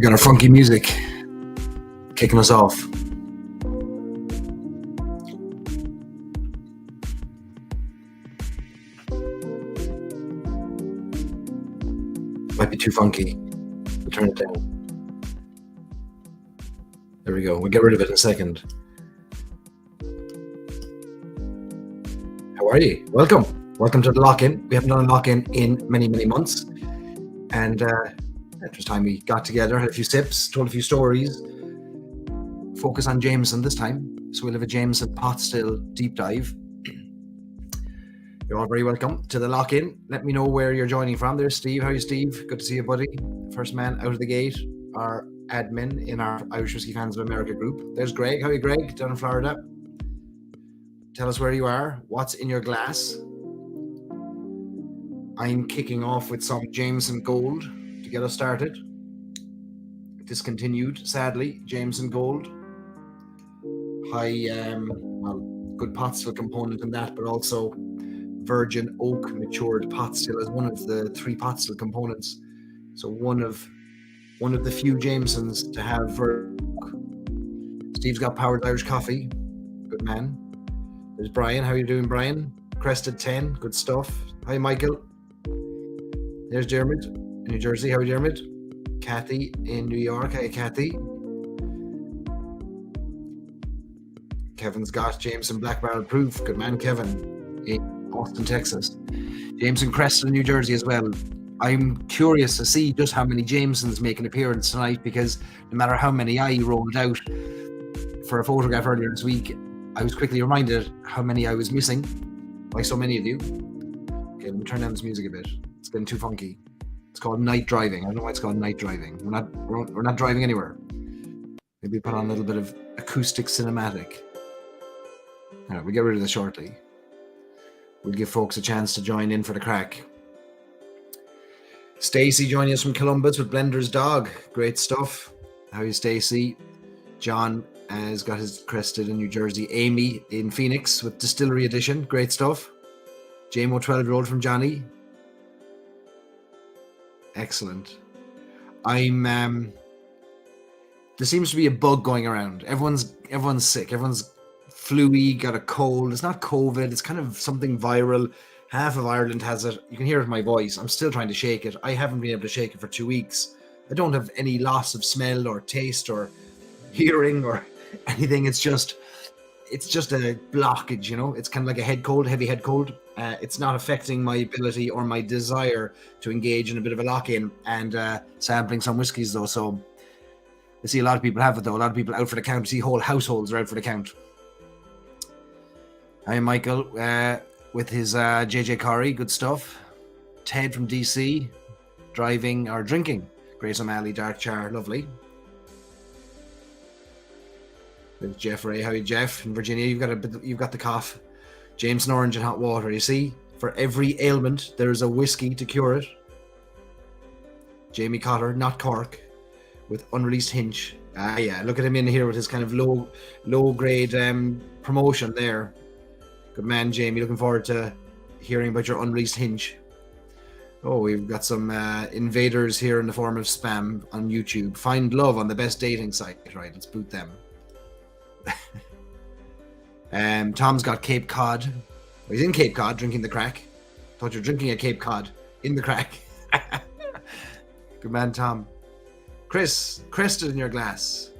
We got our funky music kicking us off. Might be too funky. We'll turn it down. There we go. We'll get rid of it in a second. How are you? Welcome. Welcome to the lock-in. We haven't done a lock-in in many, many months. And it was time we got together, had a few sips, told a few stories. Focus on Jameson this time. So we'll have a Jameson pot still deep dive. You're all very welcome to the lock-in. Let me know where you're joining from. There's Steve. How are you, Steve? Good to see you, buddy. First man out of the gate, our admin in our Irish Whiskey Fans of America group. There's Greg. How are you, Greg? Down in Florida. Tell us where you are. What's in your glass? I'm kicking off with some Jameson Gold to get us started. Discontinued, sadly, Jameson Gold. High, good pot still component in that, but also virgin oak matured pot still as one of the 3 pot still components. So one of the few Jamesons to have virgin oak. Steve's got powered Irish coffee. Good man. There's Brian. How are you doing, Brian? Crested 10. Good stuff. Hi, Michael. There's Dermot in New Jersey. How are you, Dermot? Kathy in New York. Hey, Kathy. Kevin's got Jameson Black Barrel Proof. Good man, Kevin. In Austin, Texas. Jameson Crested in New Jersey as well. I'm curious to see just how many Jamesons make an appearance tonight, because no matter how many I rolled out for a photograph earlier this week, I was quickly reminded how many I was missing by so many of you. Okay, let me turn down this music a bit. It's getting too funky. It's called night driving. I don't know why it's called night driving. We're not driving anywhere. Maybe put on a little bit of acoustic cinematic. All right, we'll get rid of this shortly. We'll give folks a chance to join in for the crack. Stacey joining us from Columbus with Blender's Dog. Great stuff. How are you, Stacey? John has got his Crested in New Jersey. Amy in Phoenix with Distillery Edition. Great stuff. JMO 12-year-old from Johnny. Excellent. There seems to be a bug going around. Everyone's sick. Everyone's flu-y, got a cold. It's not COVID. It's kind of something viral. Half of Ireland has it. You can hear it in my voice. I'm still trying to shake it. I haven't been able to shake it for 2 weeks. I don't have any loss of smell or taste or hearing or anything. It's just a blockage, you know. It's kind of like a head cold, heavy head cold. It's not affecting my ability or my desire to engage in a bit of a lock-in and sampling some whiskies, though. So I see a lot of people have it, though. A lot of people out for the count. I see whole households are out for the count. Hi, Michael, with his JJ Corrie. Good stuff. Ted from DC, driving or drinking. Grace O'Malley, Dark Char, lovely. There's Jeff Ray. How are you, Jeff? In Virginia, you've got the cough. Jameson Orange and hot water. You see, for every ailment, there's a whiskey to cure it. Jamie Cotter, not Cork, with unreleased hinge. Yeah, look at him in here with his kind of low grade promotion there. Good man, Jamie. Looking forward to hearing about your unreleased hinge. Oh, we've got some invaders here in the form of spam on YouTube. Find love on the best dating site. Right, let's boot them. Tom's got Cape Cod. Well, he's in Cape Cod drinking the crack. Thought you're drinking a Cape Cod in the crack. Good man, Tom. Chris, Crested in your glass.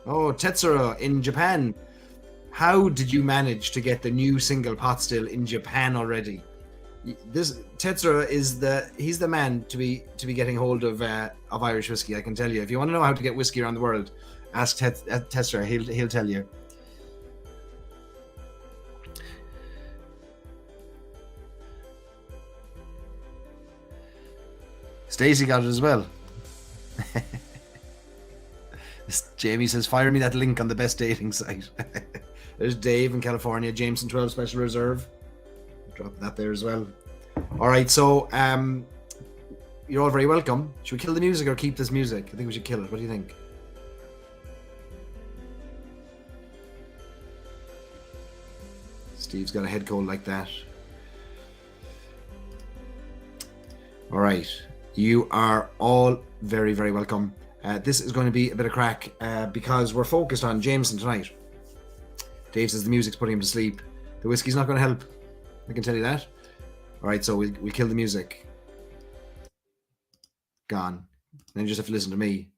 Oh, Tetsuro in Japan. How did you manage to get the new single pot still in Japan already? This Tetsuro he's the man to be getting hold of Irish whiskey. I can tell you. If you want to know how to get whiskey around the world, ask Tetsuro. He'll tell you. Stacey got it as well. Jamie says, fire me that link on the best dating site. There's Dave in California, Jameson 12 Special Reserve. Drop that there as well. All right, so you're all very welcome. Should we kill the music or keep this music? I think we should kill it. What do you think? Steve's got a head cold like that. All right. You are all very, very welcome. This is going to be a bit of crack because we're focused on Jameson tonight. Dave says the music's putting him to sleep. The whiskey's not going to help. I can tell you that. All right, so we'll kill the music. Gone. Then you just have to listen to me.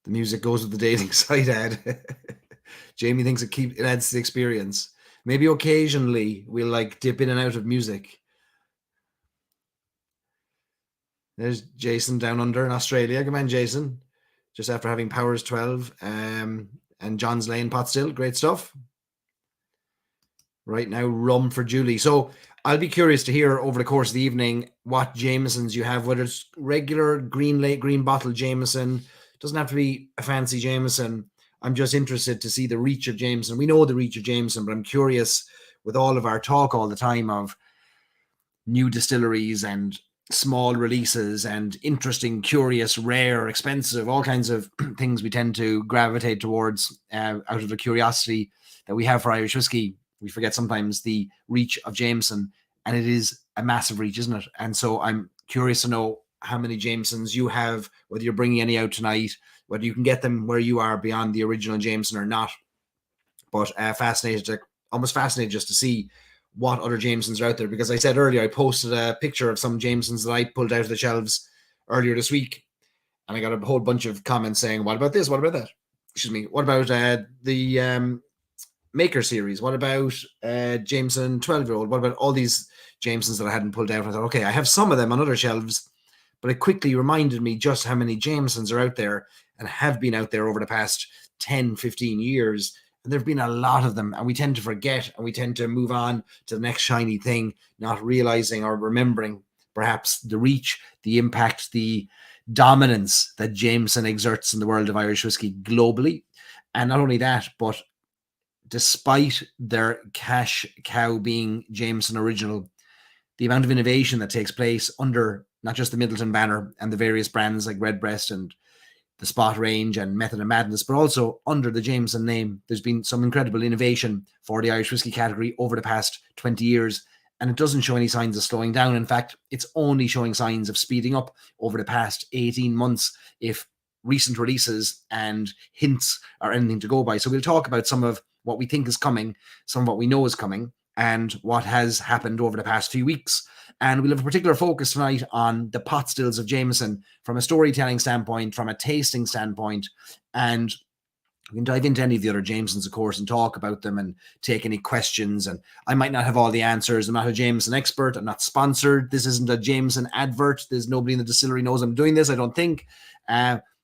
The music goes with the dating site ad. Jamie thinks it adds to the experience. Maybe occasionally we'll like dip in and out of music. There's Jason down under in Australia. Good man, Jason. Just after having Powers 12 and John's Lane pot still. Great stuff. Right now, rum for Julie. So I'll be curious to hear over the course of the evening what Jamesons you have, whether it's regular green bottle Jameson. It doesn't have to be a fancy Jameson. I'm just interested to see the reach of Jameson. We know the reach of Jameson, but I'm curious with all of our talk all the time of new distilleries and small releases and interesting, curious, rare, expensive, all kinds of things we tend to gravitate towards out of the curiosity that we have for Irish whiskey. We forget sometimes the reach of Jameson, and it is a massive reach, isn't it? And so I'm curious to know how many Jamesons you have, whether you're bringing any out tonight, whether you can get them where you are beyond the original Jameson or not. But almost fascinated just to see what other Jamesons are out there. Because I said earlier, I posted a picture of some Jamesons that I pulled out of the shelves earlier this week. And I got a whole bunch of comments saying, what about this? What about that? Excuse me. What about the Maker series? What about Jameson 12-year-old? What about all these Jamesons that I hadn't pulled out? I thought, okay, I have some of them on other shelves, but it quickly reminded me just how many Jamesons are out there and have been out there over the past 10, 15 years. And there have been a lot of them, and we tend to forget and we tend to move on to the next shiny thing, not realizing or remembering perhaps the reach, the impact, the dominance that Jameson exerts in the world of Irish whiskey globally. And not only that, but despite their cash cow being Jameson original, the amount of innovation that takes place under not just the Middleton banner and the various brands like Redbreast and the Spot range and Method and Madness, but also under the Jameson name, there's been some incredible innovation for the Irish whiskey category over the past 20 years, and it doesn't show any signs of slowing down. In fact, it's only showing signs of speeding up over the past 18 months if recent releases and hints are anything to go by. So we'll talk about some of what we think is coming, some of what we know is coming, and what has happened over the past few weeks. And we'll have a particular focus tonight on the pot stills of Jameson from a storytelling standpoint, from a tasting standpoint, and we can dive into any of the other Jamesons, of course, and talk about them and take any questions. And I might not have all the answers. I'm not a Jameson expert. I'm not sponsored. This isn't a Jameson advert. There's nobody in the distillery knows I'm doing this, I don't think.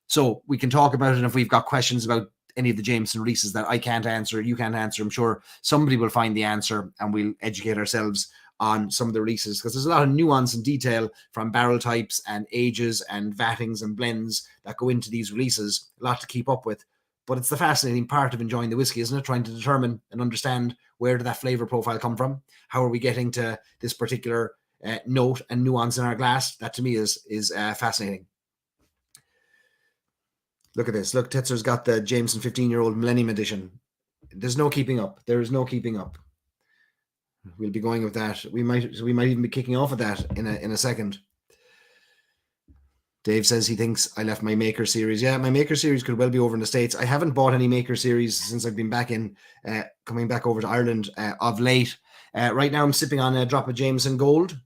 So we can talk about it. And if we've got questions about any of the Jameson releases that I can't answer, you can't answer, I'm sure somebody will find the answer and we'll educate ourselves on some of the releases, because there's a lot of nuance and detail from barrel types and ages and vattings and blends that go into these releases. A lot to keep up with. But it's the fascinating part of enjoying the whiskey, isn't it? Trying to determine and understand where did that flavor profile come from? How are we getting to this particular note and nuance in our glass? That to me is fascinating. Look at this. Look, Tetzer's got the Jameson 15-year-old Millennium Edition. There's no keeping up. There is no keeping up. We'll be going with that. We might even be kicking off of that in a second. Dave says he thinks I left my Maker series. Yeah, my Maker series could well be over in the States. I haven't bought any Maker series since I've been back coming back over to Ireland of late. Right now I'm sipping on a drop of Jameson Gold,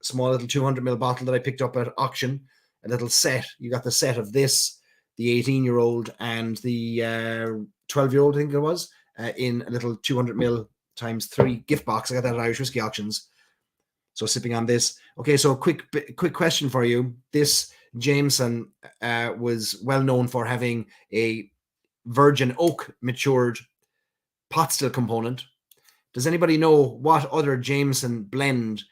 small little 200ml bottle that I picked up at auction. A little set. You got the set of this, the 18-year-old and the 12-year-old, I think it was, in a little 200ml times 3 gift box. I got that at Irish Whiskey Auctions. So sipping on this. Okay, so quick question for you. This Jameson was well known for having a virgin oak matured pot still component. Does anybody know what other Jameson blend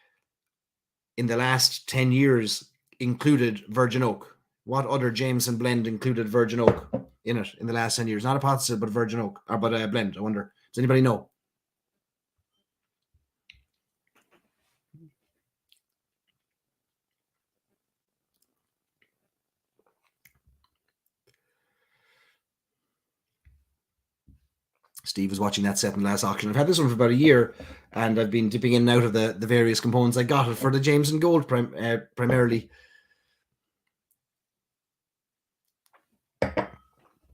in the last 10 years included virgin oak? What other Jameson blend included virgin oak in it in the last 10 years? Not a pot still, but virgin oak, but a blend. I wonder. Does anybody know? Steve was watching that set in the last auction. I've had this one for about a year, and I've been dipping in and out of the various components. I got it for the Jameson Gold primarily.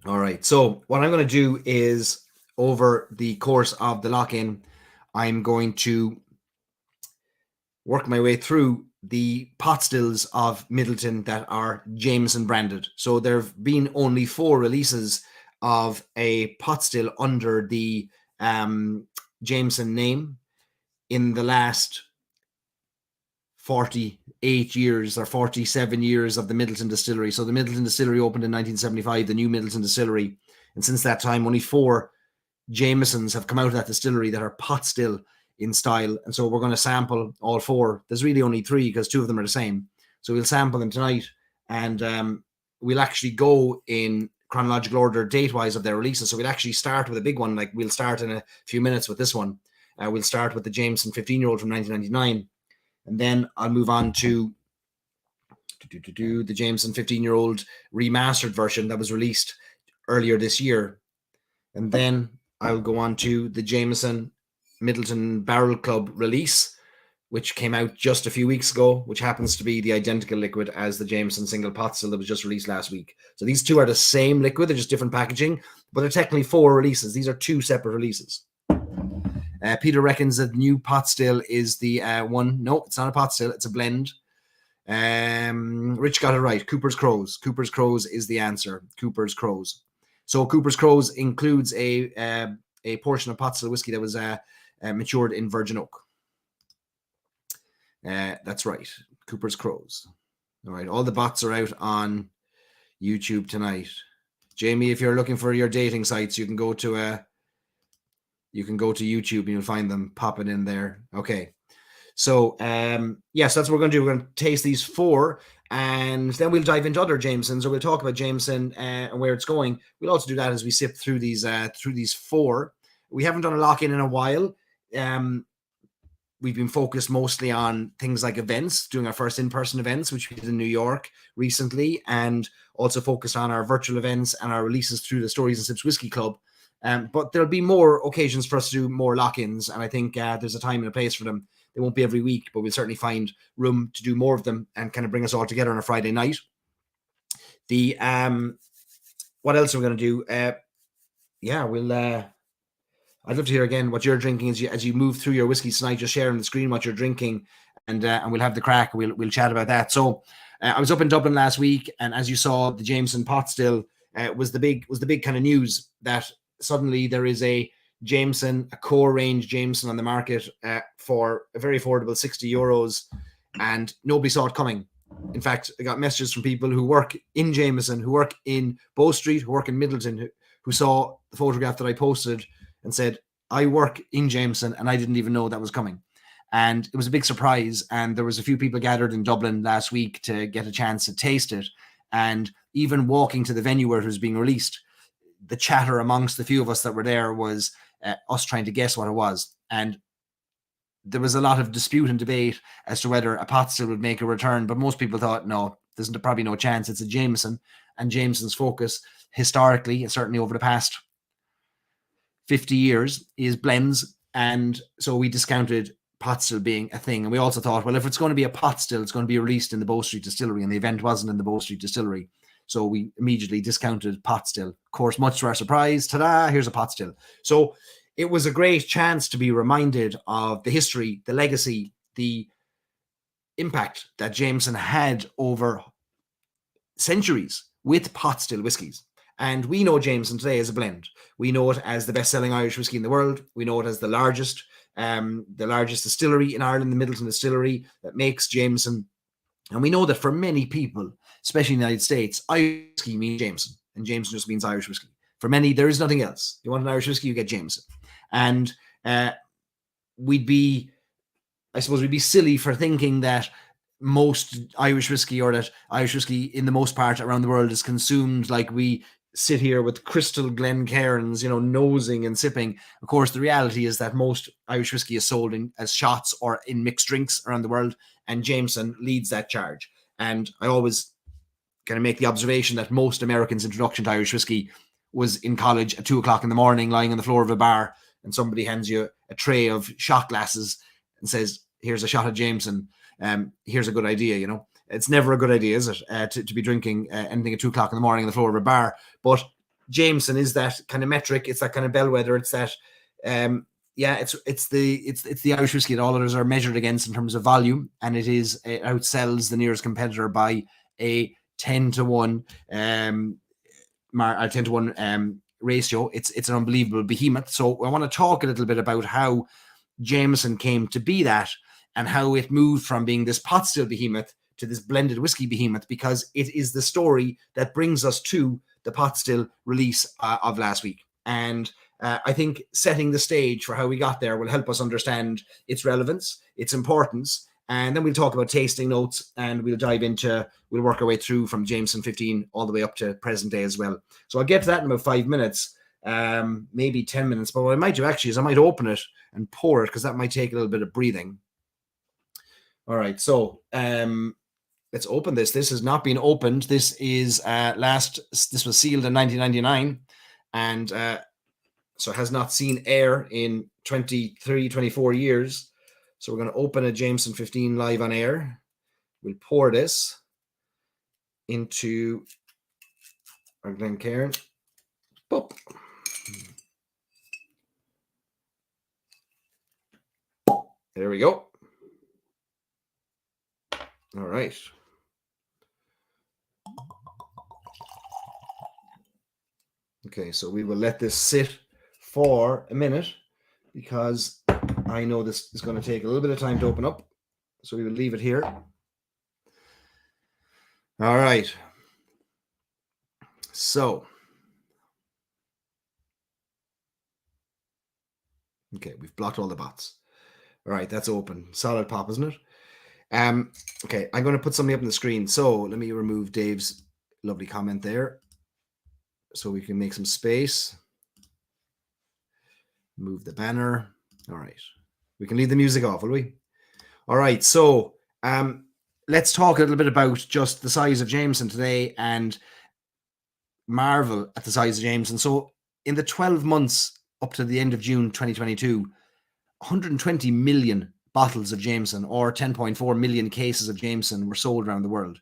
All right, so what I'm going to do is, over the course of the lock-in, I'm going to work my way through the pot stills of Middleton that are Jameson branded. So there have been only 4 releases of a pot still under the Jameson name in the last 48 years or 47 years of the Middleton distillery. So the Middleton distillery opened in 1975, the new Middleton distillery. And since that time, only 4 Jamesons have come out of that distillery that are pot still in style. And so we're going to sample all 4. There's really only 3 because 2 of them are the same. So we'll sample them tonight, and we'll actually go in chronological order, date-wise, of their releases. So we'll actually start with a big one. Like, we'll start in a few minutes with this one. We'll start with the Jameson 15-year-old from 1999. And then I'll move on to the Jameson 15-year-old remastered version that was released earlier this year. And then I'll go on to the Jameson Middleton Barrel Club release, which came out just a few weeks ago, which happens to be the identical liquid as the Jameson single pot still that was just released last week. So these 2 are the same liquid, they're just different packaging, but they're technically 4 releases. These are 2 separate releases. Peter reckons that new pot still is the one. No, it's not a pot still, it's a blend. Rich got it right. Cooper's Crows. Cooper's Crows is the answer. Cooper's Crows. So Cooper's Crows includes a portion of pot still whiskey that was matured in virgin oak. That's right. Cooper's Crows. All right. All the bots are out on YouTube tonight. Jamie, if you're looking for your dating sites, you can go to YouTube and you'll find them popping in there. Okay. So, yes, that's what we're going to do. We're going to taste these 4, and then we'll dive into other Jamesons, or we'll talk about Jameson and where it's going. We'll also do that as we sip through these 4. We haven't done a lock-in a while. We've been focused mostly on things like events, doing our first in-person events, which we did in New York recently, and also focused on our virtual events and our releases through the Stories and Sips Whiskey Club. But there'll be more occasions for us to do more lock-ins, and I think there's a time and a place for them. They won't be every week, but we'll certainly find room to do more of them and kind of bring us all together on a Friday night. The what else are we going to do? I'd love to hear again what you're drinking as you move through your whiskey tonight. Just share on the screen what you're drinking, and we'll have the crack. We'll chat about that. So I was up in Dublin last week, and as you saw, the Jameson pot still was the big kind of news that suddenly there is a Jameson, a core range Jameson on the market for a very affordable €60, and nobody saw it coming. In fact, I got messages from people who work in Jameson, who work in Bow Street, who work in Middleton, who saw the photograph that I posted and said, I work in Jameson and I didn't even know that was coming. And it was a big surprise. And there was a few people gathered in Dublin last week to get a chance to taste it. And even walking to the venue where it was being released, the chatter amongst the few of us that were there was us trying to guess what it was. And there was a lot of dispute and debate as to whether a pot still would make a return. But most people thought, no, there's probably no chance. It's a Jameson. And Jameson's focus historically, certainly over the past 50 years, is blends. And so we discounted pot still being a thing. And we also thought, well, if it's going to be a pot still, it's going to be released in the Bow Street distillery, and the event wasn't in the Bow Street distillery. So we immediately discounted pot still. Of course, much to our surprise, ta-da, here's a pot still. So it was a great chance to be reminded of the history, the legacy, the impact that Jameson had over centuries with pot still whiskies. And we know Jameson today as a blend. We know it as the best-selling Irish whiskey in the world. We know it as the largest distillery in Ireland, the Middleton Distillery, that makes Jameson. And we know that for many people, especially in the United States, Irish whiskey means Jameson, and Jameson just means Irish whiskey. For many, there is nothing else. You want an Irish whiskey, you get Jameson. And we'd be silly for thinking that most Irish whiskey, or that Irish whiskey in the most part around the world, is consumed like we sit here with crystal Glencairns, nosing and sipping. Of course, the reality is that most Irish whiskey is sold as shots or in mixed drinks around the world, and Jameson leads that charge. And I always kind of make the observation that most Americans' introduction to Irish whiskey was in college at 2:00 in the morning, lying on the floor of a bar, and somebody hands you a tray of shot glasses and says, "Here's a shot of Jameson. Here's a good idea." You know, it's never a good idea, is it, to be drinking anything at 2:00 in the morning on the floor of a bar? But Jameson is that kind of metric. It's that kind of bellwether. It's that, it's the Irish whiskey that all others are measured against in terms of volume, and it outsells the nearest competitor by a 10-to-1 ratio. It's an unbelievable behemoth. So I want to talk a little bit about how Jameson came to be that, and how it moved from being this pot still behemoth to this blended whiskey behemoth, because it is the story that brings us to the pot still release of last week. And I think setting the stage for how we got there will help us understand its relevance, its importance, and then we'll talk about tasting notes, and we'll work our way through from Jameson 15 all the way up to present day as well. So I'll get to that in about 5 minutes, maybe 10 minutes. But what I might do actually is I might open it and pour it, because that might take a little bit of breathing. All right, so let's open this. This has not been opened. This is this was sealed in 1999, and so it has not seen air in 23, 24 years. So we're going to open a Jameson 15 live on air. We'll pour this into our Glencairn. Boop. There we go. All right. Okay, so we will let this sit for a minute, because I know this is going to take a little bit of time to open up. So we will leave it here. All right. So, okay, we've blocked all the bots. All right, that's open. Solid pop, isn't it? Okay, I'm going to put something up on the screen. So let me remove Dave's lovely comment there, so we can make some space. Move the banner. All right. We can leave the music off, will we? All right. So let's talk a little bit about just the size of Jameson today, and marvel at the size of Jameson. So in the 12 months up to the end of June 2022, 120 million bottles of Jameson, or 10.4 million cases of Jameson, were sold around the world.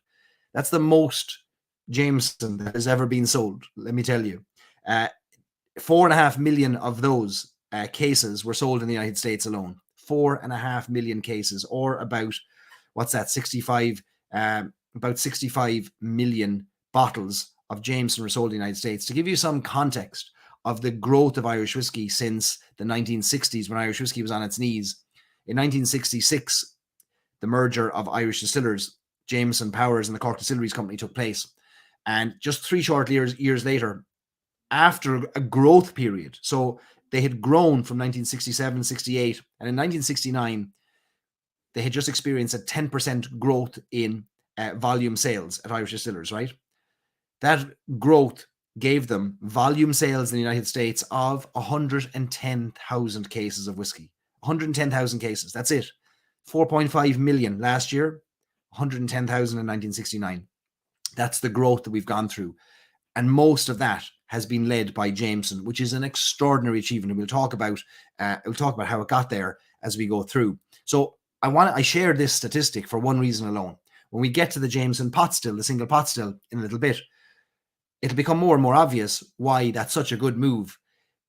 That's the most Jameson that has ever been sold, let me tell you. 4.5 million of those cases were sold in the United States alone. 4.5 million cases, or about, what's that, 65 million bottles of Jameson were sold in the United States. To give you some context of the growth of Irish whiskey since the 1960s, when Irish whiskey was on its knees. In 1966, the merger of Irish distillers, Jameson, Powers, and the Cork Distilleries Company took place. And just 3 short years later, after a growth period, so they had grown from 1967, 68, and in 1969, they had just experienced a 10% growth in volume sales at Irish distillers, right? That growth gave them volume sales in the United States of 110,000 cases of whiskey. 110,000 cases, that's it. 4.5 million last year, 110,000 in 1969. That's the growth that we've gone through. And most of that has been led by Jameson, which is an extraordinary achievement. And we'll talk about how it got there as we go through. So I share this statistic for one reason alone. When we get to the Jameson pot still, the single pot still, in a little bit, it'll become more and more obvious why that's such a good move.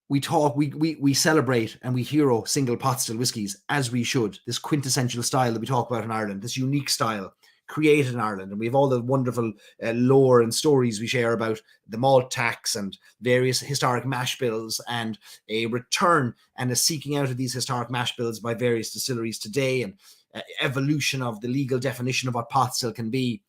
We celebrate and we hero single pot still whiskies, as we should. This quintessential style that we talk about in Ireland, this unique style created in Ireland. And we have all the wonderful lore and stories we share about the malt tax and various historic mash bills, and a return and a seeking out of these historic mash bills by various distilleries today, and evolution of the legal definition of what pot still can be.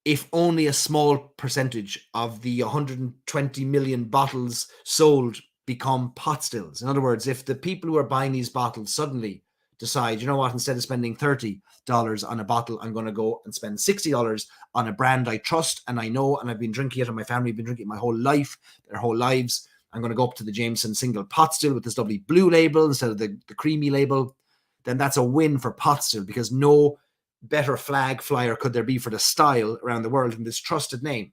If only a small percentage of the 120 million bottles sold become pot stills. In other words, if the people who are buying these bottles suddenly decide, you know what, instead of spending $30 on a bottle, I'm going to go and spend $60 on a brand I trust and I know, and I've been drinking it, and my family have been drinking it my whole life, their whole lives. I'm going to go up to the Jameson single pot still with this lovely blue label instead of the creamy label. Then that's a win for pot still, because no better flag flyer could there be for the style around the world than this trusted name.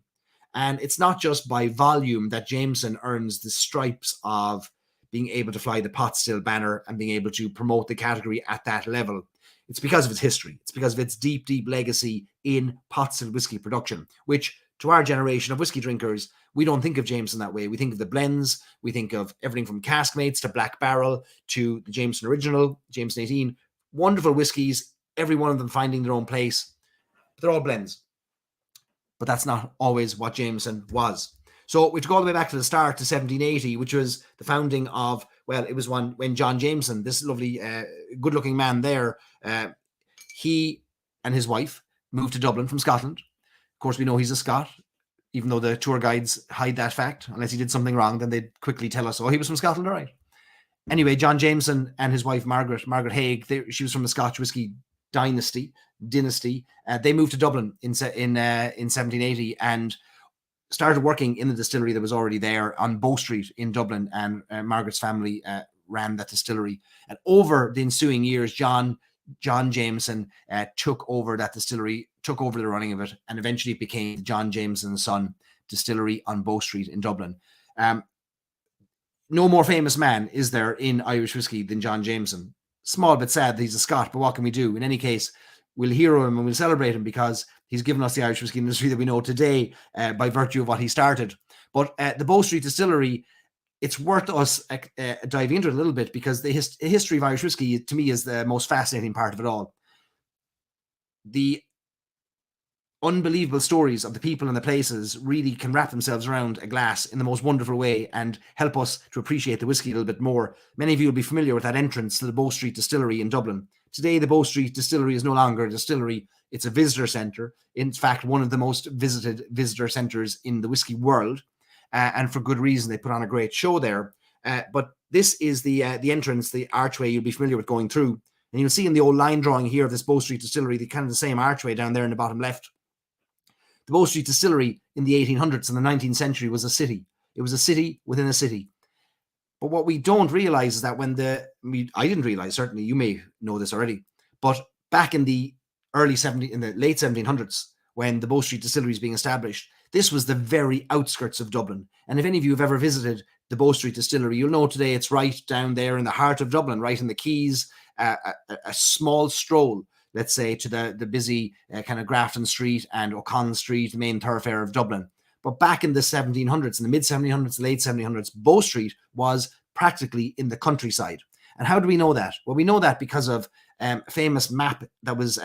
And it's not just by volume that Jameson earns the stripes of being able to fly the pot still banner and being able to promote the category at that level. It's because of its history. It's because of its deep, deep legacy in pot still whiskey production, which to our generation of whiskey drinkers, we don't think of Jameson that way. We think of the blends. We think of everything from Caskmates to Black Barrel to the Jameson Original, Jameson 18. Wonderful whiskies, every one of them finding their own place. They're all blends. But that's not always what Jameson was. So we have to go all the way back to the start to 1780, which was the founding of, well, it was when John Jameson, this lovely, good-looking man there, he and his wife moved to Dublin from Scotland. Of course, we know he's a Scot, even though the tour guides hide that fact. Unless he did something wrong, then they'd quickly tell us, oh, he was from Scotland, all right. Anyway, John Jameson and his wife, Margaret Haig, she was from the Scotch whiskey dynasty. They moved to Dublin in 1780 and started working in the distillery that was already there on Bow Street in Dublin, and Margaret's family ran that distillery. And over the ensuing years, John Jameson took over that distillery, took over the running of it, and eventually it became John Jameson Son Distillery on Bow Street in Dublin. No more famous man is there in Irish whiskey than John Jameson. Small but sad that he's a Scot, but what can we do? In any case, we'll hero him and we'll celebrate him because he's given us the Irish whiskey industry that we know today by virtue of what he started. But the Bow Street Distillery, it's worth us diving into it a little bit because the history of Irish whiskey, to me, is the most fascinating part of it all. The unbelievable stories of the people and the places really can wrap themselves around a glass in the most wonderful way and help us to appreciate the whiskey a little bit more. Many of you will be familiar with that entrance to the Bow Street Distillery in Dublin. Today, the Bow Street Distillery is no longer a distillery. It's a visitor centre. In fact, one of the most visited visitor centres in the whiskey world. And for good reason. They put on a great show there. But this is the entrance, the archway you'll be familiar with going through. And you'll see in the old line drawing here of this Bow Street Distillery, the kind of the same archway down there in the bottom left. The Bow Street Distillery in the 1800s and the 19th century was a city. It was a city within a city. But what we don't realize is that I didn't realize, certainly you may know this already, but back in the late 1700s, when the Bow Street Distillery is being established, this was the very outskirts of Dublin. And if any of you have ever visited the Bow Street Distillery, you'll know today it's right down there in the heart of Dublin, right in the quays, a small stroll, let's say, to the busy kind of Grafton Street and O'Connell Street, the main thoroughfare of Dublin. But back in the 1700s, in the mid-1700s, late 1700s, Bow Street was practically in the countryside. And how do we know that? Well, we know that because of a famous mapping that was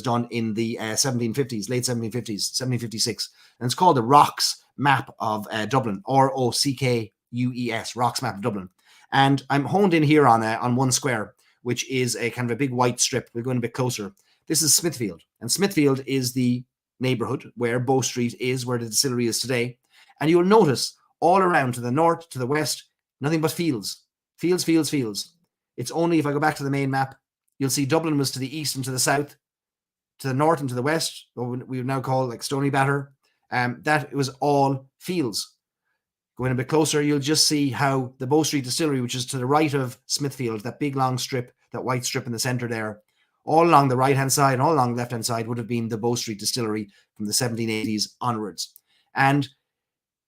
done in the 1750s, late 1750s, 1756. And it's called the Rocks Map of Dublin, ROCKUES, Rocks Map of Dublin. And I'm honed in here on one square, which is a kind of a big white strip. We're going a bit closer. This is Smithfield. And Smithfield is the neighborhood where Bow Street is, where the distillery is today. And you'll notice all around to the north, to the west, nothing but fields. Fields. It's only if I go back to the main map, you'll see Dublin was to the east and to the south, to the north and to the west, what we would now call like Stony Batter. That it was all fields. Going a bit closer, you'll just see how the Bow Street Distillery, which is to the right of Smithfield, that big long strip, that white strip in the centre there, all along the right-hand side and all along the left-hand side would have been the Bow Street Distillery from the 1780s onwards. And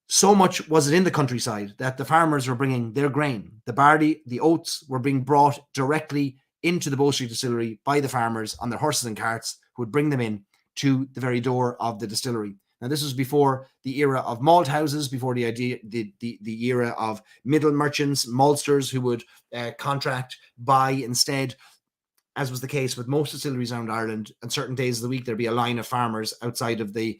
so much was it in the countryside that the farmers were bringing their grain. The barley, the oats were being brought directly into the Bow Street Distillery by the farmers on their horses and carts, who would bring them in to the very door of the distillery. Now, this was before the era of malt houses, before the era of middle merchants, maltsters who would contract, buy instead, as was the case with most distilleries around Ireland. On certain days of the week, there'd be a line of farmers outside of the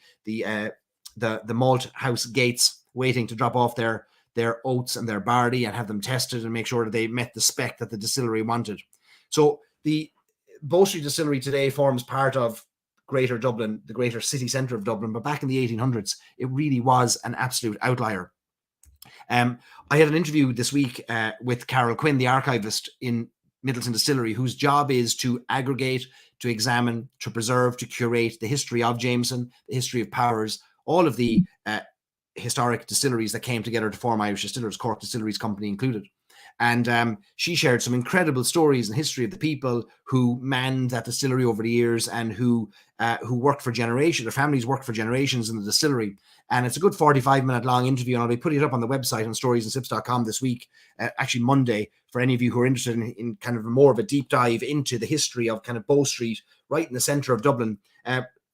malt house gates waiting to drop off their oats and their barley and have them tested and make sure that they met the spec that the distillery wanted. So the Bow Street Distillery today forms part of Greater Dublin, the greater city centre of Dublin, but back in the 1800s, it really was an absolute outlier. I had an interview this week with Carol Quinn, the archivist in Middleton Distillery, whose job is to aggregate, to examine, to preserve, to curate the history of Jameson, the history of Powers, all of the historic distilleries that came together to form Irish Distillers, Cork Distilleries Company included. And she shared some incredible stories and history of the people who manned that distillery over the years and who worked for generations. Their families worked for generations in the distillery. And it's a good 45-minute long interview, and I'll be putting it up on the website on storiesandsips.com this week, actually Monday, for any of you who are interested in kind of more of a deep dive into the history of kind of Bow Street, right in the centre of Dublin.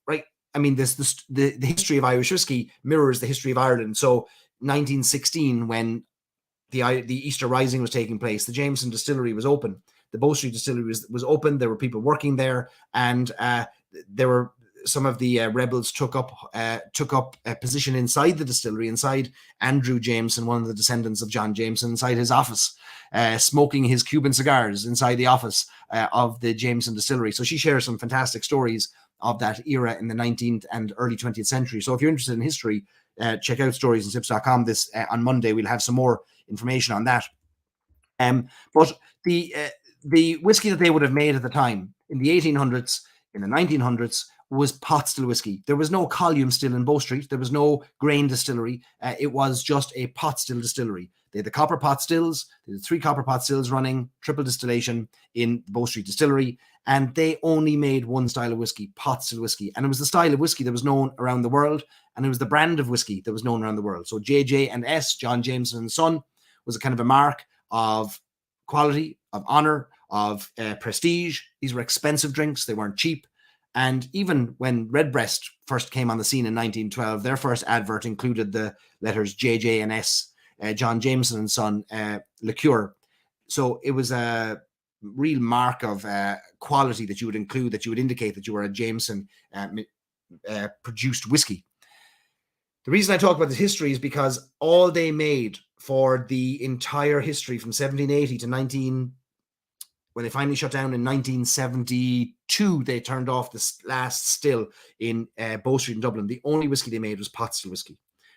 Right, I mean, the history of Irish whiskey mirrors the history of Ireland. So 1916, when the Easter Rising was taking place, the Jameson distillery was open. The Bow Street distillery was open. There were people working there, and there were some of the rebels took up a position inside the distillery, inside Andrew Jameson, one of the descendants of John Jameson, inside his office, smoking his Cuban cigars inside the office of the Jameson distillery. So she shares some fantastic stories of that era in the 19th and early 20th century. So if you're interested in history, check out storiesandsips.com. This on Monday, we'll have some more information on that. But the whiskey that they would have made at the time in the 1800s, in the 1900s, was pot still whiskey. There was no column still in Bow Street. There was no grain distillery. It was just a pot still distillery. They had the copper pot stills. They had 3 copper pot stills running, triple distillation in the Bow Street distillery. And they only made one style of whiskey, pot still whiskey. And it was the style of whiskey that was known around the world. And it was the brand of whiskey that was known around the world. So JJ and S, John Jameson and Son, was a kind of a mark of quality, of honor, of prestige. These were expensive drinks. They weren't cheap. And even when Redbreast first came on the scene in 1912, their first advert included the letters JJ and S, John Jameson and Son liqueur. So it was a real mark of quality that you would include, that you would indicate that you were a Jameson produced whiskey. The reason I talk about this history is because all they made for the entire history from 1780 to when they finally shut down in 1972, they turned off this last still in Bow Street in Dublin. The only whiskey they made was pot still whiskey.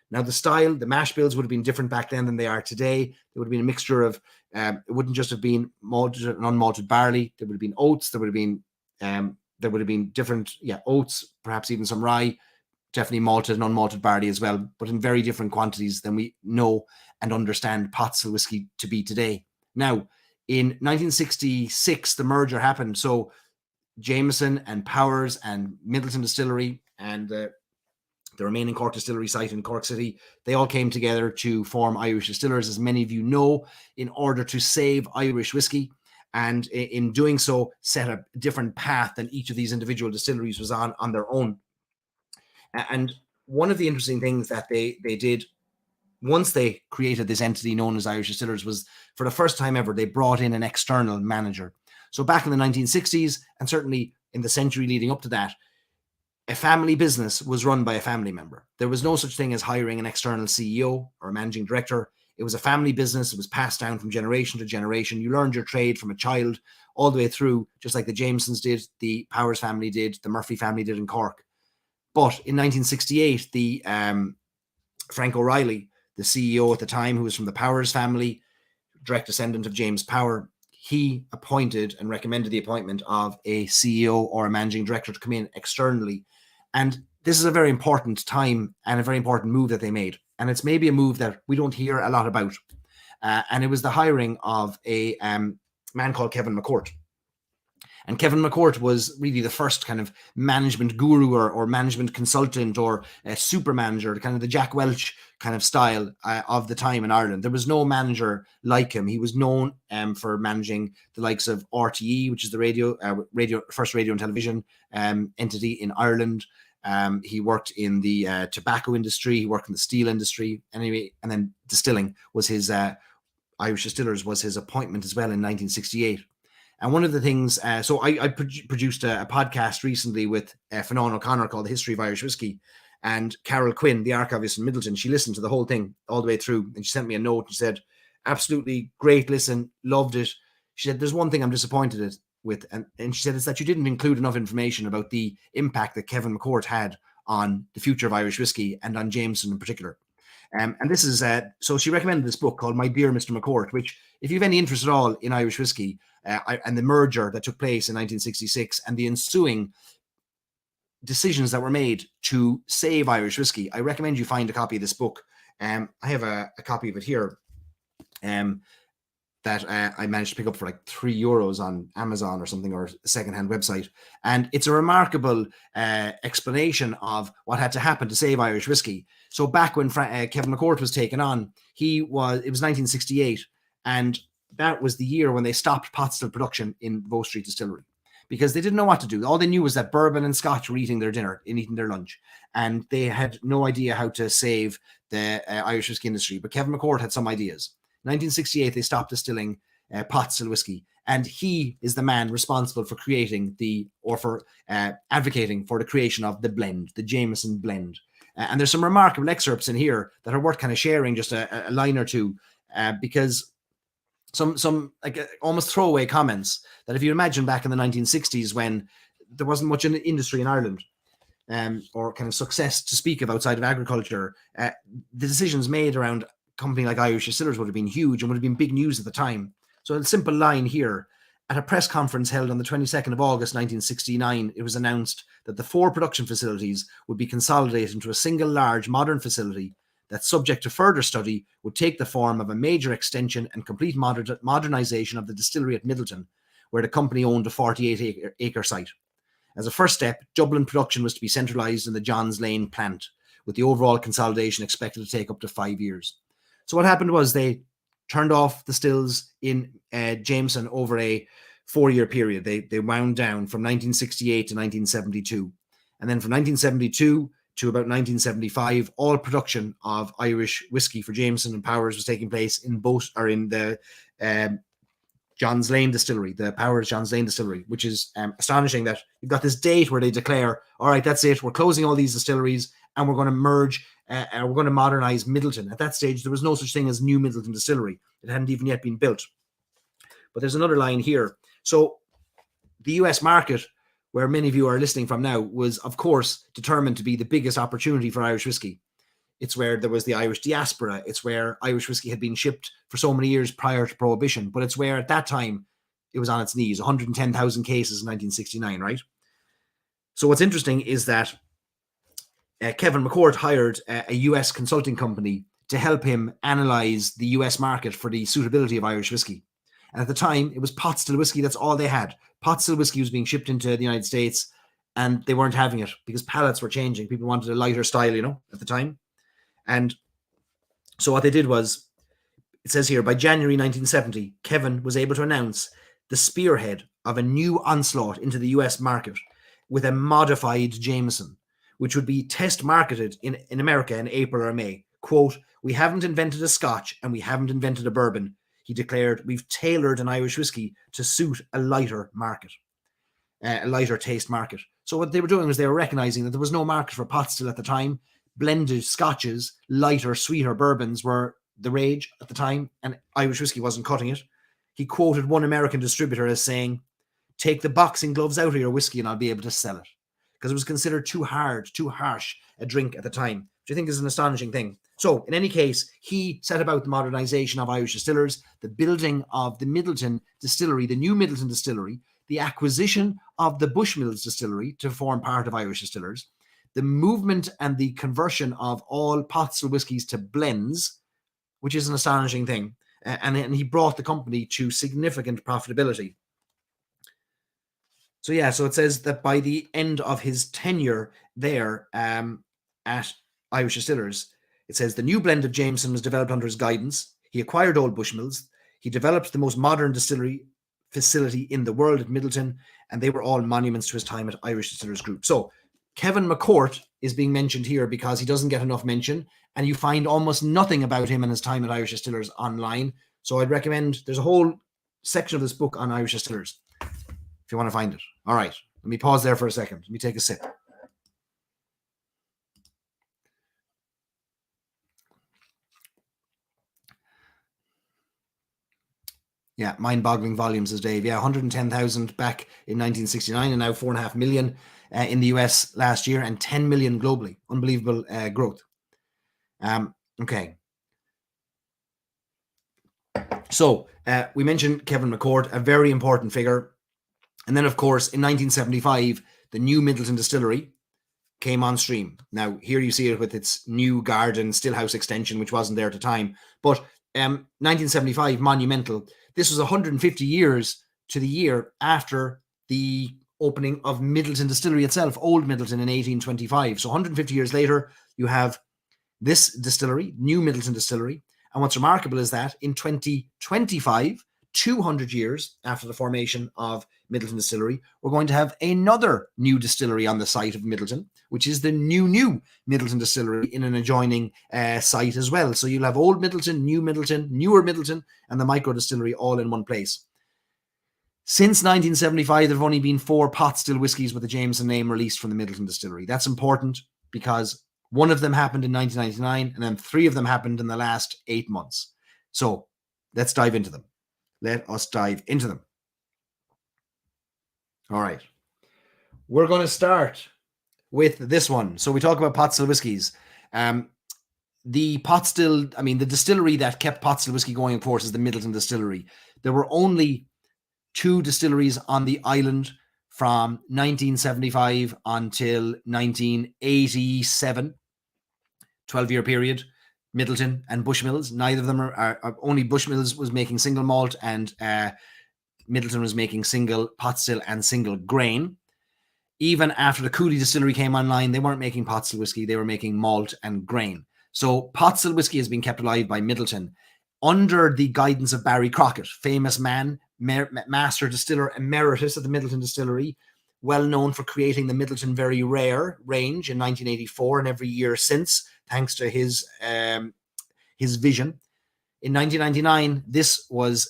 Now, the style, the mash bills would have been different back then than they are today. There would have been a mixture of, it wouldn't just have been malted and unmalted barley. There would have been oats. There would have been different, oats, perhaps even some rye, definitely malted and unmalted barley as well, but in very different quantities than we know and understand pot still whiskey to be today. Now, in 1966, the merger happened. So Jameson and Powers and Middleton Distillery and the remaining Cork distillery site in Cork City, they all came together to form Irish Distillers, as many of you know, in order to save Irish whiskey. And in doing so, set a different path than each of these individual distilleries was on their own. And one of the interesting things that they did once they created this entity known as Irish Distillers was, for the first time ever, they brought in an external manager. So back in the 1960s, and certainly in the century leading up to that, a family business was run by a family member. There was no such thing as hiring an external CEO or a managing director. It was a family business. It was passed down from generation to generation. You learned your trade from a child all the way through, just like the Jamesons did, the Powers family did, the Murphy family did in Cork. But in 1968, the Frank O'Reilly, the CEO at the time, who was from the Powers family, direct descendant of James Power, he appointed and recommended the appointment of a CEO or a managing director to come in externally. And this is a very important time and a very important move that they made. And it's maybe a move that we don't hear a lot about. And it was the hiring of a man called Kevin McCourt. And Kevin McCourt was really the first kind of management guru or management consultant or a super manager, kind of the Jack Welch kind of style of the time in Ireland. There was no manager like him. He was known for managing the likes of RTE, which is the first radio and television entity in Ireland. He worked in the tobacco industry. He worked in the steel industry. Anyway, and then distilling was his Irish Distillers was his appointment as well in 1968. And one of the things, so I produced a podcast recently with Fionnán O'Connor called The History of Irish Whiskey. And Carol Quinn, the archivist in Middleton, she listened to the whole thing all the way through. And she sent me a note and said, absolutely great listen, loved it. She said, there's one thing I'm disappointed with. And she said, it's that you didn't include enough information about the impact that Kevin McCourt had on the future of Irish whiskey and on Jameson in particular. And this is, so she recommended this book called My Dear Mr. McCourt, which, if you have any interest at all in Irish whiskey and the merger that took place in 1966 and the ensuing decisions that were made to save Irish whiskey, I recommend you find a copy of this book. I have a copy of it here. that I managed to pick up for like €3 on Amazon or something, or a secondhand website. And it's a remarkable explanation of what had to happen to save Irish whiskey. So back when Kevin McCourt was taken on, it was 1968, and that was the year when they stopped pot still production in Bow Street Distillery, because they didn't know what to do. All they knew was that bourbon and scotch were eating their dinner and eating their lunch, and they had no idea how to save the Irish whiskey industry. But Kevin McCourt had some ideas. 1968, they stopped distilling pot still whiskey, and he is the man responsible for creating advocating for the creation of the blend, the Jameson blend. And there's some remarkable excerpts in here that are worth kind of sharing, just a line or two, because some like almost throwaway comments that if you imagine back in the 1960s when there wasn't much in the industry in Ireland, or kind of success to speak of outside of agriculture, the decisions made around a company like Irish Distillers would have been huge and would have been big news at the time. So a simple line here: at a press conference held on the 22nd of August 1969, it was announced that the 4 production facilities would be consolidated into a single large modern facility that, subject to further study, would take the form of a major extension and complete modernization of the distillery at Midleton, where the company owned a 48-acre site. As a first step, Dublin production was to be centralised in the Johns Lane plant, with the overall consolidation expected to take up to 5 years. So what happened was they turned off the stills in Jameson over a 4-year period. They wound down from 1968 to 1972. And then from 1972 to about 1975, all production of Irish whiskey for Jameson and Powers was taking place in the Johns Lane Distillery, the Powers Johns Lane Distillery, which is astonishing that you've got this date where they declare, all right, that's it, we're closing all these distilleries and we're going to merge, we're going to modernize Midleton. At that stage, there was no such thing as New Midleton Distillery. It hadn't even yet been built. But there's another line here. So the US market, where many of you are listening from now, was, of course, determined to be the biggest opportunity for Irish whiskey. It's where there was the Irish diaspora. It's where Irish whiskey had been shipped for so many years prior to Prohibition. But it's where, at that time, it was on its knees. 110,000 cases in 1969, right? So what's interesting is that Kevin McCourt hired a US consulting company to help him analyze the US market for the suitability of Irish whiskey. And at the time, it was pot still whiskey. That's all they had. Pot still whiskey was being shipped into the United States, and they weren't having it because palates were changing. People wanted a lighter style, at the time. And so what they did was, it says here, by January 1970, Kevin was able to announce the spearhead of a new onslaught into the US market with a modified Jameson, which would be test marketed in America in April or May. Quote, "We haven't invented a Scotch and we haven't invented a bourbon," he declared. "We've tailored an Irish whiskey to suit a lighter market, a lighter taste market." So what they were doing was they were recognizing that there was no market for pot still at the time. Blended scotches, lighter, sweeter bourbons were the rage at the time, and Irish whiskey wasn't cutting it. He quoted one American distributor as saying, "Take the boxing gloves out of your whiskey and I'll be able to sell it," because it was considered too hard, too harsh a drink at the time, which I think is an astonishing thing. So in any case, he set about the modernization of Irish distillers, the building of the Midleton Distillery, the new Midleton Distillery, the acquisition of the Bushmills Distillery to form part of Irish Distillers, the movement and the conversion of all pot still whiskies to blends, which is an astonishing thing. And he brought the company to significant profitability. So it says that by the end of his tenure there at Irish Distillers, it says the new blend of Jameson was developed under his guidance. He acquired old Bushmills. He developed the most modern distillery facility in the world at Midleton, and they were all monuments to his time at Irish Distillers Group. So Kevin McCourt is being mentioned here because he doesn't get enough mention, and you find almost nothing about him and his time at Irish Distillers online. So I'd recommend, there's a whole section of this book on Irish Distillers if you want to find it. All right, let me pause there for a second. Let me take a sip. Yeah, mind-boggling volumes, says Dave. Yeah, 110,000 back in 1969 and now 4.5 million in the US last year and 10 million globally. Unbelievable growth. Okay. So we mentioned Kevin McCourt, a very important figure. And then, of course, in 1975, the new Midleton Distillery came on stream. Now, here you see it with its new garden stillhouse extension, which wasn't there at the time. But 1975, monumental. This was 150 years to the year after the opening of Middleton Distillery itself, Old Middleton, in 1825. So 150 years later, you have this distillery, New Middleton Distillery. And what's remarkable is that in 2025, 200 years after the formation of Middleton Distillery, we're going to have another new distillery on the site of Middleton, which is the new Middleton Distillery in an adjoining site as well. So you'll have Old Middleton, New Middleton, Newer Middleton, and the micro distillery all in one place. Since 1975, there have only been 4 pot still whiskies with the Jameson name released from the Middleton Distillery. That's important because one of them happened in 1999, and then 3 of them happened in the last 8 months. So let's dive into them. Let us dive into them. All right. We're going to start with this one. So we talk about pot still whiskies. The pot still, I mean, the distillery that kept pot still whiskey going, of course, is the Middleton Distillery. There were only 2 distilleries on the island from 1975 until 1987, 12-year period, Middleton and Bushmills. Neither of them are only Bushmills was making single malt, and Middleton was making single pot still and single grain. Even after the Cooley Distillery came online, they weren't making pot still whiskey, they were making malt and grain. So pot still whiskey has been kept alive by Middleton under the guidance of Barry Crockett, famous man, master distiller emeritus at the Middleton Distillery, well known for creating the Middleton Very Rare range in 1984 and every year since, thanks to his vision. In 1999, this was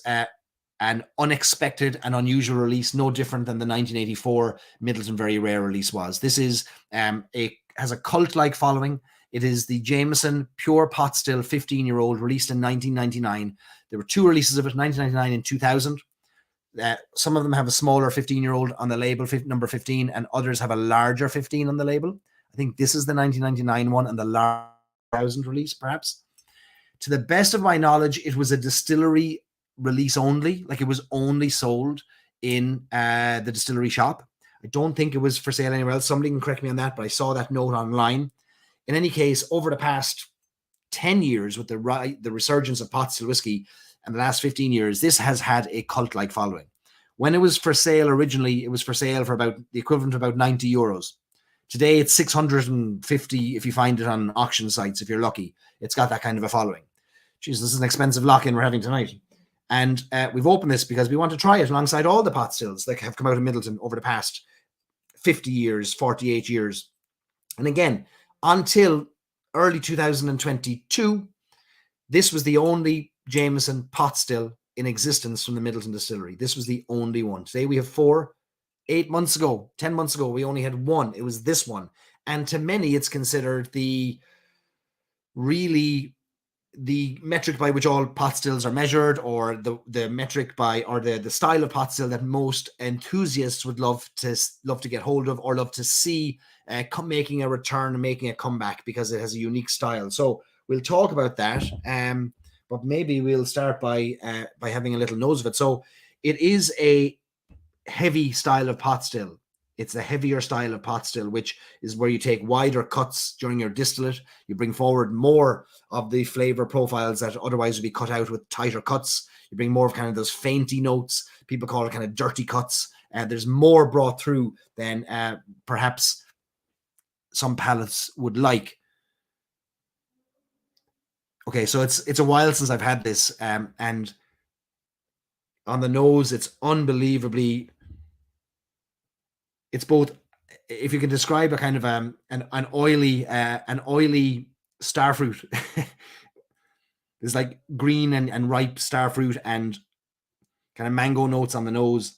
an unexpected and unusual release, no different than the 1984 Middleton Very Rare release was. This is has a cult-like following. It is the Jameson Pure Pot Still 15-year-old, released in 1999. There were 2 releases of it, 1999 and 2000. Some of them have a smaller 15-year-old on the label, number 15, and others have a larger 15 on the label. I think this is the 1999 one and the larger 2000 release, perhaps. To the best of my knowledge, it was a distillery release only, like it was only sold in the distillery shop. I don't think it was for sale anywhere else. Somebody can correct me on that, but I saw that note online. In any case, over the past 10 years, with the resurgence of pot still whiskey, and the last 15 years, this has had a cult-like following. When it was for sale originally, it was for sale for about the equivalent of about 90 euros. Today, it's 650 if you find it on auction sites, if you're lucky. It's got that kind of a following. Jeez, this is an expensive lock-in we're having tonight. And we've opened this because we want to try it alongside all the pot stills that have come out of Middleton over the past 50 years, 48 years. And again, until early 2022, this was the only Jameson pot still in existence from the Middleton Distillery. This was the only one. Today we have 4. 8 months ago, 10 months ago, we only had 1. It was this one. And to many, it's considered the metric by which all pot stills are measured, or the metric by, or the style of pot still that most enthusiasts would love to get hold of, or love to see making a return and making a comeback, because it has a unique style. So we'll talk about that, but maybe we'll start by having a little nose of it. So it is a heavy style of pot still. It's a heavier style of pot still, which is where you take wider cuts during your distillate. You bring forward more of the flavor profiles that otherwise would be cut out with tighter cuts. You bring more of kind of those fainty notes. People call it kind of dirty cuts. There's more brought through than perhaps some palates would like. Okay, so it's a while since I've had this, and on the nose, it's unbelievably. It's both, if you can describe a kind of an oily starfruit. There's like green and ripe starfruit and kind of mango notes on the nose.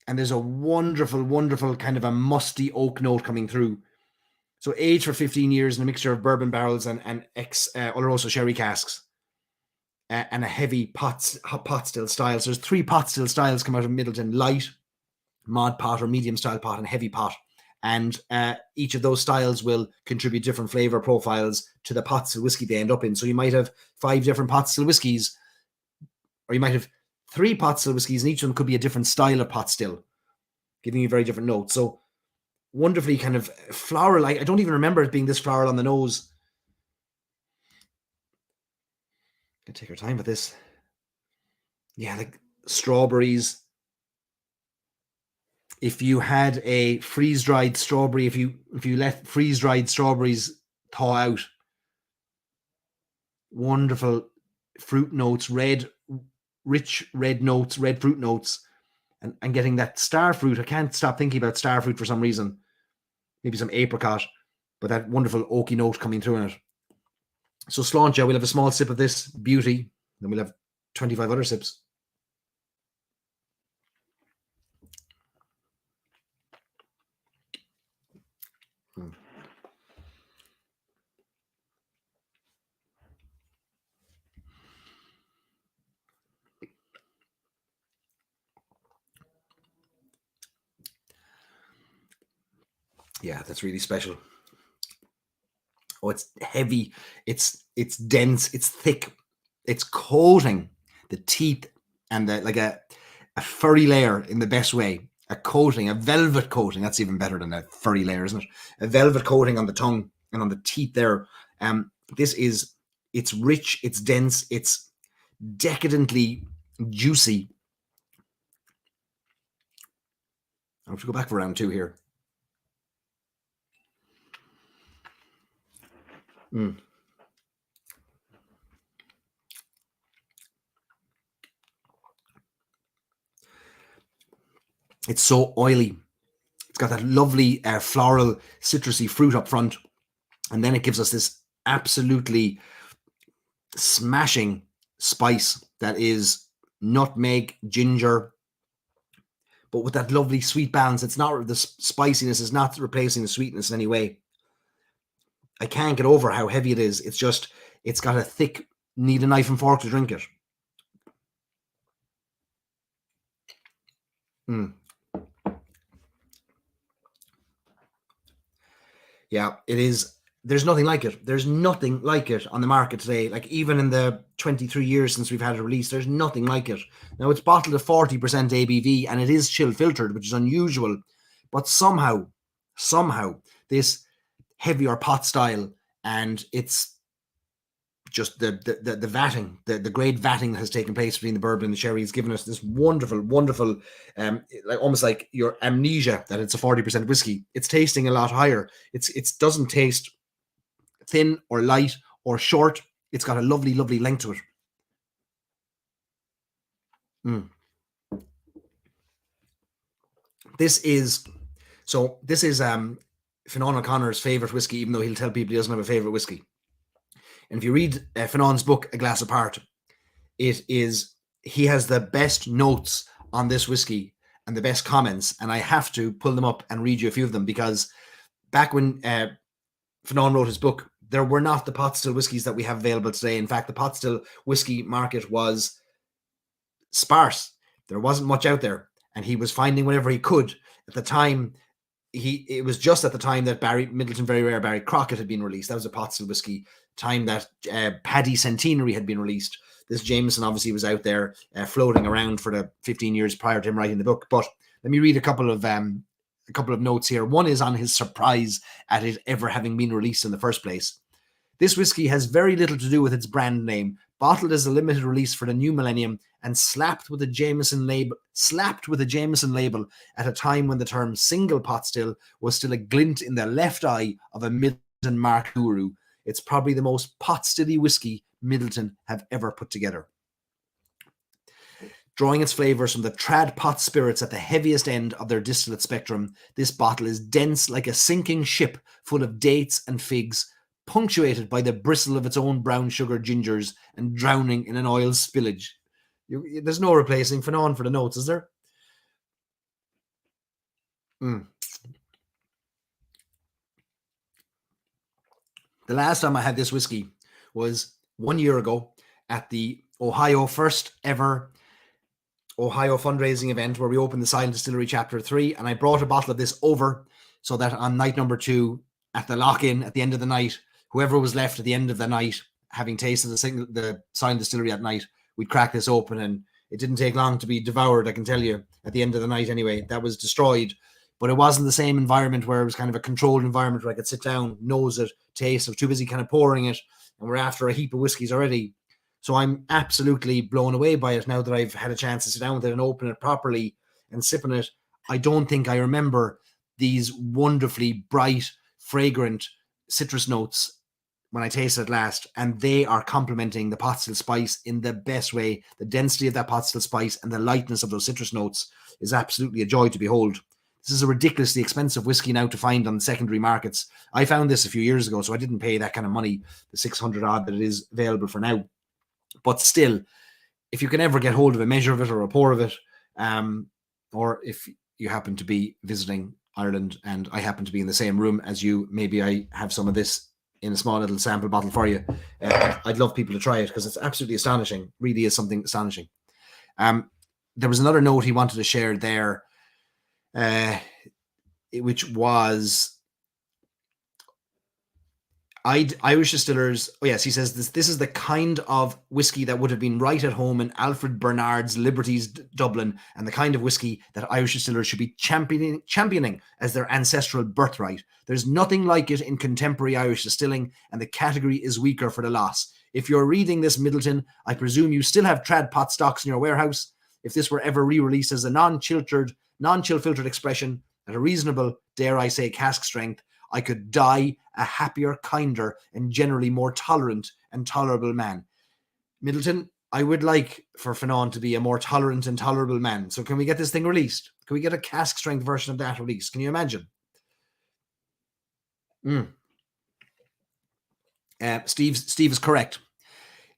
And there's a wonderful, wonderful kind of a musty oak note coming through. So aged for 15 years in a mixture of bourbon barrels and Oloroso sherry casks. And a heavy pot still style. So there's 3 pot still styles come out of Middleton: light, mod pot or medium style pot, and heavy pot. And each of those styles will contribute different flavor profiles to the pot still whiskey they end up in. So you might have 5 different pot still whiskeys, or you might have 3 pot still whiskeys, and each of them could be a different style of pot still, giving you very different notes. So wonderfully kind of floral. I don't even remember it being this floral on the nose. take our time with this. Yeah, like strawberries. If you had a freeze-dried strawberry, if you let freeze-dried strawberries thaw out, wonderful fruit notes, rich red notes, red fruit notes, and getting that star fruit. I can't stop thinking about star fruit for some reason. Maybe some apricot, but that wonderful oaky note coming through in it. So sláinte, we'll have a small sip of this beauty, then we'll have 25 other sips. Yeah, that's really special. Oh, it's heavy. It's dense. It's thick. It's coating the teeth and like a furry layer in the best way. A coating, a velvet coating. That's even better than a furry layer, isn't it? A velvet coating on the tongue and on the teeth there. It's rich. It's dense. It's decadently juicy. I have to go back for round 2 here. It's so oily. It's got that lovely floral, citrusy fruit up front. And then it gives us this absolutely smashing spice that is nutmeg, ginger, but with that lovely sweet balance. It's not, the spiciness is not replacing the sweetness in any way. I can't get over how heavy it is. It's just, it's got a thick, need a knife and fork to drink it. Yeah, it is. There's nothing like it. There's nothing like it on the market today. Like even in the 23 years since we've had it released, there's nothing like it. Now it's bottled at 40% ABV and it is chill filtered, which is unusual. But somehow, this heavier pot style, and it's just the vatting, the great vatting that has taken place between the bourbon and the sherry has given us this wonderful, like almost like your amnesia that it's a 40% whiskey. It's tasting a lot higher. It doesn't taste thin or light or short. It's got a lovely, lovely length to it. This is Fionnán O'Connor's favorite whiskey, even though he'll tell people he doesn't have a favorite whiskey. And if you read Fionnán's book, A Glass Apart, he has the best notes on this whiskey and the best comments. And I have to pull them up and read you a few of them, because back when Fionnán wrote his book, there were not the pot still whiskies that we have available today. In fact, the pot still whiskey market was sparse. There wasn't much out there, and he was finding whatever he could. At the time, it was just at the time that Middleton Very Rare Barry Crockett had been released. That was a pot still whiskey. Time that Paddy Centenary had been released. This Jameson obviously was out there floating around for the 15 years prior to him writing the book. But let me read a couple of notes here. One is on his surprise at it ever having been released in the first place. This whiskey has very little to do with its brand name. Bottled as a limited release for the new millennium and slapped with a Jameson label at a time when the term single pot still was still a glint in the left eye of a Middleton Mark guru. It's probably the most pot stilly whiskey Middleton have ever put together. Drawing its flavors from the trad pot spirits at the heaviest end of their distillate spectrum, this bottle is dense like a sinking ship full of dates and figs, punctuated by the bristle of its own brown sugar gingers and drowning in an oil spillage. There's no replacing Fionnán for the notes, is there? The last time I had this whiskey was 1 year ago at the first ever Ohio fundraising event where we opened the Silent Distillery Chapter 3, and I brought a bottle of this over so that on night number 2 at the lock-in at the end of the night, whoever was left at the end of the night, having tasted the Silent Distillery at night, we'd crack this open, and it didn't take long to be devoured, I can tell you, at the end of the night anyway. That was destroyed. But it wasn't the same environment where it was kind of a controlled environment where I could sit down, nose it, taste. I was too busy kind of pouring it, and we're after a heap of whiskies already. So I'm absolutely blown away by it now that I've had a chance to sit down with it and open it properly and sip on it. I don't think I remember these wonderfully bright, fragrant citrus notes when I tasted it last, and they are complementing the pot still spice in the best way. The density of that pot still spice and the lightness of those citrus notes is absolutely a joy to behold. This is a ridiculously expensive whiskey now to find on the secondary markets. I found this a few years ago, so I didn't pay that kind of money, the 600 odd that it is available for now. But still, if you can ever get hold of a measure of it or a pour of it, or if you happen to be visiting Ireland and I happen to be in the same room as you, maybe I have some of this in a small little sample bottle for you. I'd love people to try it because it's absolutely astonishing. Really is something astonishing. There was another note he wanted to share there, which was Irish distillers. Oh yes, he says this is the kind of whiskey that would have been right at home in Alfred Bernard's Liberties, Dublin, and the kind of whiskey that Irish distillers should be championing as their ancestral birthright. There's nothing like it in contemporary Irish distilling, and the category is weaker for the loss. If you're reading this, Middleton, I presume you still have trad pot stocks in your warehouse. If this were ever re-released as a non-chill filtered expression at a reasonable, dare I say, cask strength, I could die a happier, kinder, and generally more tolerant and tolerable man. Middleton, I would like for Fanon to be a more tolerant and tolerable man. So can we get this thing released? Can we get a cask strength version of that released? Can you imagine? Steve is correct.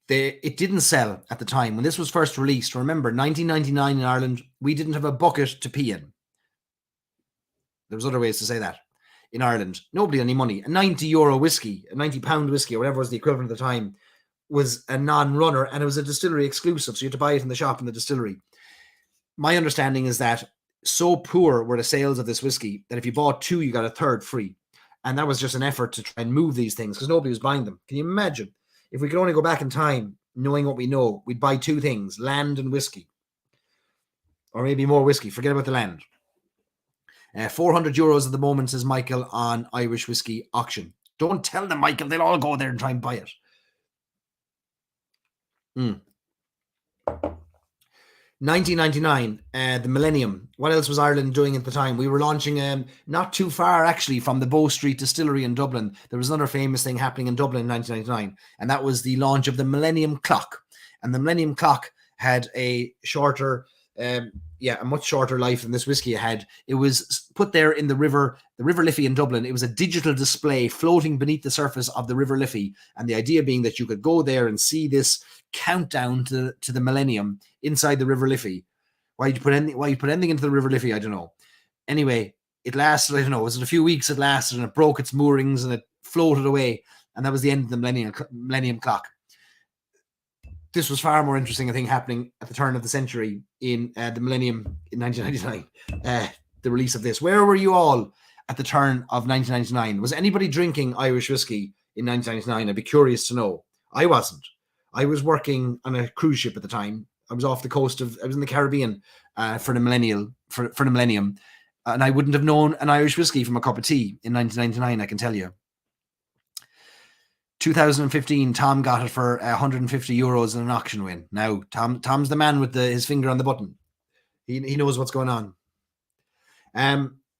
It didn't sell at the time. When this was first released, remember, 1999 in Ireland, we didn't have a bucket to pee in. There was other ways to say that. In Ireland, nobody had any money. A €90 whiskey, a £90 whiskey, or whatever was the equivalent at the time, was a non-runner, and it was a distillery exclusive, so you had to buy it in the shop in the distillery. My understanding is that so poor were the sales of this whiskey that if you bought two, you got a third free. And that was just an effort to try and move these things because nobody was buying them. Can you imagine? If we could only go back in time, knowing what we know, we'd buy two things, land and whiskey. Or maybe more whiskey. Forget about the land. €400 at the moment, says Michael, on Irish whiskey auction. Don't tell them, Michael. They'll all go there and try and buy it. 1999, the millennium. What else was Ireland doing at the time? We were launching, not too far actually from the Bow Street Distillery in Dublin. There was another famous thing happening in Dublin in 1999, and that was the launch of the Millennium Clock. And the Millennium Clock had a shorter, a much shorter life than this whiskey had. It was put there in the River Liffey in Dublin. It was a digital display floating beneath the surface of the River Liffey, and the idea being that you could go there and see this countdown to the millennium inside the River Liffey. Why you put anything into the River Liffey, I don't know. Anyway, it lasted, I don't know, was it a few weeks it lasted, and it broke its moorings and it floated away, and that was the end of the Millennium Clock. This was far more interesting, I think, happening at the turn of the century in the millennium in 1999, the release of this. Where were you all at the turn of 1999? Was anybody drinking Irish whiskey in 1999? I'd be curious to know. I wasn't. I was working on a cruise ship at the time. I was off the coast I was in the Caribbean for the millennium, and I wouldn't have known an Irish whiskey from a cup of tea in 1999, I can tell you. 2015, Tom got it for €150 in an auction win. Now, Tom's the man with his finger on the button. He knows what's going on.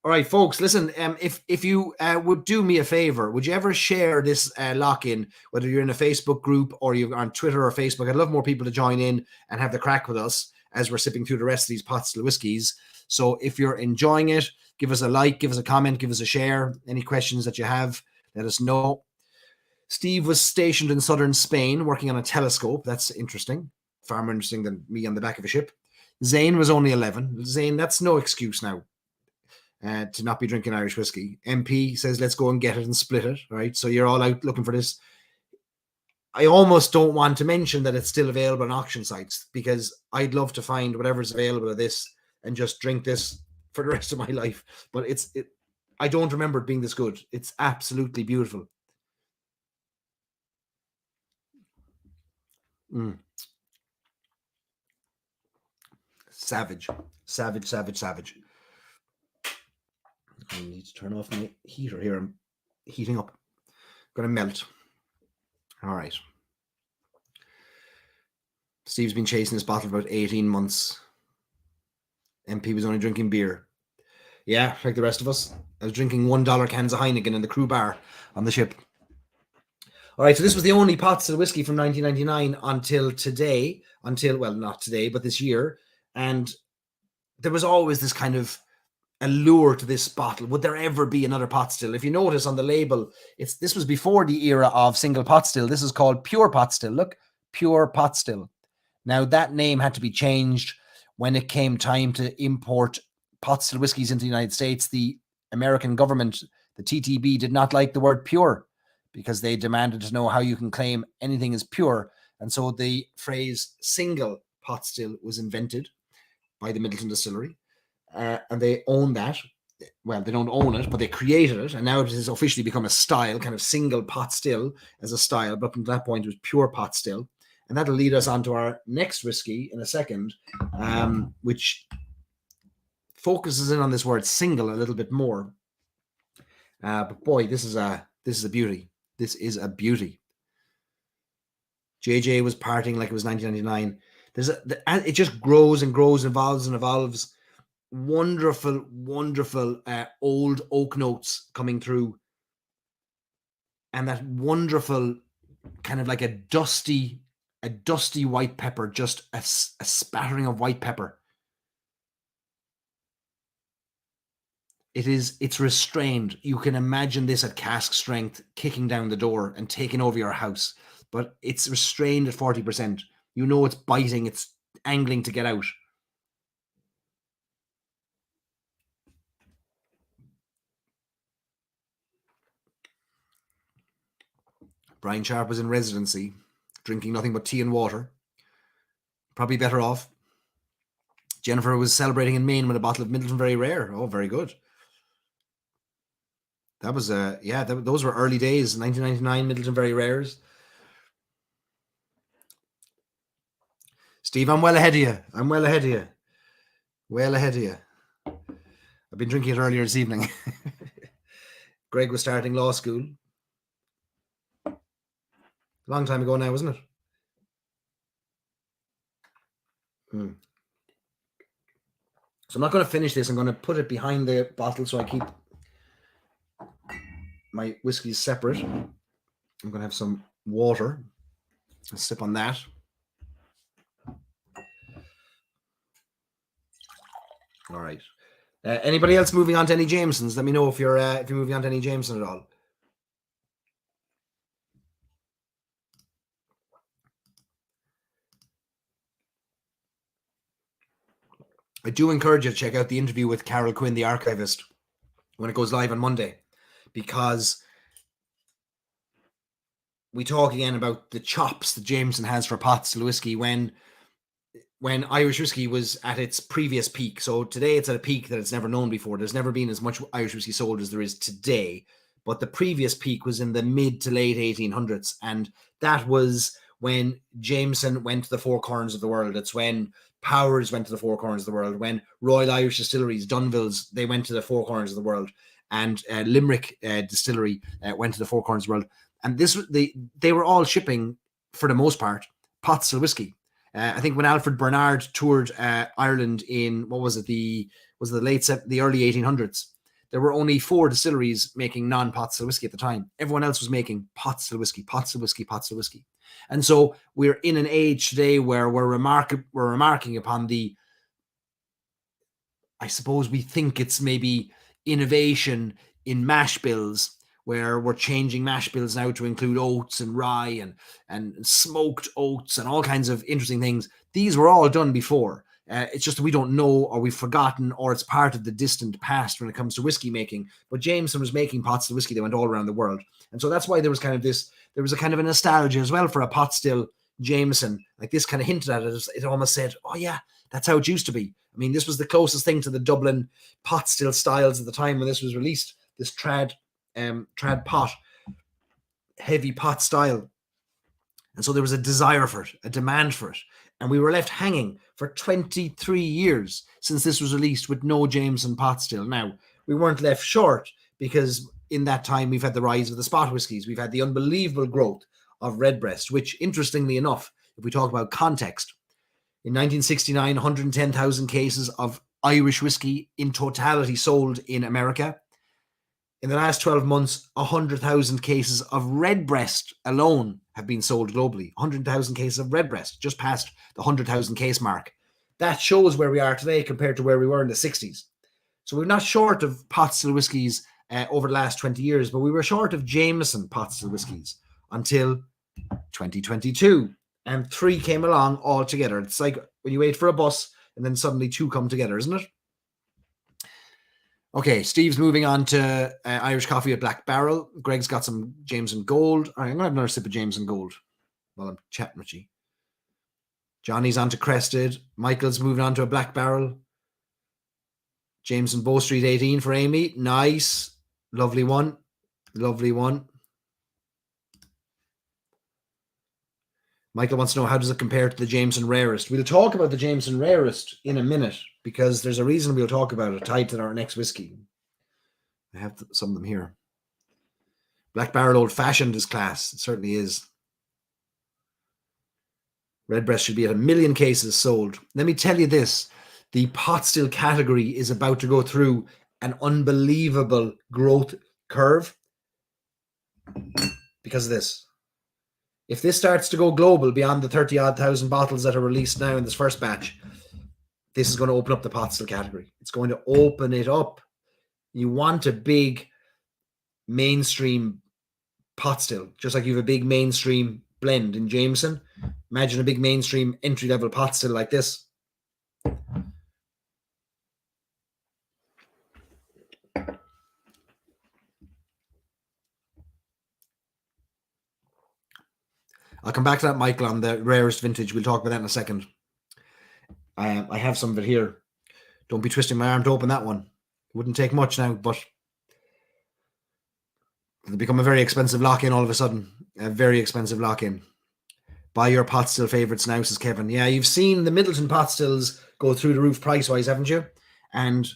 All right, folks, listen, if you would do me a favor, would you ever share this lock-in, whether you're in a Facebook group or you're on Twitter or Facebook? I'd love more people to join in and have the crack with us as we're sipping through the rest of these pots of whiskies. So if you're enjoying it, give us a like, give us a comment, give us a share. Any questions that you have, let us know. Steve was stationed in southern Spain working on a telescope. That's interesting. Far more interesting than me on the back of a ship. Zane was only 11. Zane, that's no excuse now. To not be drinking Irish whiskey. MP says, let's go and get it and split it. Right. So you're all out looking for this. I almost don't want to mention that it's still available on auction sites because I'd love to find whatever's available of this and just drink this for the rest of my life. But I don't remember it being this good. It's absolutely beautiful. Savage. I need to turn off my heater here. I'm heating up. Going to melt. All right. Steve's been chasing this bottle for about 18 months. MP was only drinking beer. Yeah, like the rest of us. I was drinking $1 cans of Heineken in the crew bar on the ship. All right, so this was the only pot still whiskey from 1999 until today. Well, not today, but this year. And there was always this kind of allure to this bottle. Would there ever be another pot still? If you notice on the label, this was before the era of single pot still. This is called pure pot still. Look, pure pot still. Now that name had to be changed when it came time to import pot still whiskies into the United States. The American government, the TTB, did not like the word pure because they demanded to know how you can claim anything is pure. And so the phrase single pot still was invented by the Middleton Distillery. And they own that. Well, they don't own it, but they created it. And now it has officially become a style, kind of single pot still as a style. But up until that point, it was pure pot still. And that'll lead us on to our next whiskey in a second, which focuses in on this word single a little bit more. But boy, this is a beauty. This is a beauty. JJ was partying like it was 1999. It just grows and grows, evolves and evolves. Wonderful, wonderful old oak notes coming through. And that wonderful kind of like a dusty white pepper, just a spattering of white pepper. It's restrained. You can imagine this at cask strength, kicking down the door and taking over your house. But it's restrained at 40%. You know it's biting, it's angling to get out. Brian Sharp was in residency, drinking nothing but tea and water. Probably better off. Jennifer was celebrating in Maine with a bottle of Middleton Very Rare. Oh, very good. That was those were early days, 1999 Middleton Very Rares. Steve, I'm well ahead of you. Well ahead of you. I've been drinking it earlier this evening. Greg was starting law school. A long time ago now, wasn't it? So I'm not going to finish this. I'm going to put it behind the bottle so I keep my whiskies separate. I'm going to have some water. A sip on that. All right. Anybody else moving on to any Jamesons? Let me know if you're moving on to any Jameson at all. I do encourage you to check out the interview with Carol Quinn, the archivist, when it goes live on Monday, because we talk again about the chops that Jameson has for pot still whiskey when Irish whiskey was at its previous peak. So today it's at a peak that it's never known before. There's never been as much Irish whiskey sold as there is today. But the previous peak was in the mid to late 1800s. And that was when Jameson went to the four corners of the world. It's when Powers went to the four corners of the world. When Royal Irish Distilleries, Dunvilles, they went to the four corners of the world. And Limerick Distillery went to the four corners of the world. And they were all shipping, for the most part, pot still whiskey. I think when Alfred Bernard toured Ireland in the early 1800s, there were only 4 distilleries making non-pot still whiskey at the time. Everyone else was making pot still whiskey. And so we're in an age today where we're remarking upon the, I suppose we think it's maybe innovation in mash bills, where we're changing mash bills now to include oats and rye and smoked oats and all kinds of interesting things. These were all done before. It's just that we don't know, or we've forgotten, or it's part of the distant past when it comes to whiskey making. But Jameson was making pot still whiskey that went all around the world. And so that's why there was a kind of a nostalgia as well for a pot still Jameson. Like this kind of hinted at it. It almost said, oh yeah, that's how it used to be. I mean, this was the closest thing to the Dublin pot still styles at the time when this was released, this trad pot, heavy pot style. And so there was a desire for it, a demand for it. And we were left hanging for 23 years since this was released with no Jameson pot still. Now, we weren't left short because in that time we've had the rise of the spot whiskies. We've had the unbelievable growth of Redbreast, which interestingly enough if we talk about context, in 1969, 110,000 cases of Irish whiskey in totality sold in America. In the last 12 months, 100,000 cases of Redbreast alone have been sold globally. 100,000 cases of Redbreast, just past the 100,000 case mark. That shows where we are today compared to where we were in the 60s. So we're not short of pot still whiskies over the last 20 years, but we were short of Jameson pot still whiskies until 2022. And 3 came along all together. It's like when you wait for a bus and then suddenly 2 come together, isn't it? Okay, Steve's moving on to Irish coffee at Black Barrel. Greg's got some Jameson Gold. All right, I'm going to have another sip of Jameson Gold while I'm chatting with you. Johnny's on to Crested. Michael's moving on to a Black Barrel. Jameson Bow Street 18 for Amy. Nice. Lovely one. Lovely one. Michael wants to know, how does it compare to the Jameson Rarest? We'll talk about the Jameson Rarest in a minute because there's a reason we'll talk about it tied to our next whiskey. I have some of them here. Black Barrel Old Fashioned is class. It certainly is. Redbreast should be at 1 million cases sold. Let me tell you this. The pot still category is about to go through an unbelievable growth curve because of this. If this starts to go global beyond the 30-odd thousand bottles that are released now in this first batch, this is going to open up the pot still category. It's going to open it up. You want a big mainstream pot still, just like you have a big mainstream blend in Jameson. Imagine a big mainstream entry-level pot still like this. I'll come back to that, Michael, on the rarest vintage. We'll talk about that in a second. I have some of it here. Don't be twisting my arm to open that one. It wouldn't take much now, but it'll become a very expensive lock-in all of a sudden. A very expensive lock-in. Buy your pot still favorites now, says Kevin. Yeah, you've seen the Middleton pot stills go through the roof price-wise, haven't you? And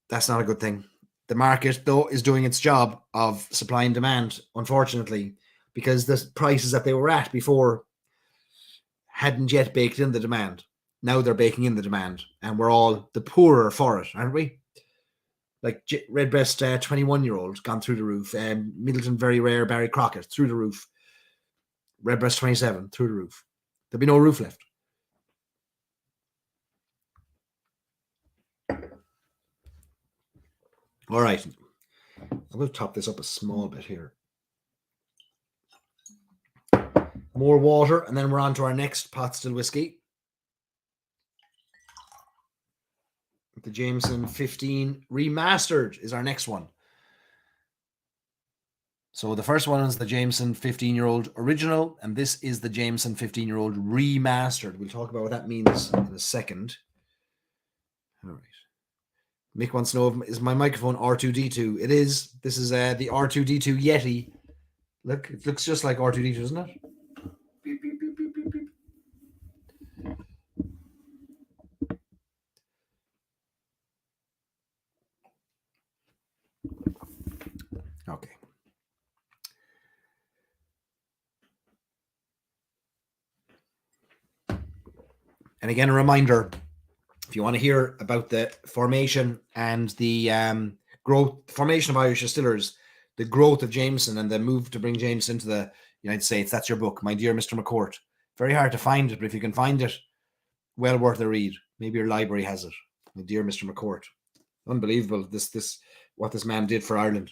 that's not a good thing. The market, though, is doing its job of supply and demand, unfortunately, because the prices that they were at before hadn't yet baked in the demand. Now they're baking in the demand, and we're all the poorer for it, aren't we? Like Redbreast 21-year-old gone through the roof. Middleton Very Rare Barry Crockett through the roof. Redbreast 27 through the roof. There'll be no roof left. All right. I'm going to top this up a small bit here. More water, and then we're on to our next pot still whiskey. The Jameson 15 Remastered is our next one. So the first one is the Jameson 15-year-old original, and this is the Jameson 15-year-old Remastered. We'll talk about what that means in a second. All right. Mick wants to know, is my microphone R2D2? It is. This is the R2D2 Yeti. Look, it looks just like R2D2, doesn't it? Beep, beep, beep, beep, beep, beep. Okay. And again, a reminder, if you want to hear about the formation and the formation of Irish distillers, the growth of Jameson and the move to bring Jameson into the United States, that's your book, My Dear Mr. McCourt. Very hard to find it, but if you can find it, well worth a read. Maybe your library has it. My Dear Mr. McCourt. Unbelievable, what this man did for Ireland.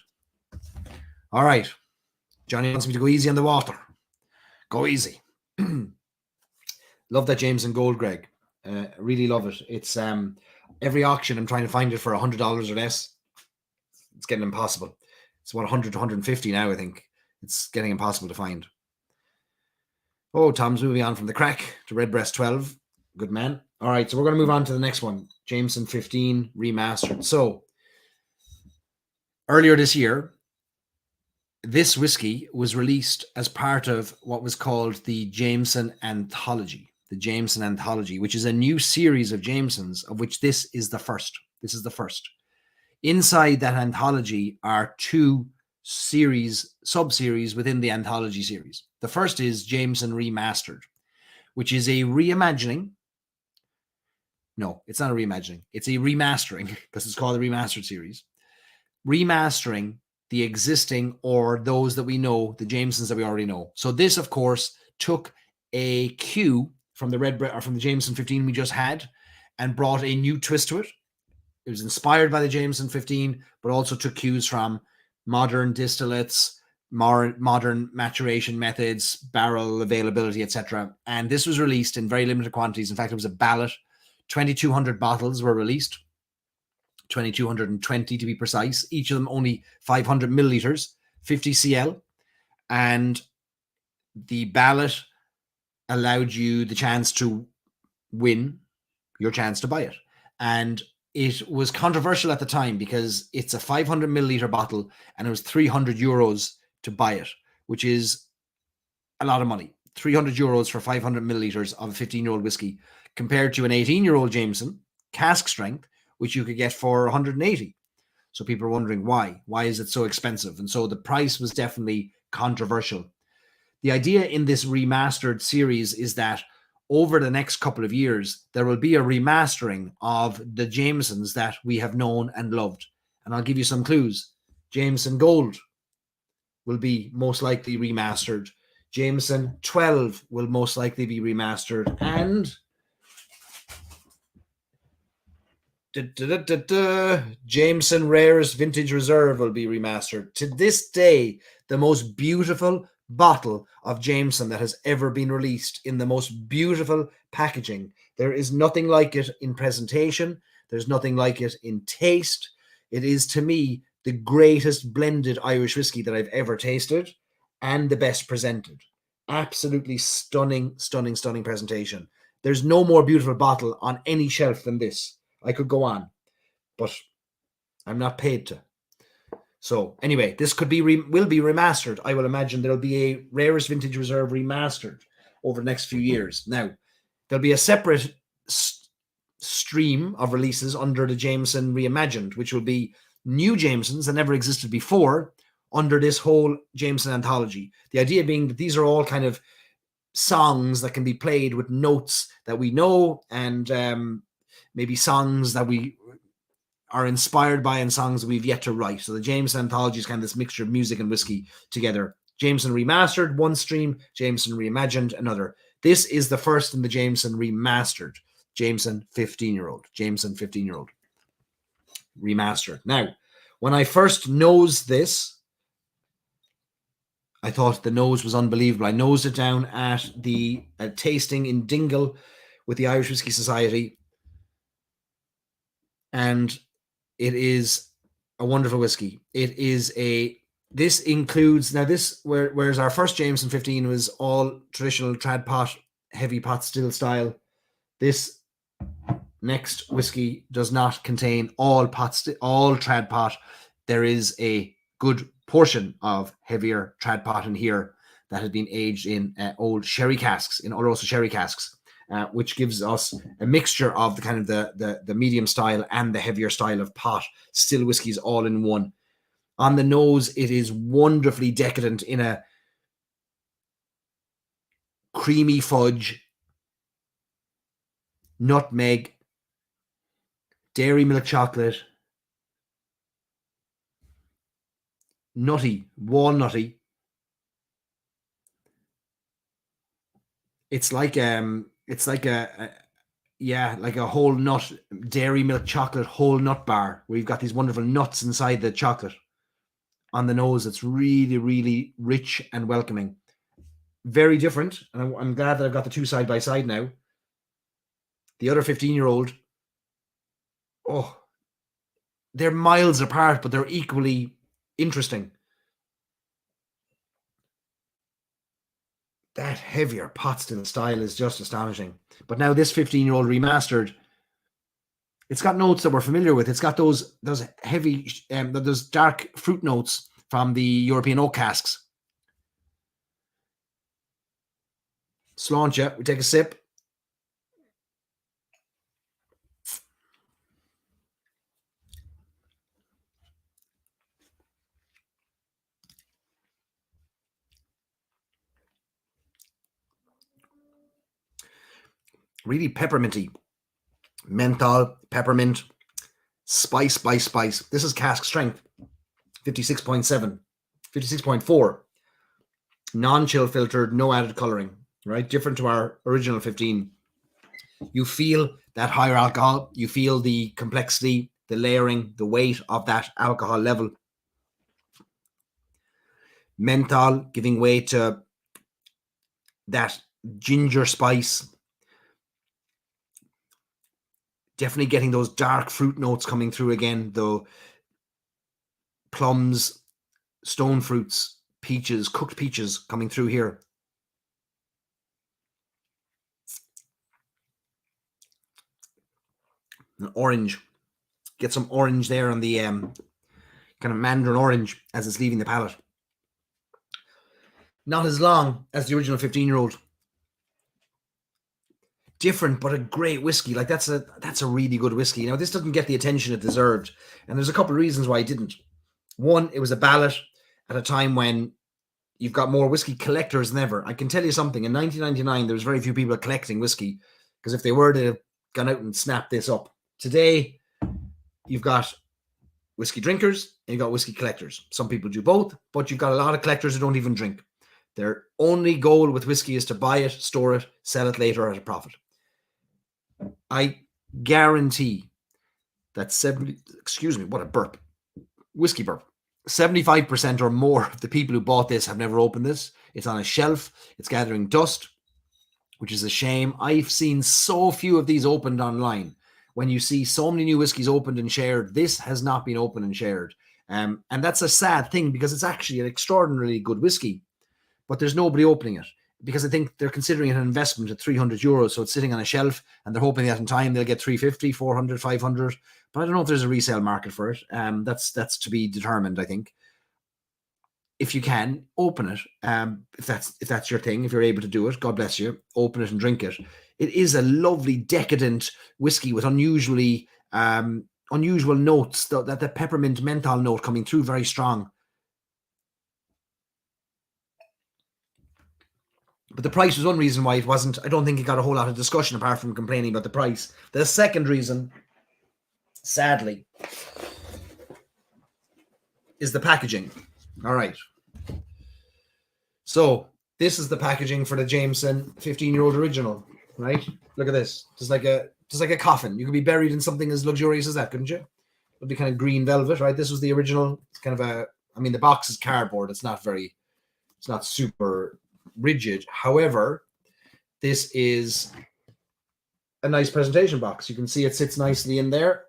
All right. Johnny wants me to go easy on the water. Go easy. Love that Jameson Gold, Greg. Really love it. It's every auction I'm trying to find it for $100 or less. It's getting impossible. It's what, 100 to 150 now, I think. It's getting impossible to find. Oh, Tom's moving on from the crack to Redbreast 12. Good man. All right, so we're going to move on to the next one. Jameson 15 Remastered. So, earlier this year, this whiskey was released as part of what was called the Jameson Anthology. The Jameson Anthology, which is a new series of Jamesons, of which this is the first. This is the first. Inside that anthology are 2 sub-series within the anthology series. The first is Jameson Remastered, which is a reimagining. No, it's not a reimagining. It's a remastering because it's called the Remastered series. Remastering the existing or those that we know, the Jamesons that we already know. So this, of course, took a cue from the Jameson 15 we just had and brought a new twist to it. It was inspired by the Jameson 15, but also took cues from modern distillates, modern maturation methods, barrel availability, etc. And this was released in very limited quantities. In fact, it was a ballot. 2,200 bottles were released, 2,220 to be precise. Each of them only 500 milliliters, 50 cl. And the ballot allowed you the chance to win your chance to buy it. And it was controversial at the time because it's a 500 milliliter bottle and it was €300 to buy it, which is a lot of money. €300 for 500 milliliters of a 15-year-old whiskey compared to an 18-year-old Jameson cask strength, which you could get for 180. So people are wondering why. Why is it so expensive? And so the price was definitely controversial. The idea in this remastered series is that over the next couple of years, there will be a remastering of the Jamesons that we have known and loved. And I'll give you some clues. Jameson Gold will be most likely remastered. Jameson 12 will most likely be remastered. And Jameson Rare's Vintage Reserve will be remastered. To this day, the most beautiful bottle of Jameson that has ever been released in the most beautiful packaging. There is nothing like it in presentation. There's nothing like it in taste. It is, to me, the greatest blended Irish whiskey that I've ever tasted and the best presented. Absolutely stunning, stunning, stunning presentation. There's no more beautiful bottle on any shelf than this. I could go on, but I'm not paid to. So anyway, this could be will be remastered. I will imagine there'll be a Rarest Vintage Reserve remastered over the next few years. Now, there'll be a separate stream of releases under the Jameson Reimagined, which will be new Jamesons that never existed before under this whole Jameson anthology. The idea being that these are all kind of songs that can be played with notes that we know and maybe songs that we are inspired by and songs that we've yet to write. So the Jameson anthology is kind of this mixture of music and whiskey together. Jameson Remastered, one stream. Jameson Reimagined, another. This is the first in the Jameson Remastered. Jameson 15-year-old. Jameson 15-year-old. Remastered. Now, when I first nosed this, I thought the nose was unbelievable. I nosed it down at the tasting in Dingle with the Irish Whiskey Society. And it is a wonderful whiskey. This includes, now this, whereas our first Jameson 15 was all traditional trad pot, heavy pot still style, this next whiskey does not contain all trad pot. There is a good portion of heavier trad pot in here that has been aged in old sherry casks, in Oloroso sherry casks. Which gives us a mixture of the kind of the medium style and the heavier style of pot still whiskies all in one. On the nose, it is wonderfully decadent in a creamy fudge, nutmeg, dairy milk chocolate, nutty, walnutty. It's like a whole nut, dairy milk chocolate whole nut bar where you've got these wonderful nuts inside the chocolate. On the nose, it's really, really rich and welcoming. Very different, and I'm glad that I've got the two side by side now. The other 15-year-old, they're miles apart, but they're equally interesting. That heavier pot still style is just astonishing. But now this 15-year-old remastered, it's got notes that we're familiar with. It's got those heavy, those dark fruit notes from the European oak casks. Sláinte, we take a sip. really pepperminty. Menthol, peppermint, spice. This is cask strength, 56.7, 56.4. Non-chill filtered, no added coloring, right? Different to our original 15. You feel that higher alcohol. You feel the complexity, the layering, the weight of that alcohol level. Menthol giving way to that ginger spice. Definitely getting those dark fruit notes coming through again, though. Plums, stone fruits, peaches, cooked peaches coming through here. An orange. Get some orange there on the kind of mandarin orange as it's leaving the palate. Not as long as the original 15-year-old. Different, but a great whiskey. Like that's a really good whiskey. Now, this doesn't get the attention it deserved, and there's a couple of reasons why it didn't. One, it was a ballot at a time when you've got more whiskey collectors than ever. I can tell you something. In 1999, there was very few people collecting whiskey, because if they were to have gone out and snapped this up. Today, you've got whiskey drinkers and you've got whiskey collectors. Some people do both, but you've got a lot of collectors who don't even drink. Their only goal with whiskey is to buy it, store it, sell it later at a profit. I guarantee that what a burp. Whiskey burp. 75% or more of the people who bought this have never opened this. It's on a shelf. It's gathering dust, which is a shame. I've seen so few of these opened online. When you see so many new whiskies opened and shared, this has not been opened and shared. And that's a sad thing, because it's actually an extraordinarily good whiskey, but there's nobody opening it, because I think they're considering it an investment at €300. So it's sitting on a shelf and they're hoping that in time they'll get 350, 400, 500. But I don't know if there's a resale market for it. That's to be determined, I think. If you can, open it. If that's your thing, if you're able to do it, God bless you. Open it and drink it. It is a lovely, decadent whiskey with unusual notes. That the peppermint menthol note coming through very strong. But the price was one reason why it wasn't. I don't think it got a whole lot of discussion apart from complaining about the price. The second reason, sadly, is the packaging. All right. So this is the packaging for the Jameson 15-year-old original, right? Look at this. Just like a coffin. You could be buried in something as luxurious as that, couldn't you? It'd be kind of green velvet, right? This was the original. It's kind of the box is cardboard. It's not super rigid. However, this is a nice presentation box. You can see it sits nicely in there,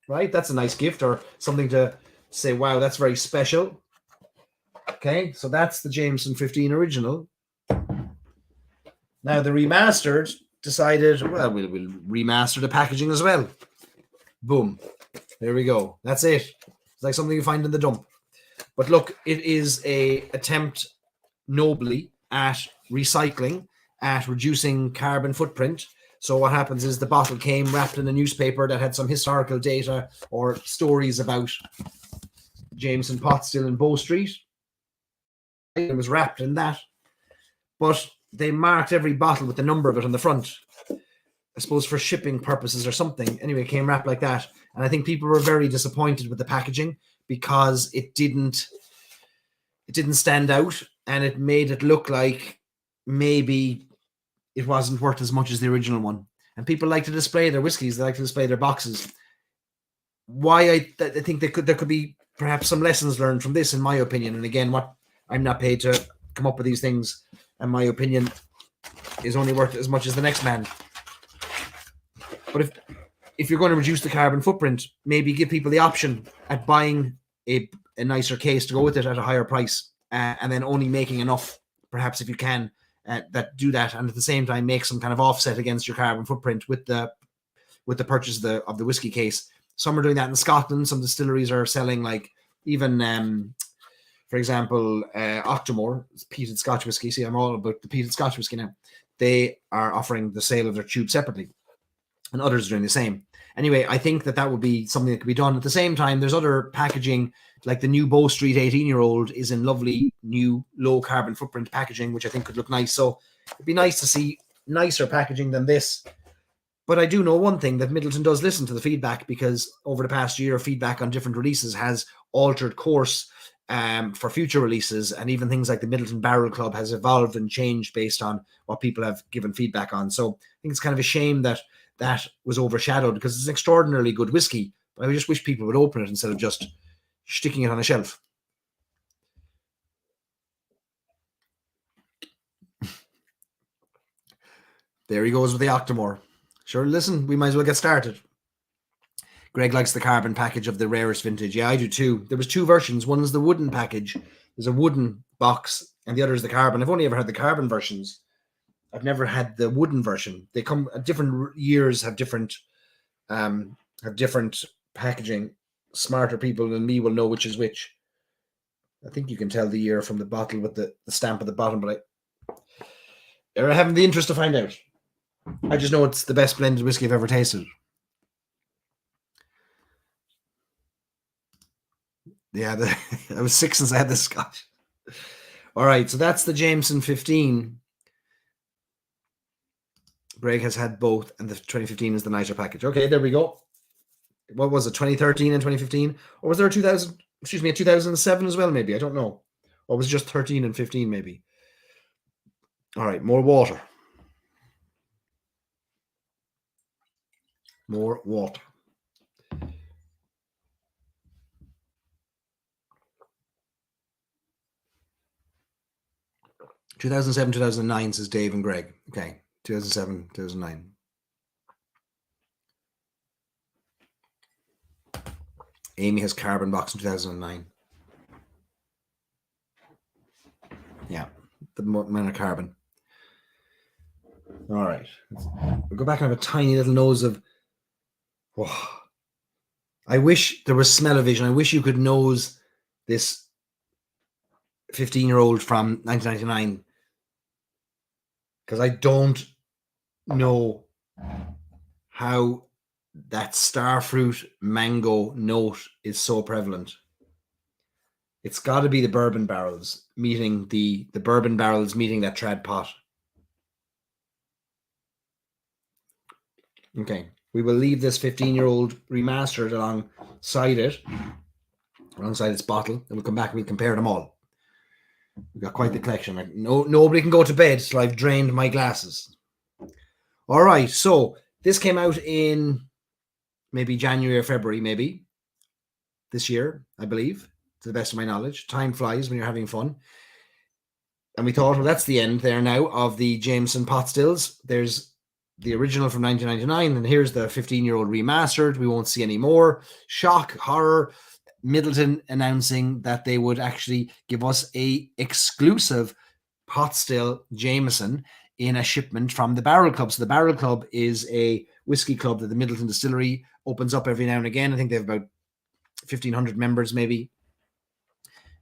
right? That's a nice gift, or something to say, wow, that's very special. Okay, so that's the Jameson 15 original. Now the remastered decided, well, we'll remaster the packaging as well. Boom. There we go. That's it. It's like something you find in the dump. But look, it is a attempt nobly at recycling, at reducing carbon footprint. So what happens is the bottle came wrapped in a newspaper that had some historical data or stories about Jameson pot still in Bow Street. It was wrapped in that, but they marked every bottle with the number of it on the front, I suppose for shipping purposes or something. Anyway, it came wrapped like that, and I think people were very disappointed with the packaging, because it didn't stand out, and it made it look like maybe it wasn't worth as much as the original one. And people like to display their whiskies, they like to display their boxes. Why I think there could be perhaps some lessons learned from this, in my opinion. And again, I'm not paid to come up with these things, and my opinion is only worth as much as the next man. But if you're going to reduce the carbon footprint, maybe give people the option at buying a nicer case to go with it at a higher price, and then only making enough, perhaps if you can, that do that, and at the same time make some kind of offset against your carbon footprint with the purchase of the whiskey case. Some are doing that in Scotland. Some distilleries are selling, like, even for example, Octomore, peated Scotch whiskey. See, I'm all about the peated Scotch whiskey now. They are offering the sale of their tube separately, and others are doing the same. Anyway, I think that would be something that could be done. At the same time, there's other packaging, like the new Bow Street 18-year-old is in lovely new low carbon footprint packaging, which I think could look nice. So it'd be nice to see nicer packaging than this. But I do know one thing, that Midleton does listen to the feedback, because over the past year, feedback on different releases has altered course for future releases, and even things like the Midleton Barrel Club has evolved and changed based on what people have given feedback on. So I think it's kind of a shame that that was overshadowed, because it's an extraordinarily good whiskey. But I just wish people would open it instead of just sticking it on a shelf. There he goes with the Octomore. Sure, listen, we might as well get started. Greg likes the carbon package of the rarest vintage. Yeah, I do too. There was two versions. One is the wooden package. There's a wooden box, and the other is the carbon. I've only ever had the carbon versions. I've never had the wooden version. They come at different years, have different packaging. Smarter people than me will know which is which. I think you can tell the year from the bottle with the stamp at the bottom, but I haven't the interest to find out. I just know it's the best blended whiskey I've ever tasted. Yeah, I was sick since I had this scotch. All right, so that's the Jameson 15. Greg has had both, and the 2015 is the nicer package. Okay, there we go. What was it, 2013 and 2015? Or was there a 2007 as well, maybe? I don't know. Or was it just 13 and 15, maybe? All right, more water. More water. (2007, 2009) says Dave and Greg. Okay, 2007, 2009. Amy has carbon box in 2009. Yeah, the amount of carbon. All right, we'll go back and have a tiny little nose of. Oh, I wish there was smell-o-vision. I wish you could nose this 15-year-old from 1999, because I don't know how that starfruit mango note is so prevalent. It's got to be the bourbon barrels meeting the bourbon barrels meeting that trad pot. Okay, we will leave this 15-year-old remastered alongside its bottle, and we'll come back and we'll compare them all. We've got quite the collection. Nobody can go to bed till I've drained my glasses. All right, so this came out in maybe January or February, maybe this year, I believe, to the best of my knowledge. Time flies when you're having fun. And we thought, well, that's the end there now of the Jameson pot stills. There's the original from 1999, and here's the 15-year-old remastered. We won't see any more. Shock, horror. Midleton announcing that they would actually give us a exclusive pot still Jameson in a shipment from the Barrel Club. So the Barrel Club is a whiskey club that the Midleton Distillery opens up every now and again. I think they have about 1,500 members, maybe.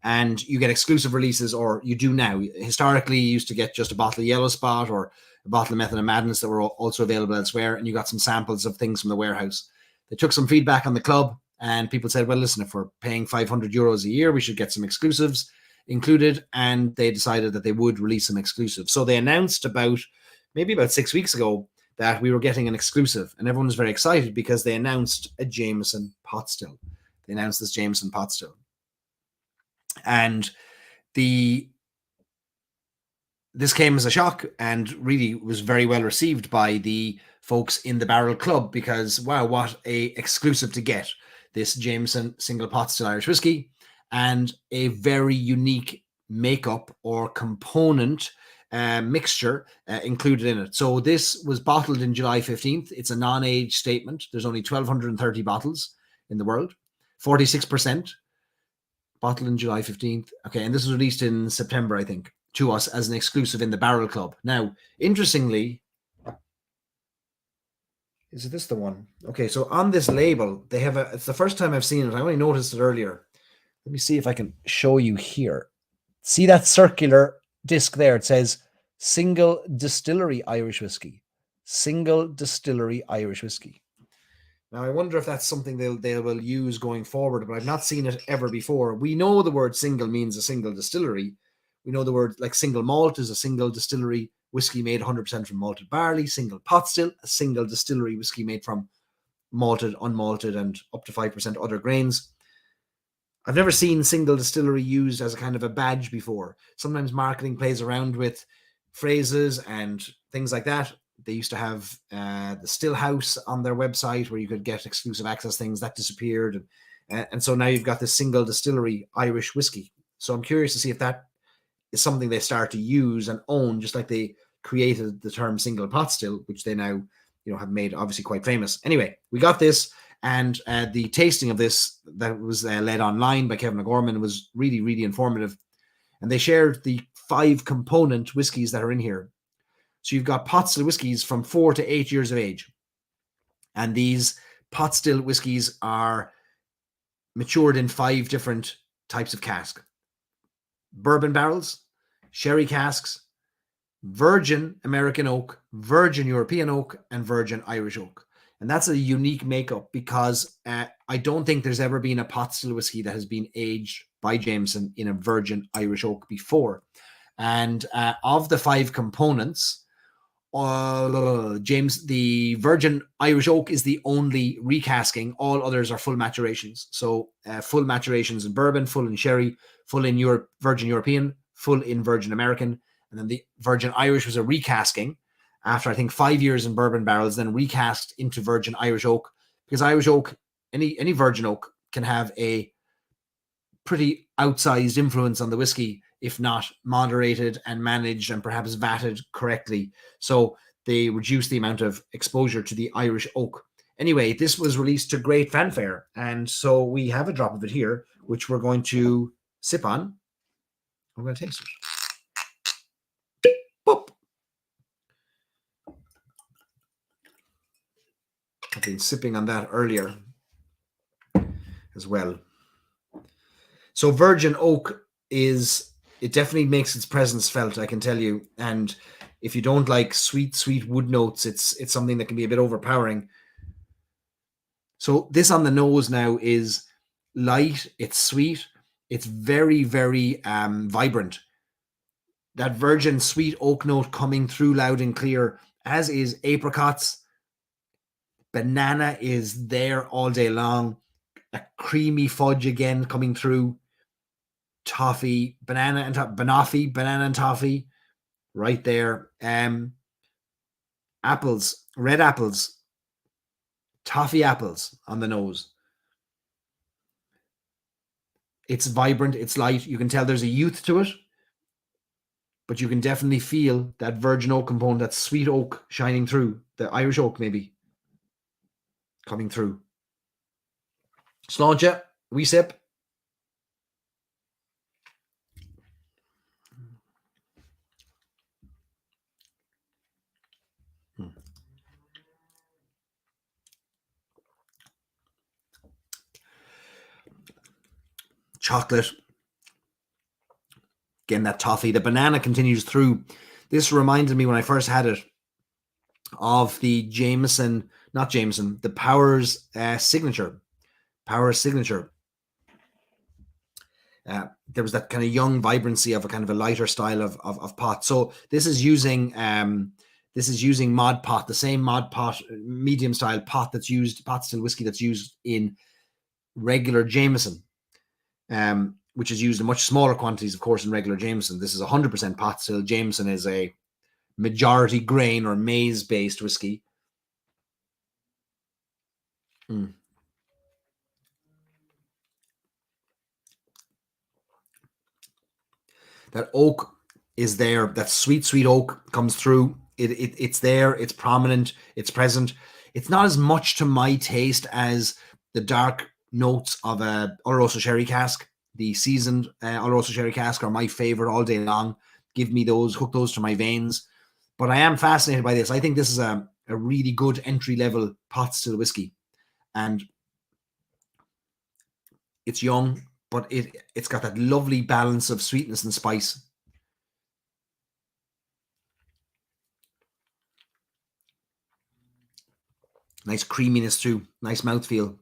And you get exclusive releases, or you do now. Historically, you used to get just a bottle of Yellow Spot or a bottle of Method and Madness that were also available elsewhere, and you got some samples of things from the warehouse. They took some feedback on the club, and people said, well, listen, if we're paying €500 a year, we should get some exclusives included. And they decided that they would release some exclusives. So they announced maybe about 6 weeks ago that we were getting an exclusive, and everyone was very excited because they announced a Jameson pot still. They announced this Jameson pot still. And this came as a shock, and really was very well received by the folks in the Barrel Club, because wow, what a exclusive to get, this Jameson single pot still Irish whiskey, and a very unique makeup or component mixture included in it. So this was bottled in July 15th. It's a non-age statement. There's only 1,230 bottles in the world, 46%. Bottled in July 15th. Okay, and this was released in September, I think, to us as an exclusive in the Barrel Club. Now, interestingly, is this the one? Okay, so on this label, they have it's the first time I've seen it. I only noticed it earlier. Let me see if I can show you here. See that circular disc there? It says Single Distillery Irish Whiskey. Single Distillery Irish Whiskey. Now, I wonder if that's something they will use going forward, but I've not seen it ever before. We know the word single means a single distillery. We know the word like single malt is a single distillery whiskey made 100% from malted barley. Single pot still, a single distillery whiskey made from malted, unmalted, and up to 5% other grains. I've never seen single distillery used as a kind of a badge before. Sometimes marketing plays around with phrases and things like that. They used to have the Still House on their website where you could get exclusive access things. That disappeared. And so now you've got this single distillery Irish whiskey. So I'm curious to see if that is something they start to use and own, just like they created the term single pot still, which they now have made obviously quite famous. Anyway, we got this. And the tasting of this that was led online by Kevin O'Gorman was really, really informative. And they shared the 5 component whiskies that are in here. So you've got pot still whiskies from 4 to 8 years of age. And these pot still whiskies are matured in 5 different types of cask. Bourbon barrels, sherry casks, virgin American oak, virgin European oak, and virgin Irish oak. And that's a unique makeup because I don't think there's ever been a pot still whiskey that has been aged by Jameson in a virgin Irish oak before. And of the 5 components, the virgin Irish oak is the only recasking. All others are full maturations. So full maturations in bourbon, full in sherry, full in virgin European, full in virgin American. And then the virgin Irish was a recasking after I think 5 years in bourbon barrels, then recast into virgin Irish oak, because Irish oak, any virgin oak can have a pretty outsized influence on the whiskey if not moderated and managed and perhaps vatted correctly. So they reduce the amount of exposure to the Irish oak. Anyway, this was released to great fanfare, and so we have a drop of it here, which we're going to sip on. I'm going to taste it. Boop. I've been sipping on that earlier as well. So virgin oak it definitely makes its presence felt, I can tell you. And if you don't like sweet wood notes, it's something that can be a bit overpowering. So this on the nose now is light, it's sweet, it's very, very vibrant. That virgin sweet oak note coming through loud and clear, as is apricots. Banana is there all day long. A creamy fudge again coming through. Toffee, banana and toffee, right there. Apples, red apples, toffee apples on the nose. It's vibrant, it's light. You can tell there's a youth to it, but you can definitely feel that virgin oak component, that sweet oak shining through, the Irish oak maybe coming through. Sláinte, wee sip. Chocolate. Again, that toffee. The banana continues through. This reminded me when I first had it of the Jameson, the Powers signature. Powers signature. There was that kind of young vibrancy of a kind of a lighter style of pot. So this is using Mod Pot, the same Mod Pot medium style pot that's used, pot still whiskey that's used in regular Jameson, which is used in much smaller quantities, of course, in regular Jameson. This is 100% pot still. Jameson is a majority grain or maize based whiskey. That oak is there. That sweet oak comes through. It's there. It's prominent. It's present. It's not as much to my taste as the dark notes of a Oloroso sherry cask. The seasoned Oloroso sherry cask are my favorite all day long. Give me those, hook those to my veins. But I am fascinated by this. I think this is a really good entry level pot still whiskey, and it's young, but it's got that lovely balance of sweetness and spice. Nice creaminess too. Nice mouthfeel.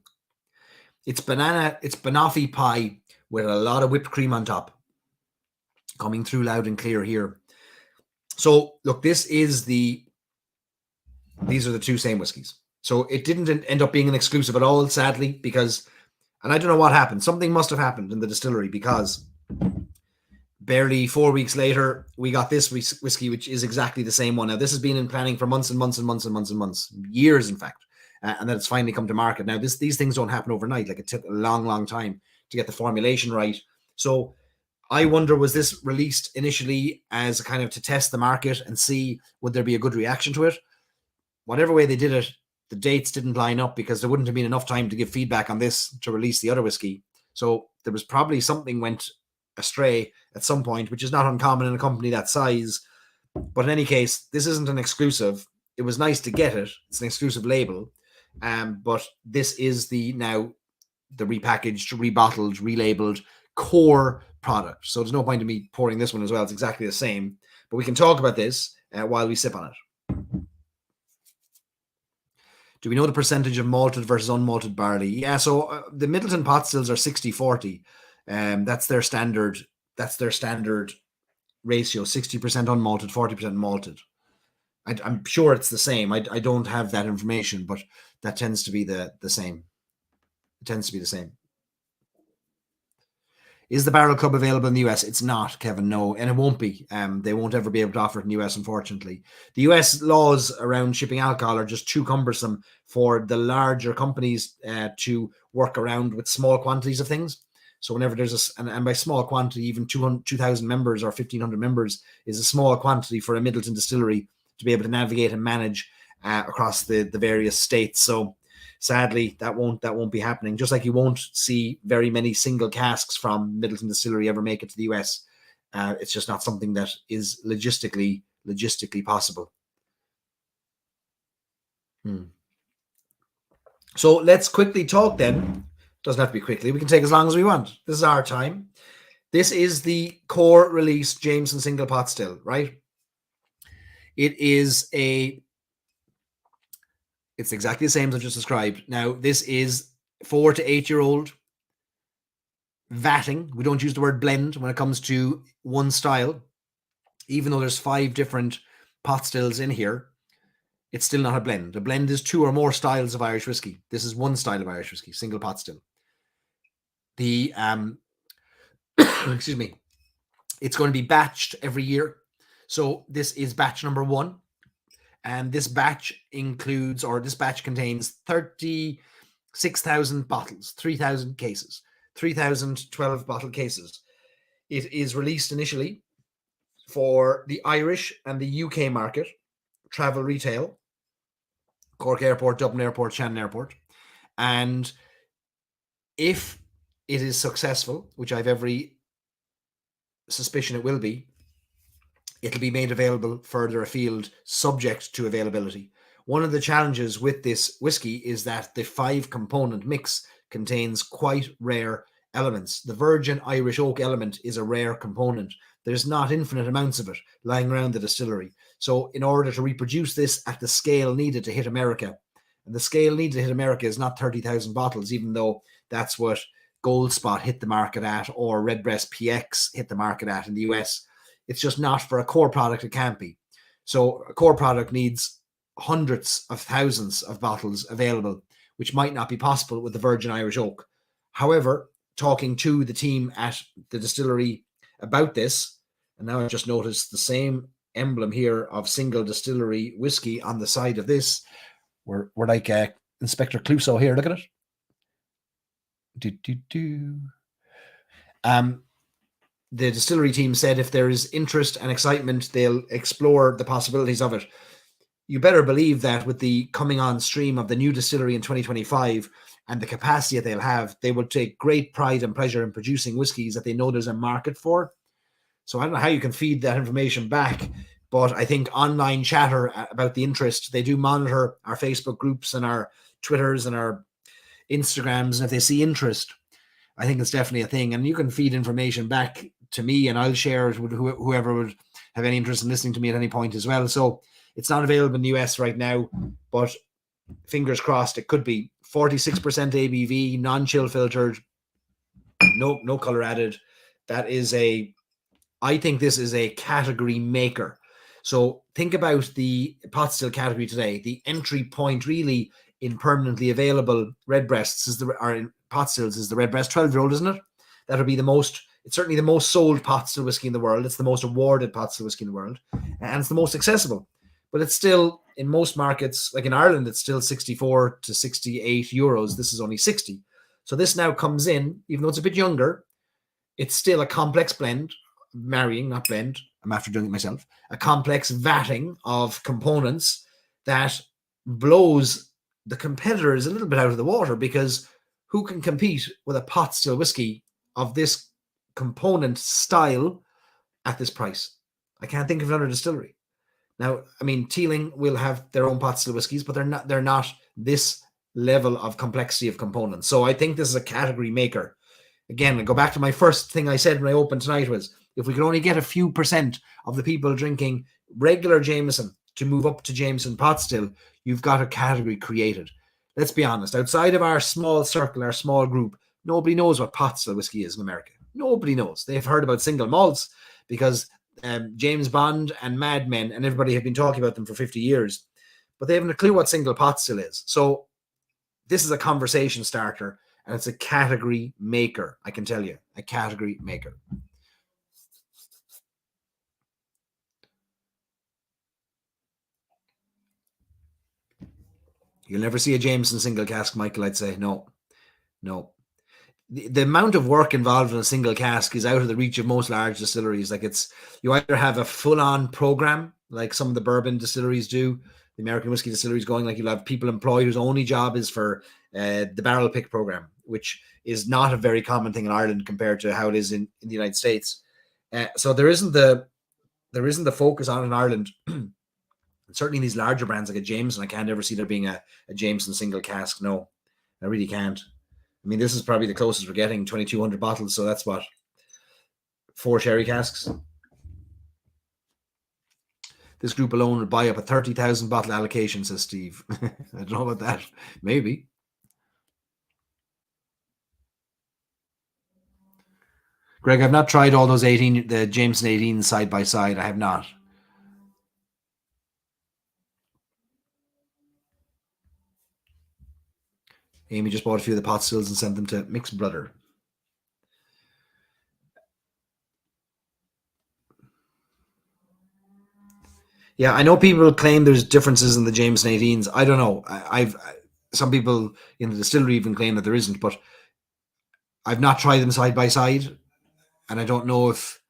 It's banoffee pie with a lot of whipped cream on top. coming through loud and clear here. So look, these are the two same whiskies. So it didn't end up being an exclusive at all, sadly, because, and I don't know what happened. Something must have happened in the distillery, because barely 4 weeks later, we got this whiskey, which is exactly the same one. Now, this has been in planning for months and months and months and months and months, years, in fact, and then it's finally come to market. Now, these things don't happen overnight. Like, it took a long, long time to get the formulation right. So I wonder, was this released initially as a kind of to test the market and see would there be a good reaction to it? Whatever way they did it, the dates didn't line up, because there wouldn't have been enough time to give feedback on this to release the other whiskey. So there was probably something went astray at some point, which is not uncommon in a company that size. But in any case, this isn't an exclusive. It was nice to get it. It's an exclusive label. But this is now the repackaged, rebottled, relabeled core product. So there's no point in me pouring this one as well. It's exactly the same. But we can talk about this while we sip on it. Do we know the percentage of malted versus unmalted barley? Yeah, so the Middleton pot stills are 60-40. That's their standard. That's their standard ratio: 60% unmalted, 40% malted. I'm sure it's the same. I don't have that information, but that tends to be the same. It tends to be the same. Is the Barrel Club available in the US? It's not, Kevin, no, and it won't be. They won't ever be able to offer it in the US, unfortunately. The US laws around shipping alcohol are just too cumbersome for the larger companies to work around with small quantities of things. So whenever there's and by small quantity, even 2,000 members or 1,500 members is a small quantity for a Middleton distillery to be able to navigate and manage across the various states. So sadly, that won't be happening. Just like you won't see very many single casks from Middleton Distillery ever make it to the US. It's just not something that is logistically possible. So let's quickly talk then. Doesn't have to be quickly. We can take as long as we want. This is our time. This is the core release Jameson single pot still, right? It's exactly the same as I just described. Now, this is 4 to 8 year old vatting. We don't use the word blend when it comes to one style. Even though there's 5 different pot stills in here, it's still not a blend. A blend is 2 or more styles of Irish whiskey. This is one style of Irish whiskey, single pot still. The excuse me, it's going to be batched every year. So this is batch number 1. And this batch contains 36,000 bottles, 3,000 cases, 3,012 bottle cases. It is released initially for the Irish and the UK market, travel retail, Cork Airport, Dublin Airport, Shannon Airport. And if it is successful, which I have every suspicion it will be, it'll be made available further afield, subject to availability. One of the challenges with this whiskey is that the 5-component mix contains quite rare elements. The virgin Irish oak element is a rare component. There's not infinite amounts of it lying around the distillery. So in order to reproduce this at the scale needed to hit America, and the scale needed to hit America is not 30,000 bottles, even though that's what Gold Spot hit the market at, or Redbreast PX hit the market at in the US. It's just not for a core product. It can't be. So a core product needs hundreds of thousands of bottles available, which might not be possible with the virgin Irish oak. However, talking to the team at the distillery about this, and now I just noticed the same emblem here of single distillery whiskey on the side of this. We're like Inspector Clouseau here. Look at it. The distillery team said if there is interest and excitement, they'll explore the possibilities of it. You better believe that with the coming on stream of the new distillery in 2025 and the capacity that they'll have, they will take great pride and pleasure in producing whiskies that they know there's a market for. So I don't know how you can feed that information back, but I think online chatter about the interest, they do monitor our Facebook groups and our Twitters and our Instagrams, and if they see interest, I think it's definitely a thing. And you can feed information back to me, and I'll share it with whoever would have any interest in listening to me at any point as well. So it's not available in the US right now, but fingers crossed, it could be. 46% ABV, non-chill filtered, no color added. That is a I think this is a category maker. So think about the pot still category today. The entry point really in permanently available redbreasts is or in pot stills is the redbreast 12-year-old, isn't it? That would be the most, it's certainly the most sold pot still whiskey in the world. It's the most awarded pot still whiskey in the world. And it's the most accessible. But it's still, in most markets, like in Ireland, it's still 64 to 68 euros. This is only 60. So this now comes in, even though it's a bit younger, it's still a complex blend, marrying, not blend. I'm after doing it myself. A complex vatting of components that blows the competitors a little bit out of the water, because who can compete with a pot still whiskey of this component style at this price? I can't think of another distillery. Now, I mean, Teeling will have their own pot still whiskies, but they're not this level of complexity of components. So I think this is a category maker. Again, I go back to my first thing I said when I opened tonight was, if we could only get a few percent of the people drinking regular Jameson to move up to Jameson pot still, you've got a category created. Let's be honest, outside of our small circle, our small group, nobody knows what pot still whiskey is in America. Nobody knows. They've heard about single malts because James Bond and Mad Men and everybody have been talking about them for 50 years, but they haven't a clue what single pot still is. So this is a conversation starter, and it's a category maker, I can tell you. A category maker. You'll never see a Jameson single cask, Michael, I'd say. No. The amount of work involved in a single cask is out of the reach of most large distilleries. Like, it's, you either have a full-on program, like some of the bourbon distilleries do, the American whiskey distilleries going, like you'll have people employed whose only job is for the barrel pick program, which is not a very common thing in Ireland compared to how it is in the United States. So there isn't the focus on it in Ireland. Certainly in these larger brands like a Jameson, I can't ever see there being a Jameson single cask. No, I really can't. I mean, this is probably the closest we're getting, 2,200 bottles. So that's what, 4 sherry casks. This group alone would buy up a 30,000 bottle allocation, says Steve. I don't know about that. Maybe. Greg, I've not tried all those the Jameson 18 side by side. I have not. Amy just bought a few of the pot stills and sent them to Mixed Brother. Yeah, I know people claim there's differences in the Jameson 18s. I don't know. Some people in the distillery even claim that there isn't, but I've not tried them side by side, and I don't know if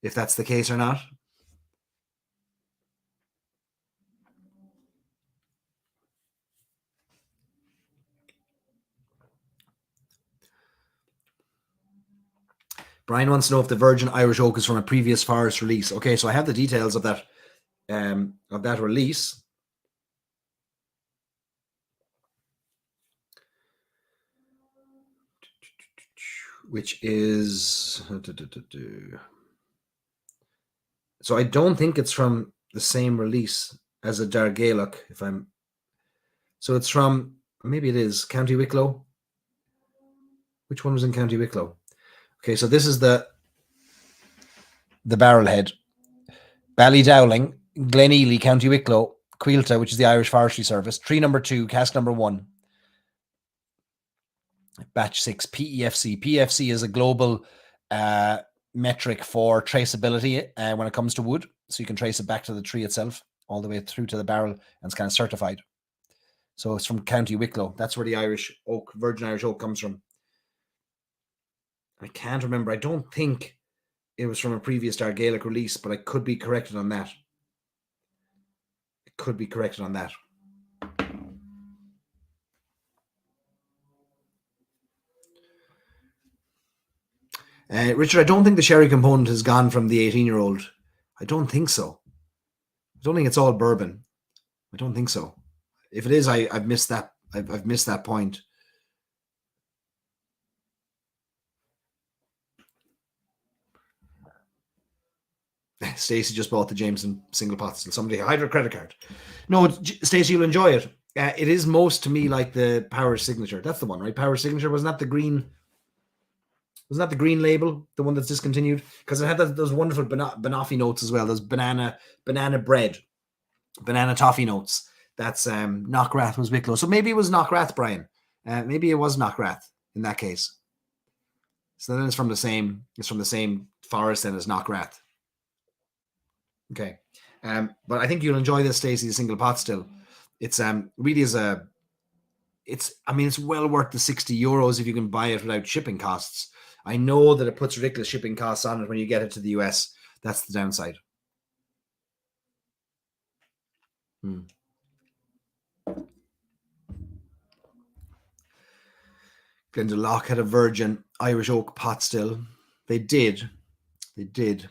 that's the case or not. Brian wants to know if the Virgin Irish Oak is from a previous forest release. Okay, so I have the details of that release. Which is, so I don't think it's from the same release as a Dargaelic, so it's from, maybe it is County Wicklow. Which one was in County Wicklow? Okay, so this is the barrelhead. Ballydowling, Glenealy, County Wicklow, Quilta, which is the Irish Forestry Service, tree number 2, cask number 1. Batch 6, PEFC. PEFC is a global metric for traceability when it comes to wood. So you can trace it back to the tree itself, all the way through to the barrel, and it's kind of certified. So it's from County Wicklow. That's where the Irish oak, Virgin Irish Oak, comes from. I can't remember. I don't think it was from a previous Dargaelic release, but I could be corrected on that. Richard, I don't think the sherry component has gone from the 18-year-old. I don't think so. I don't think it's all bourbon. I don't think so. If it is, I've missed that. I've missed that point. Stacey just bought the Jameson single pot still. Somebody hide her credit card. No, Stacey, you'll enjoy it. It is most to me like the Power Signature. That's the one, right? Power Signature, wasn't that the green? Wasn't that the green label, the one that's discontinued? Because it had those wonderful banoffee notes as well. Those banana bread, banana toffee notes. That's Knockrath was Wicklow. So maybe it was Knockrath, Brian. Maybe it was Knockrath in that case. So then it's from the same forest then as Knockrath. Okay. But I think you'll enjoy this, Stacey, the single pot still. It's really is it's well worth the €60 if you can buy it without shipping costs. I know that it puts ridiculous shipping costs on it when you get it to the US. That's the downside. Glendalough had a virgin Irish oak pot still. They did. It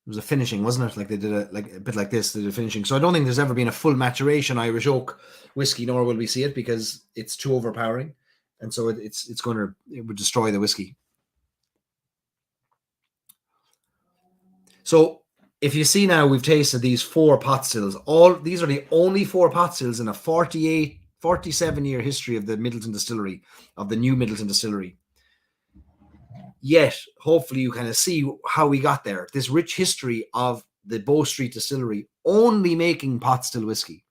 was a finishing, wasn't it? Like they did a bit like this. They did a finishing. So I don't think there's ever been a full maturation Irish oak whiskey, nor will we see it because it's too overpowering, and so it would destroy the whiskey. So if you see now, we've tasted these 4 pot stills. These are the only 4 pot stills in a 47-year history of the Midleton Distillery, of the new Midleton Distillery. Yet, hopefully you kind of see how we got there. This rich history of the Bow Street Distillery only making pot still whiskey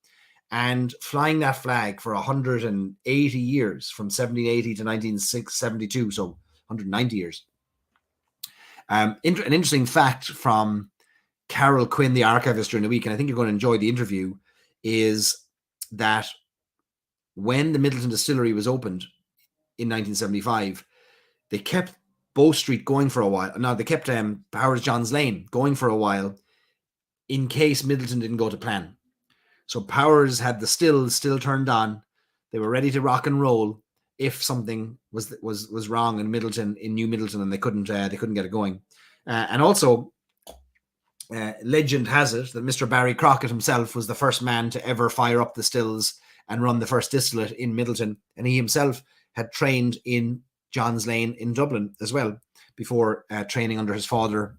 and flying that flag for 180 years, from 1780 to 1972, so 190 years. An interesting fact from Carol Quinn, the archivist, during the week, and I think you're going to enjoy the interview, is that when the Midleton Distillery was opened in 1975, they kept Bow Street going for a while. Now, they kept Powers John's Lane going for a while in case Midleton didn't go to plan. So Powers had the stills still turned on. They were ready to rock and roll if something was wrong in Midleton, in New Midleton, and they couldn't get it going. And also, legend has it that Mr. Barry Crockett himself was the first man to ever fire up the stills and run the first distillate in Midleton, and he himself had trained in John's Lane in Dublin as well before training under his father,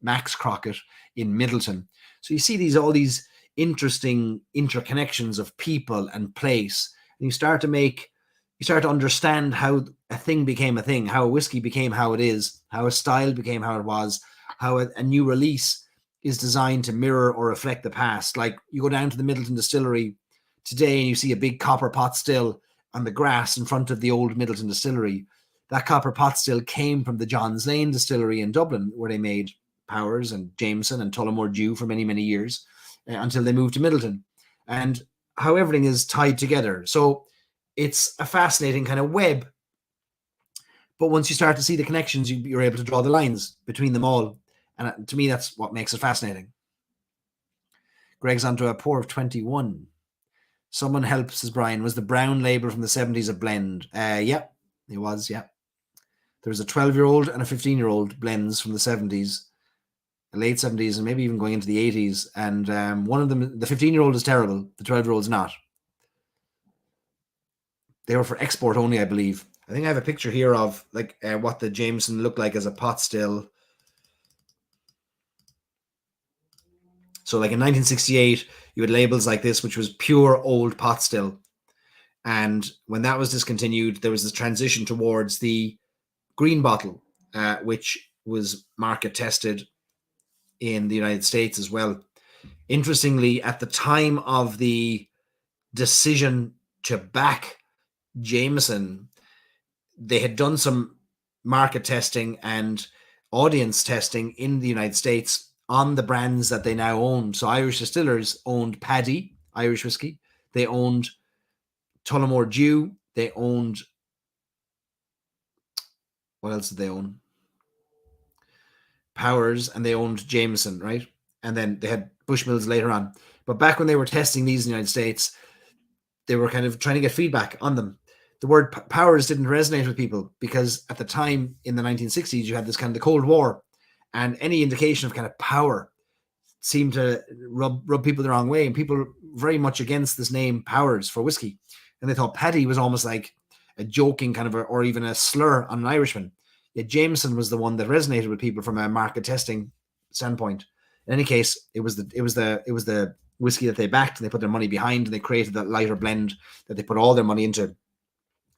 Max Crockett, in Midleton. So you see all these interesting interconnections of people and place, and you start to understand how a thing became a thing, how a whiskey became how it is, how a style became how it was, how a new release is designed to mirror or reflect the past. Like you go down to the Midleton Distillery today and you see a big copper pot still on the grass in front of the old Midleton Distillery. That copper pot still came from the John's Lane Distillery in Dublin, where they made Powers and Jameson and Tullamore Dew for many, many years until they moved to Midleton. And how everything is tied together. So it's a fascinating kind of web. But once you start to see the connections, you're able to draw the lines between them all. And to me, that's what makes it fascinating. Greg's onto a pour of 21. Someone helps, says Brian. Was the brown label from the 70s a blend? Yeah, it was, yeah. There was a 12-year-old and a 15-year-old blends from the 70s, the late 70s, and maybe even going into the 80s. And one of them, the 15-year-old is terrible. The 12-year-old's not. They were for export only, I believe. I think I have a picture here of like what the Jameson looked like as a pot still. So like in 1968, you had labels like this, which was pure old pot still. And when that was discontinued, there was this transition towards the green bottle, which was market tested in the United States as well. Interestingly, at the time of the decision to back Jameson, they had done some market testing and audience testing in the United States on the brands that they now own. So Irish distillers owned Paddy, Irish whiskey. They owned Tullamore Dew. They owned, what else did they own? Powers, and they owned Jameson, right? And then they had Bushmills later on. But back when they were testing these in the United States, they were kind of trying to get feedback on them. The word Powers didn't resonate with people because at the time in the 1960s, you had this kind of the Cold War, and any indication of kind of power seemed to rub people the wrong way, and people were very much against this name Powers for whiskey. And they thought Paddy was almost like a joking kind of or even a slur on an Irishman. Yet Jameson was the one that resonated with people from a market testing standpoint. In any case, it was the whiskey that they backed and they put their money behind, and they created that lighter blend that they put all their money into.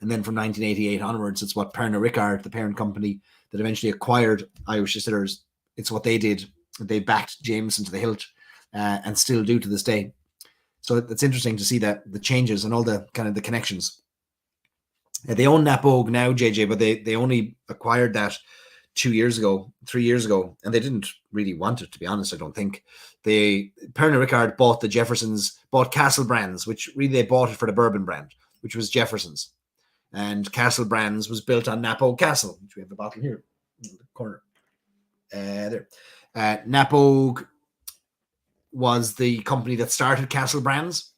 And then from 1988 onwards, it's what Pernod Ricard, the parent company that eventually acquired Irish Distillers, it's what they did. They backed Jameson to the hilt, and still do to this day. So it's interesting to see that the changes and all the kind of the connections. They own Napog now, JJ, but they only acquired that 3 years ago, and they didn't really want it, to be honest. I don't think Pernod Ricard bought the Jeffersons, bought Castle Brands, which really they bought it for the bourbon brand, which was Jefferson's, and Castle Brands was built on Napog Castle, which we have the bottle here in the corner. There, Napog was the company that started Castle Brands,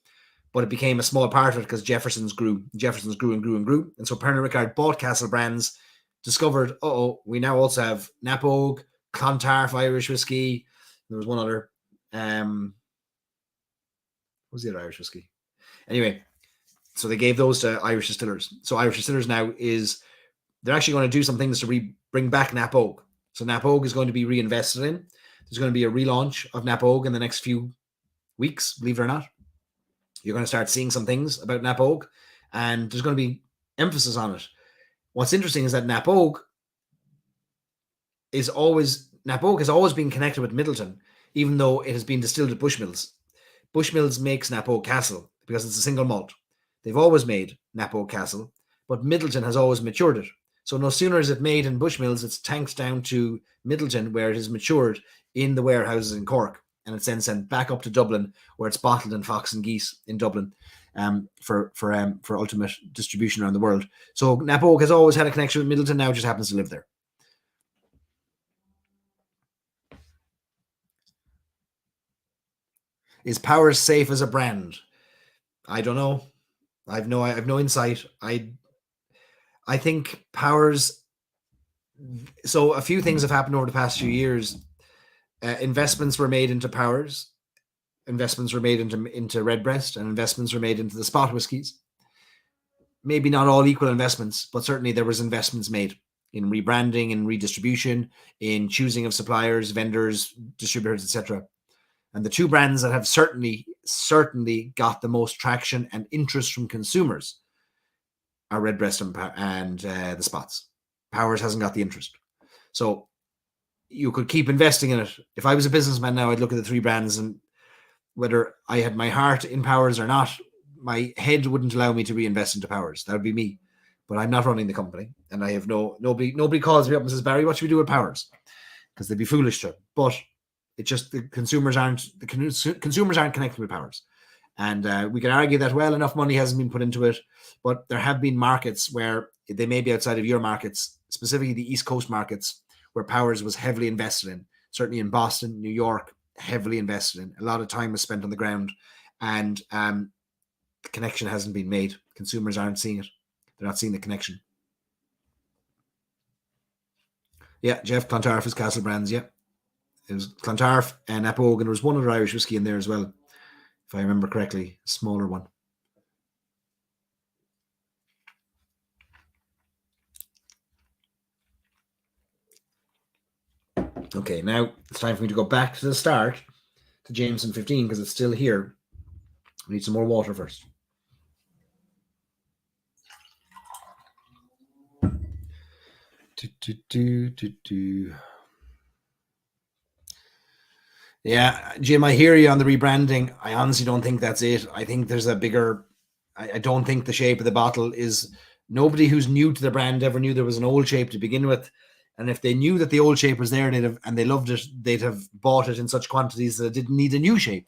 but it became a small part of it because Jefferson's grew and grew. And so Pernod Ricard bought Castle Brands, discovered, we now also have Napog, Clontarf Irish whiskey. There was one other. What was the other Irish whiskey? Anyway, so they gave those to Irish Distillers. So Irish Distillers now they're actually going to do some things to bring back Napog. So Napog is going to be reinvested in. There's going to be a relaunch of Napog in the next few weeks, believe it or not. You're going to start seeing some things about Napog, and there's going to be emphasis on it. What's interesting is that Napog has always been connected with Midleton, even though it has been distilled at Bushmills. Bushmills makes Napog Castle because it's a single malt. They've always made Napog Castle, but Midleton has always matured it. So no sooner is it made in Bushmills, it's tanked down to Midleton, where it is matured in the warehouses in Cork, and it's then sent back up to Dublin, where it's bottled in Fox and Geese in Dublin, for ultimate distribution around the world. So Napog has always had a connection with Midleton, now just happens to live there. Is Powers safe as a brand? I don't know. I have no insight. I think Powers. So a few things have happened over the past few years. Investments were made into Powers. Investments were made into Redbreast, and investments were made into the spot whiskies. Maybe not all equal investments, but certainly there was investments made in rebranding and redistribution, in choosing of suppliers, vendors, distributors, etc. And the two brands that have certainly got the most traction and interest from consumers are Redbreast and the Spots. Powers hasn't got the interest. So you could keep investing in it. If I was a businessman now, I'd look at the three brands, and whether I had my heart in Powers or not, my head wouldn't allow me to reinvest into Powers. That would be me. But I'm not running the company, and I have nobody calls me up and says, Barry, what should we do with Powers? Because they'd be foolish to. But it's just the consumers aren't connected with Powers. And we can argue that, well, enough money hasn't been put into it, but there have been markets where they may be outside of your markets, specifically the East Coast markets, where Powers was heavily invested in. Certainly in Boston, New York, heavily invested in. A lot of time was spent on the ground, and the connection hasn't been made. Consumers aren't seeing it. They're not seeing the connection. Yeah, Jeff, Clontarf is Castle Brands, yeah. It was Clontarf and Napog, and there was one other Irish whiskey in there as well, if I remember correctly, a smaller one. Okay, now it's time for me to go back to the start, to Jameson 15, because it's still here. I need some more water first. Yeah, Jim, I hear you on the rebranding. I honestly don't think that's it. I think there's a bigger. I don't think the shape of the bottle is. Nobody who's new to the brand ever knew there was an old shape to begin with, and if they knew that the old shape was there, and they loved it, they'd have bought it in such quantities that it didn't need a new shape.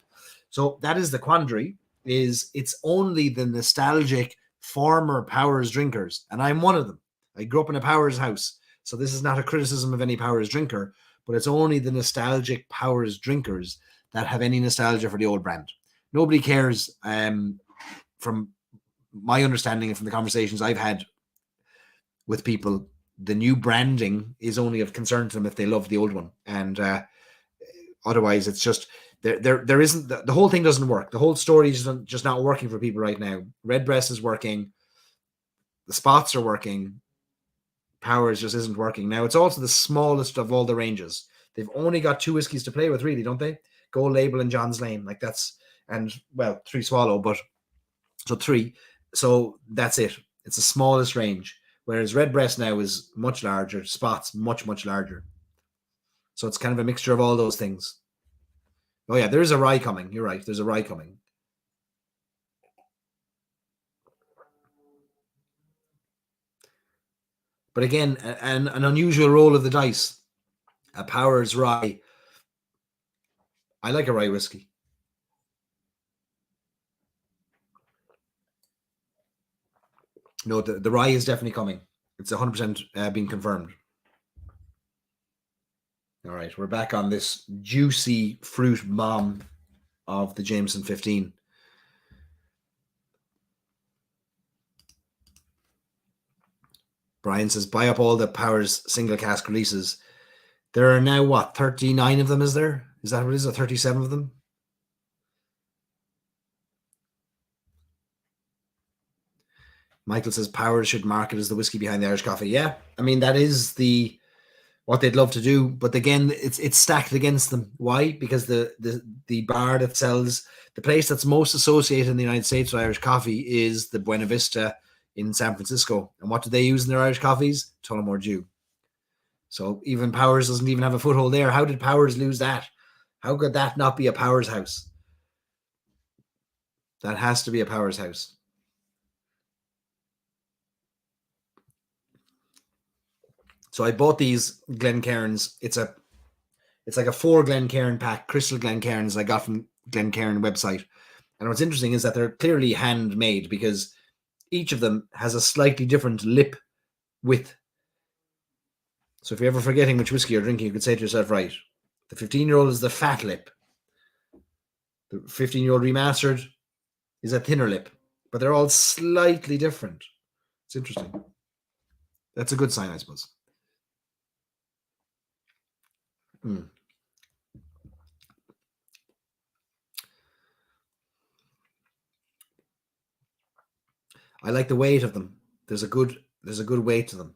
So that is the quandary. It's only the nostalgic former Powers drinkers, and I'm one of them. I grew up in a Powers house, so this is not a criticism of any Powers drinker, but it's only the nostalgic Powers drinkers that have any nostalgia for the old brand. Nobody cares, from my understanding and from the conversations I've had with people. The new branding is only of concern to them if they love the old one. And otherwise, it's just, there isn't, the whole thing doesn't work. The whole story is just not working for people right now. Redbreast is working. The Spots are working. Powers just isn't working. Now, it's also the smallest of all the ranges. They've only got two whiskies to play with, really, don't they? Gold Label and John's Lane. Like that's, and well, 3 Swallow, but so 3. So that's it. It's the smallest range, whereas Redbreast now is much larger, Spot's much, much larger. So it's kind of a mixture of all those things. Oh yeah, there is a rye coming. You're right. There's a rye coming. But again, an unusual roll of the dice. A Powers rye. I like a rye whiskey. No, the rye is definitely coming. It's 100% being confirmed. All right, we're back on this juicy fruit bomb of the Jameson 15. Brian says, buy up all the Powers single cask releases. There are now, what, 39 of them, is there? Is that what it is, or 37 of them? Michael says, Powers should market as the whiskey behind the Irish coffee. Yeah, I mean, that is what they'd love to do, but again, it's stacked against them. Why? Because the bar that sells, the place that's most associated in the United States with Irish coffee is the Buena Vista in San Francisco. And what do they use in their Irish coffees? Tullamore Dew. So even Powers doesn't even have a foothold there. How did Powers lose that? How could that not be a Powers house? That has to be a Powers house. So I bought these Glencairns. It's like a 4 Glencairn pack, Crystal Glencairns I got from Glencairn website. And what's interesting is that they're clearly handmade because each of them has a slightly different lip width. So if you're ever forgetting which whiskey you're drinking, you could say to yourself, right, the 15-year-old is the fat lip. The 15-year-old remastered is a thinner lip. But they're all slightly different. It's interesting. That's a good sign, I suppose. I like the weight of them. There's a good weight to them.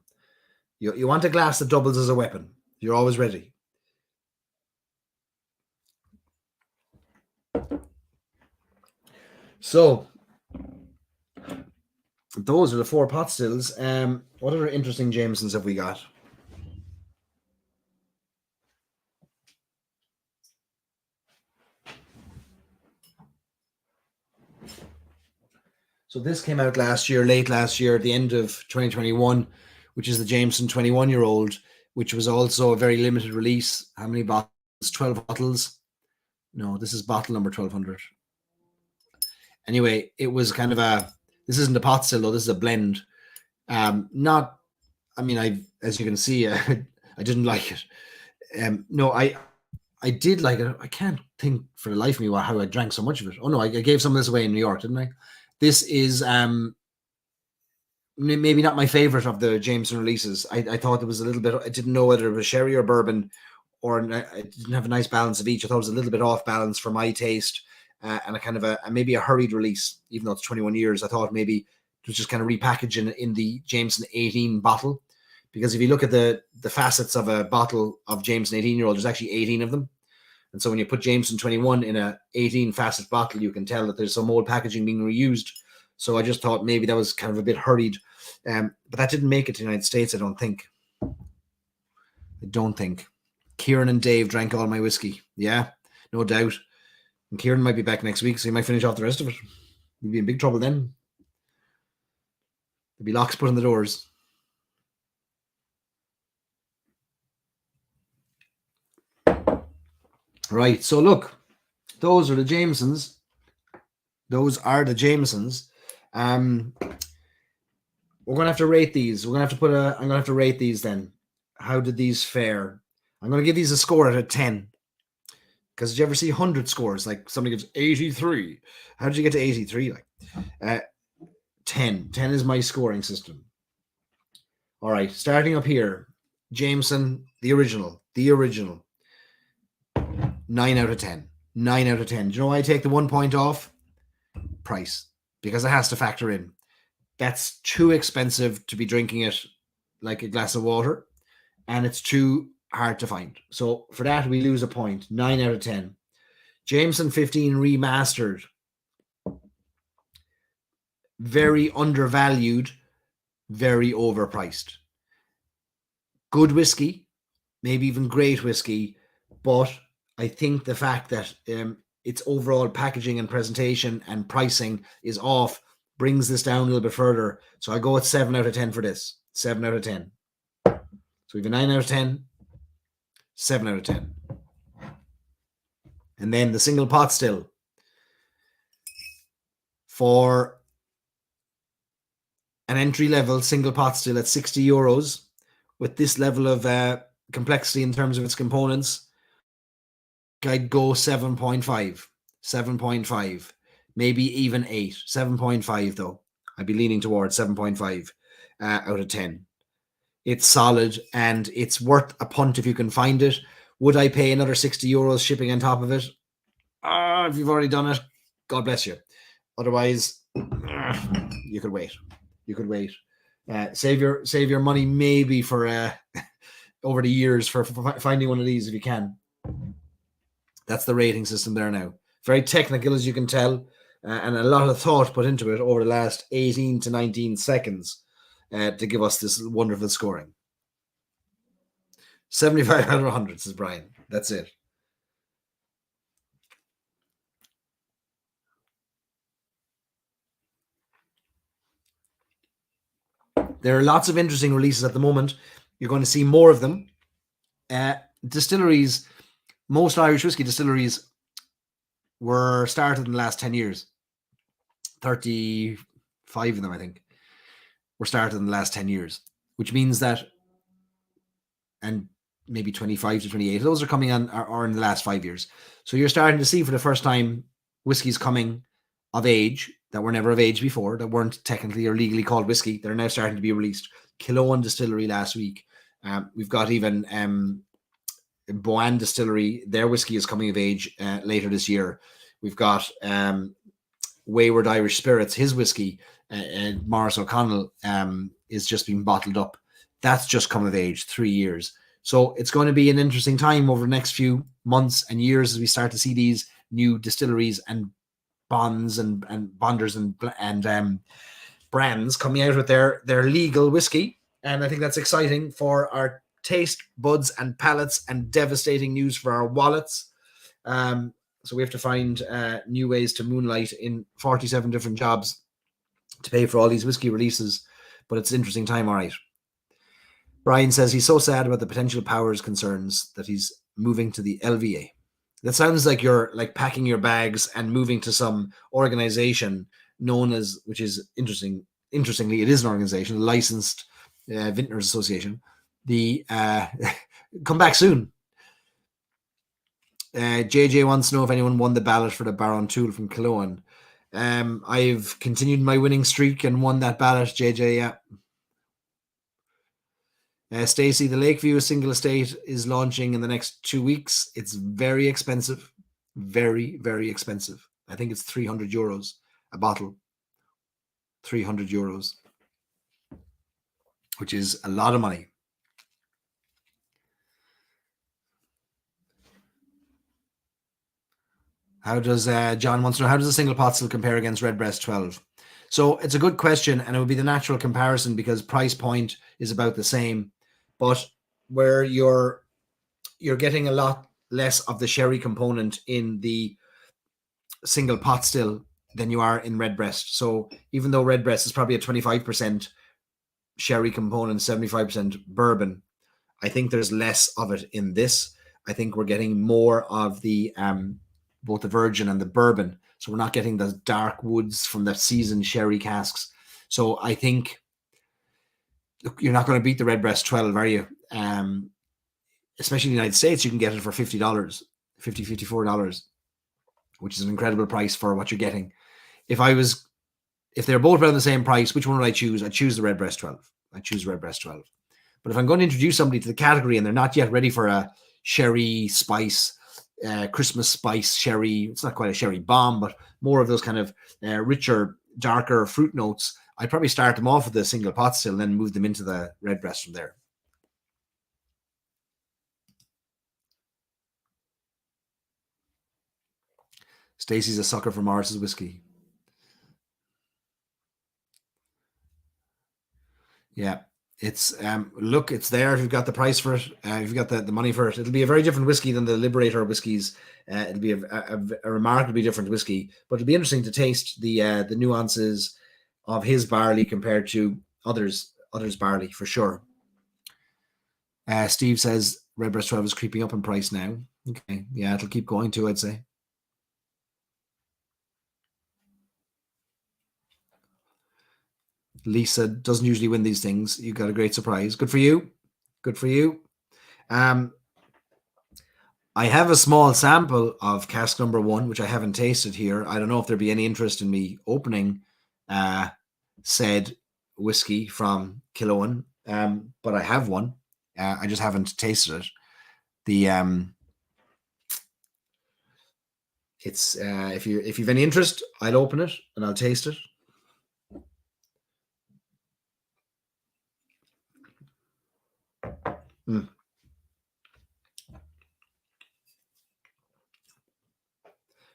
You want a glass that doubles as a weapon. You're always ready. So those are the 4 pot stills. What other interesting Jamesons have we got? So this came out late last year, at the end of 2021, which is the Jameson 21-year-old, which was also a very limited release. How many bottles? 12 bottles. No, this is bottle number 1200. Anyway, it was kind of this isn't a pot still though, this is a blend. As you can see, I didn't like it. No, I did like it. I can't think for the life of me how I drank so much of it. Oh no, I gave some of this away in New York, didn't I? This is maybe not my favorite of the Jameson releases. I thought it was a little bit, I didn't know whether it was sherry or bourbon, or it didn't have a nice balance of each. I thought it was a little bit off balance for my taste, and a kind of maybe a hurried release, even though it's 21 years. I thought maybe it was just kind of repackaging in the Jameson 18 bottle, because if you look at the facets of a bottle of Jameson 18-year-old, there's actually 18 of them. And so when you put Jameson 21 in a 18 facet bottle, you can tell that there's some old packaging being reused. So I just thought maybe that was kind of a bit hurried. But that didn't make it to the United States, I don't think. Kieran and Dave drank all my whiskey. Yeah, no doubt. And Kieran might be back next week, so he might finish off the rest of it. We'd be in big trouble then. There'd be locks put on the doors. Right, so look, those are the Jamesons. We're going to have to rate these. I'm going to have to rate these then. How did these fare? I'm going to give these a score out of 10. Because did you ever see 100 scores? Like somebody gives 83. How did you get to 83? 10. 10 is my scoring system. All right, starting up here. Jameson, the original. 9 out of 10. 9 out of 10. Do you know why I take the 1 point off? Price. Because it has to factor in. That's too expensive to be drinking it like a glass of water. And it's too hard to find. So for that, we lose a point. 9 out of 10. Jameson 15 remastered. Very undervalued very overpriced. Good whiskey, maybe even great whiskey, but I think the fact that its overall packaging and presentation and pricing is off brings this down a little bit further. So I go with 7 out of 10 for this. 7 out of 10. So we have a 9 out of 10, 7 out of 10. And then the single pot still for an entry level single pot still at €60 with this level of complexity in terms of its components. I'd go 7.5, 7.5, maybe even 8, 7.5 though. I'd be leaning towards 7.5 out of 10. It's solid and it's worth a punt if you can find it. Would I pay another €60 shipping on top of it? If you've already done it, God bless you. Otherwise, you could wait. You could wait. Save your money maybe for over the years for finding one of these if you can. That's the rating system there now. Very technical, as you can tell, and a lot of thought put into it over the last 18 to 19 seconds to give us this wonderful scoring. 75 out of 100, says Brian. That's it. There are lots of interesting releases at the moment. You're going to see more of them. Distilleries, most Irish whiskey distilleries were started in the last 10 years. 35 of them, I think, were started in the last 10 years, which means that, and maybe 25 to 28, those are coming on are in the last 5 years. So you're starting to see for the first time whiskies coming of age that were never of age before, that weren't technically or legally called whiskey. They're now starting to be released. Killowen Distillery last week. We've got even Boan Distillery. Their whiskey is coming of age later this year. We've got Wayward Irish Spirits. His whiskey, Morris O'Connell, is just being bottled up. That's just come of age, 3 years. So it's going to be an interesting time over the next few months and years as we start to see these new distilleries and bonds and bonders and brands coming out with their legal whiskey. And I think that's exciting for our taste buds and palates, and devastating news for our wallets. So we have to find new ways to moonlight in 47 different jobs to pay for all these whiskey releases. But it's an interesting time, all right. Brian says he's so sad about the potential powers concerns that he's moving to the LVA. That sounds like you're like packing your bags and moving to some organization known as, which is interesting. Interestingly, it is an organization, a licensed Vintners Association. The come back soon. JJ wants to know if anyone won the ballot for the Baron Tool from Killowen. I've continued my winning streak and won that ballot, JJ. Yeah. Stacey, the Lakeview single estate is launching in the next 2 weeks. It's very expensive. Very, very expensive. I think it's €300 a bottle. €300, which is a lot of money. How does John wants to know, how does a single pot still compare against Redbreast 12? So it's a good question, and it would be the natural comparison because price point is about the same, but where you're getting a lot less of the sherry component in the single pot still than you are in Redbreast. So even though Redbreast is probably a 25% sherry component, 75% bourbon, I think there's less of it in this. I think we're getting more of the both the virgin and the bourbon. So we're not getting the dark woods from the seasoned sherry casks. So I think, look, you're not going to beat the Redbreast 12, are you? Especially in the United States, you can get it for $50, $50, $54, which is an incredible price for what you're getting. If they're both around the same price, which one would I choose? I'd choose the Redbreast 12. I'd choose Redbreast 12. But if I'm going to introduce somebody to the category and they're not yet ready for a sherry spice, Christmas spice sherry, it's not quite a sherry bomb, but more of those kind of richer, darker fruit notes, I'd probably start them off with the single pot still and then move them into the Redbreast from there. Stacey's a sucker for Morris's whiskey. Yeah. It's look, it's there if you've got the price for it, if you've got the money for it. It'll be a very different whiskey than the Liberator whiskies. It'll be a remarkably different whiskey, but it'll be interesting to taste the nuances of his barley compared to others barley for sure. Steve says Redbreast 12 is creeping up in price now. Okay, yeah, it'll keep going too, I'd say. Lisa doesn't usually win these things. You got a great surprise. Good for you. Good for you. I have a small sample of cask number 1, which I haven't tasted here. I don't know if there'd be any interest in me opening said whiskey from Killowen, but I have one. I just haven't tasted it. The it's if you've any interest, I'll open it and I'll taste it. Mm.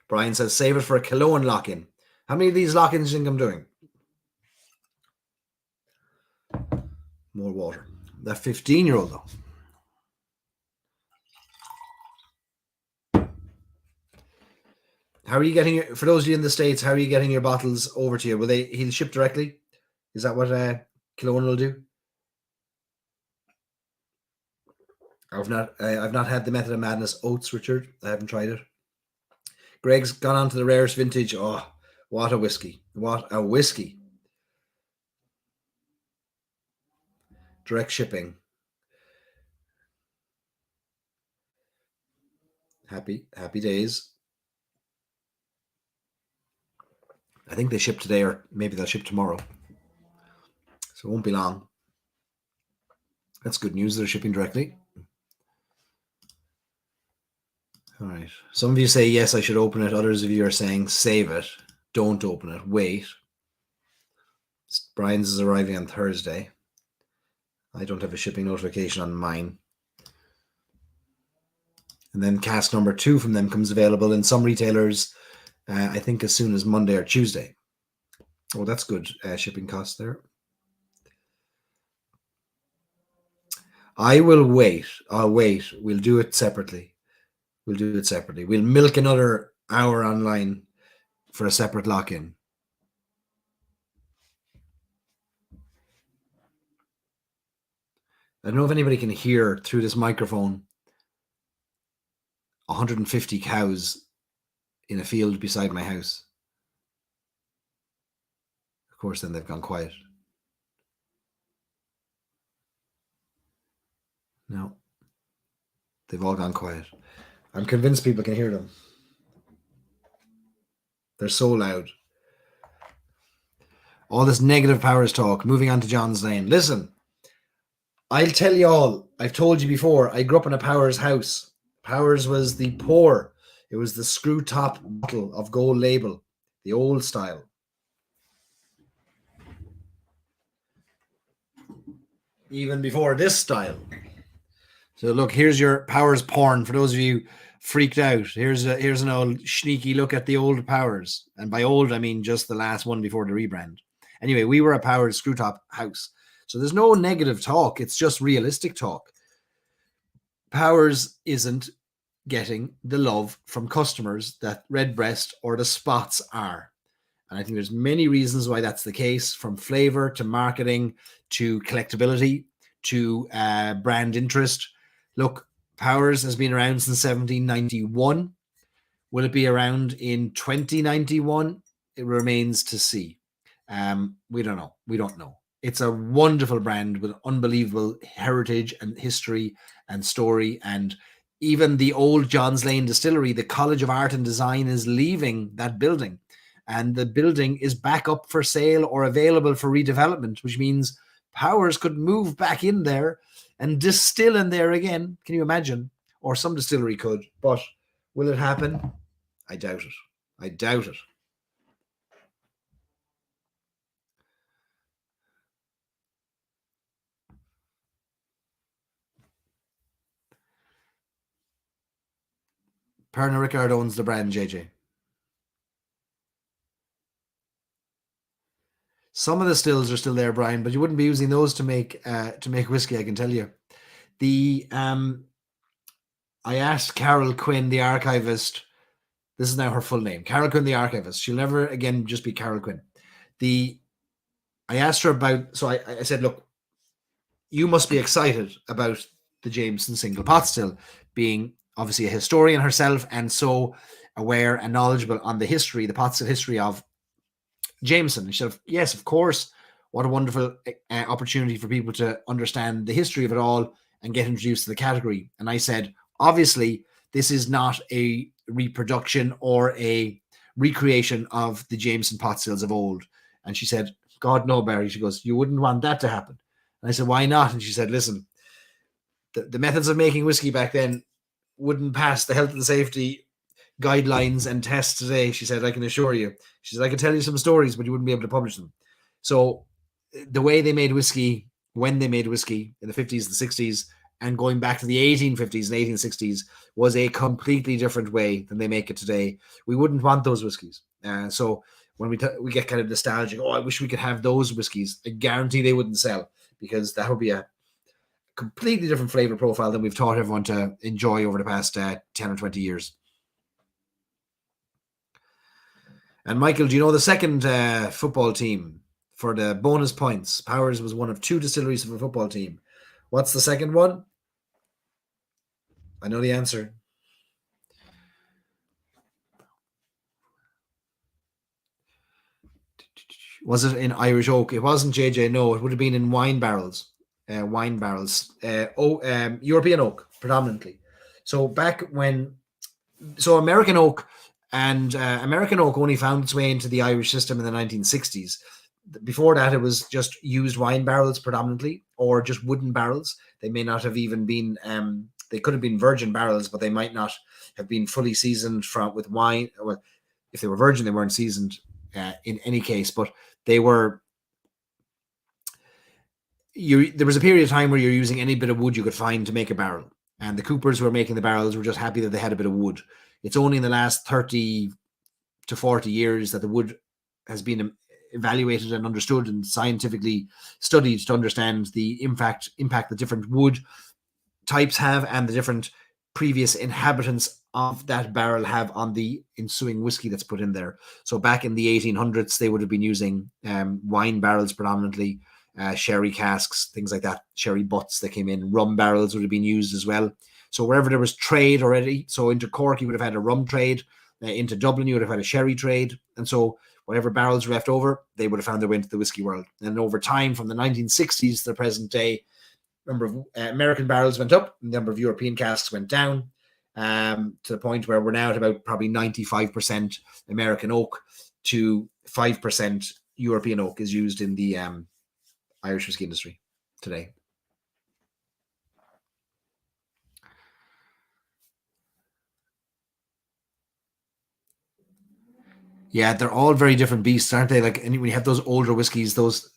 Brian says save it for a Killowen lock-in. How many of these lock-ins do you think I'm doing? More water. That 15-year-old though. How are you getting it? For those of you in the States, how are you getting your bottles over to you? Will he'll ship directly? Is that what Killowen will do? I've not had the Method of Madness Oats, Richard. I haven't tried it. Greg's gone on to the rarest vintage. Oh, what a whiskey. What a whiskey. Direct shipping. Happy days. I think they ship today, or maybe they'll ship tomorrow. So it won't be long. That's good news. They're shipping directly. All right. Some of you say, yes, I should open it. Others of you are saying, save it. Don't open it. Wait. Brian's is arriving on Thursday. I don't have a shipping notification on mine. And then cask number 2 from them comes available in some retailers, I think as soon as Monday or Tuesday. Oh, that's good shipping costs there. I will wait. I'll wait. We'll do it separately. We'll milk another hour online for a separate lock-in. I don't know if anybody can hear through this microphone 150 cows in a field beside my house. Of course, then they've gone quiet. No. They've all gone quiet. I'm convinced people can hear them. They're so loud. All this negative powers talk. Moving on to John's Lane. Listen, I'll tell you all. I've told you before, I grew up in a Powers house. Powers was the pour. It was the screw top bottle of gold label, the old style. Even before this style. So look, here's your Powers porn for those of you freaked out. Here's an old sneaky look at the old Powers. And by old, I mean just the last one before the rebrand. Anyway, we were a Powers screw top house. So there's no negative talk. It's just realistic talk. Powers isn't getting the love from customers that Redbreast or the Spots are. And I think there's many reasons why that's the case, from flavor to marketing to collectability to brand interest. Look, Powers has been around since 1791. Will it be around in 2091? It remains to see. We don't know. We don't know. It's a wonderful brand with unbelievable heritage and history and story. And even the old John's Lane distillery, the College of Art and Design, is leaving that building. And the building is back up for sale or available for redevelopment, which means Powers could move back in there and distill in there again. Can you imagine? Or some distillery could. But will it happen? I doubt it. I doubt it. Pernod Ricard owns the brand, JJ. Some of the stills are still there, Brian, but you wouldn't be using those to make whiskey, I can tell you. The I asked Carol Quinn, the archivist. This is now her full name, Carol Quinn, the archivist. She'll never again just be Carol Quinn. I asked her about. So I said, look, you must be excited about the Jameson single pot still, being obviously a historian herself and so aware and knowledgeable on the history, the pot still history of Jameson. And she said, yes, of course. What a wonderful opportunity for people to understand the history of it all and get introduced to the category. And I said, obviously, this is not a reproduction or a recreation of the Jameson pot stills of old. And she said, God, no, Barry. She goes, you wouldn't want that to happen. And I said, why not? And she said, listen, the methods of making whiskey back then wouldn't pass the health and safety guidelines and tests today. She said, I can assure you. She said, I could tell you some stories, but you wouldn't be able to publish them. So the way they made whiskey, when they made whiskey in the 50s and 60s, and going back to the 1850s and 1860s was a completely different way than they make it today. We wouldn't want those whiskeys. So when we get kind of nostalgic, I wish we could have those whiskeys. I guarantee they wouldn't sell because that would be a completely different flavor profile than we've taught everyone to enjoy over the past 10 or 20 years. And Michael, do you know the second football team for the bonus points? Powers was one of 2 distilleries of a football team. What's the second one? I know the answer. Was it in Irish oak? It wasn't, JJ. No, it would have been in wine barrels. European oak predominantly. So back when, American oak only found its way into the Irish system in the 1960s. Before that, it was just used wine barrels predominantly, or just wooden barrels. They may not have even been. They could have been virgin barrels, but they might not have been fully seasoned with wine. Well, if they were virgin, they weren't seasoned in any case. But they were. There was a period of time where you're using any bit of wood you could find to make a barrel, and the coopers who were making the barrels were just happy that they had a bit of wood. It's only in the last 30 to 40 years that the wood has been evaluated and understood and scientifically studied to understand the impact the different wood types have and the different previous inhabitants of that barrel have on the ensuing whiskey that's put in there. So back in the 1800s, they would have been using wine barrels predominantly, sherry casks, things like that, sherry butts that came in. Rum barrels would have been used as well. So wherever there was trade already, so into Cork, you would have had a rum trade. Into Dublin, you would have had a sherry trade. And so whatever barrels were left over, they would have found their way into the whiskey world. And over time, from the 1960s to the present day, number of American barrels went up, the number of European casks went down, to the point where we're now at about probably 95% American oak to 5% European oak is used in the Irish whiskey industry today. Yeah, they're all very different beasts, aren't they? Like, and when you have those older whiskeys, those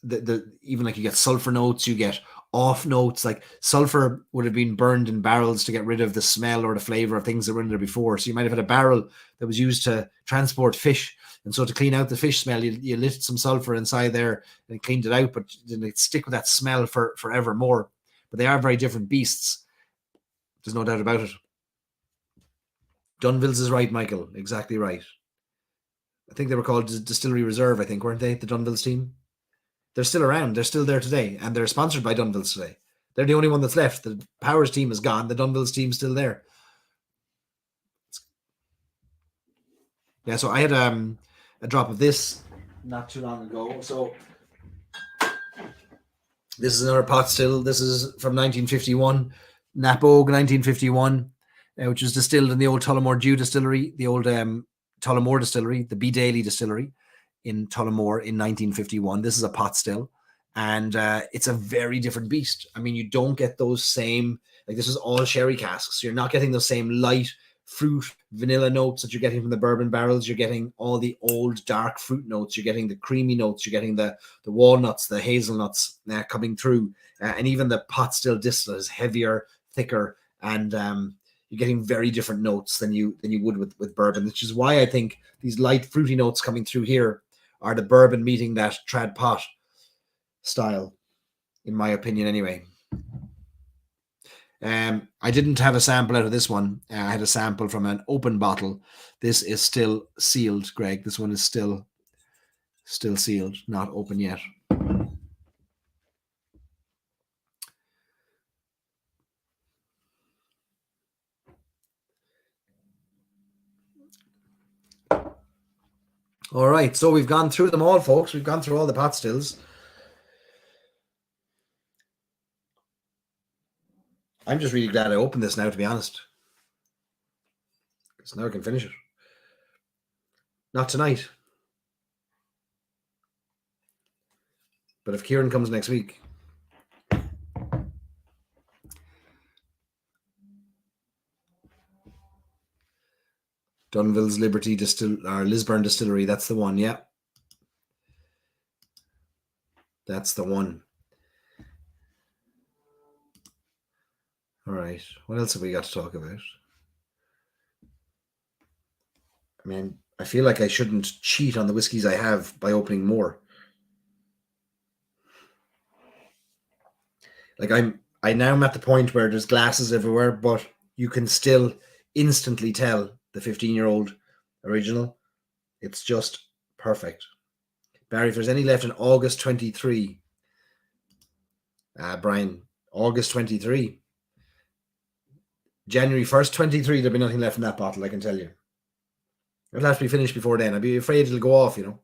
even like you get sulfur notes, you get off notes. Like sulfur would have been burned in barrels to get rid of the smell or the flavor of things that were in there before. So you might have had a barrel that was used to transport fish, and so to clean out the fish smell, you lit some sulfur inside there and it cleaned it out, but didn't stick with that smell for forevermore. But they are very different beasts. There's no doubt about it. Dunville's is right, Michael. Exactly right. I think they were called Distillery Reserve, I think, weren't they? The Dunville's team. They're still around. They're still there today. And they're sponsored by Dunville's today. They're the only one that's left. The Powers team is gone. The Dunville's team's still there. Yeah, so I had a drop of this not too long ago. So this is another pot still. This is from 1951. Napogue 1951, which was distilled in the old Tullamore Dew distillery, the old Tullamore distillery, the B. Daly distillery in Tullamore in 1951. This is a pot still, and it's a very different beast. I mean, you don't get those same, like this is all sherry casks. So you're not getting the same light fruit, vanilla notes that you're getting from the bourbon barrels. You're getting all the old dark fruit notes. You're getting the creamy notes. You're getting the walnuts, the hazelnuts coming through. And even the pot still distillate is heavier, thicker, and you're getting very different notes than you would with bourbon, which is why I think these light fruity notes coming through here are the bourbon meeting that trad pot style, in my opinion anyway. I didn't have a sample out of this one. I had a sample from an open bottle. This is still sealed, Greg. This one is still sealed, not open yet. All right, so we've gone through them all, folks. We've gone through all the pot stills. I'm just really glad I opened this now, to be honest. Because now I can finish it. Not tonight. But if Kieran comes next week. Dunville's Liberty Lisburn Distillery, that's the one, yeah. That's the one. All right, what else have we got to talk about? I mean, I feel like I shouldn't cheat on the whiskies I have by opening more. Like I now am at the point where there's glasses everywhere, but you can still instantly tell the 15-year-old original. It's just perfect. Barry, if there's any left in August 23, Brian, August 23. January 1st, 23, there'll be nothing left in that bottle, I can tell you. It'll have to be finished before then. I'd be afraid it'll go off, you know.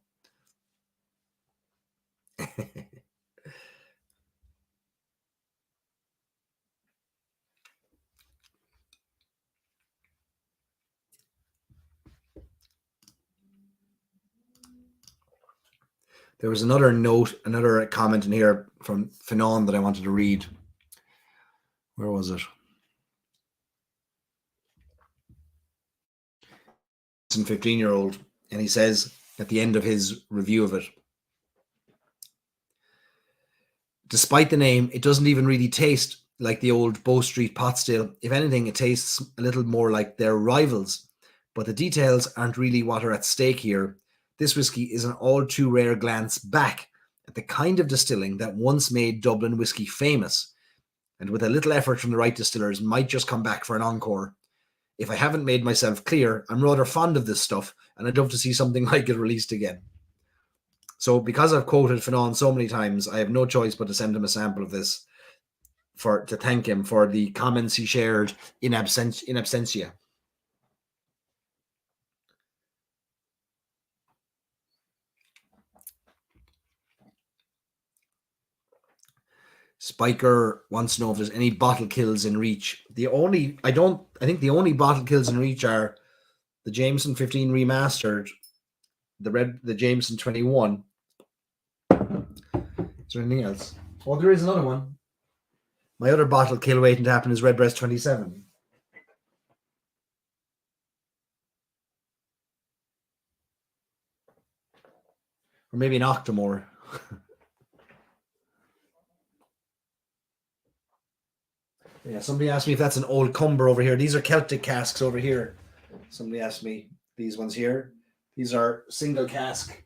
There was another note, another comment in here from Finan that I wanted to read. Where was it? It's a 15-year-old, and he says at the end of his review of it, despite the name, it doesn't even really taste like the old Bow Street pot still. If anything, it tastes a little more like their rivals, but the details aren't really what are at stake here. This whiskey is an all too rare glance back at the kind of distilling that once made Dublin whiskey famous, and with a little effort from the right distillers might just come back for an encore. If I haven't made myself clear, I'm rather fond of this stuff, and I'd love to see something like it released again. So because I've quoted Finan so many times, I have no choice but to send him a sample of this to thank him for the comments he shared in absentia. Spiker wants to know if there's any bottle kills in reach. I think the only bottle kills in reach are the Jameson 15 remastered, the Jameson 21. Is there anything else? Oh, there is another one. My other bottle kill waiting to happen is Redbreast 27. Or maybe an Octomore. Yeah, somebody asked me if that's an old Cumber over here. These are Celtic casks over here. Somebody asked me these ones here. These are single cask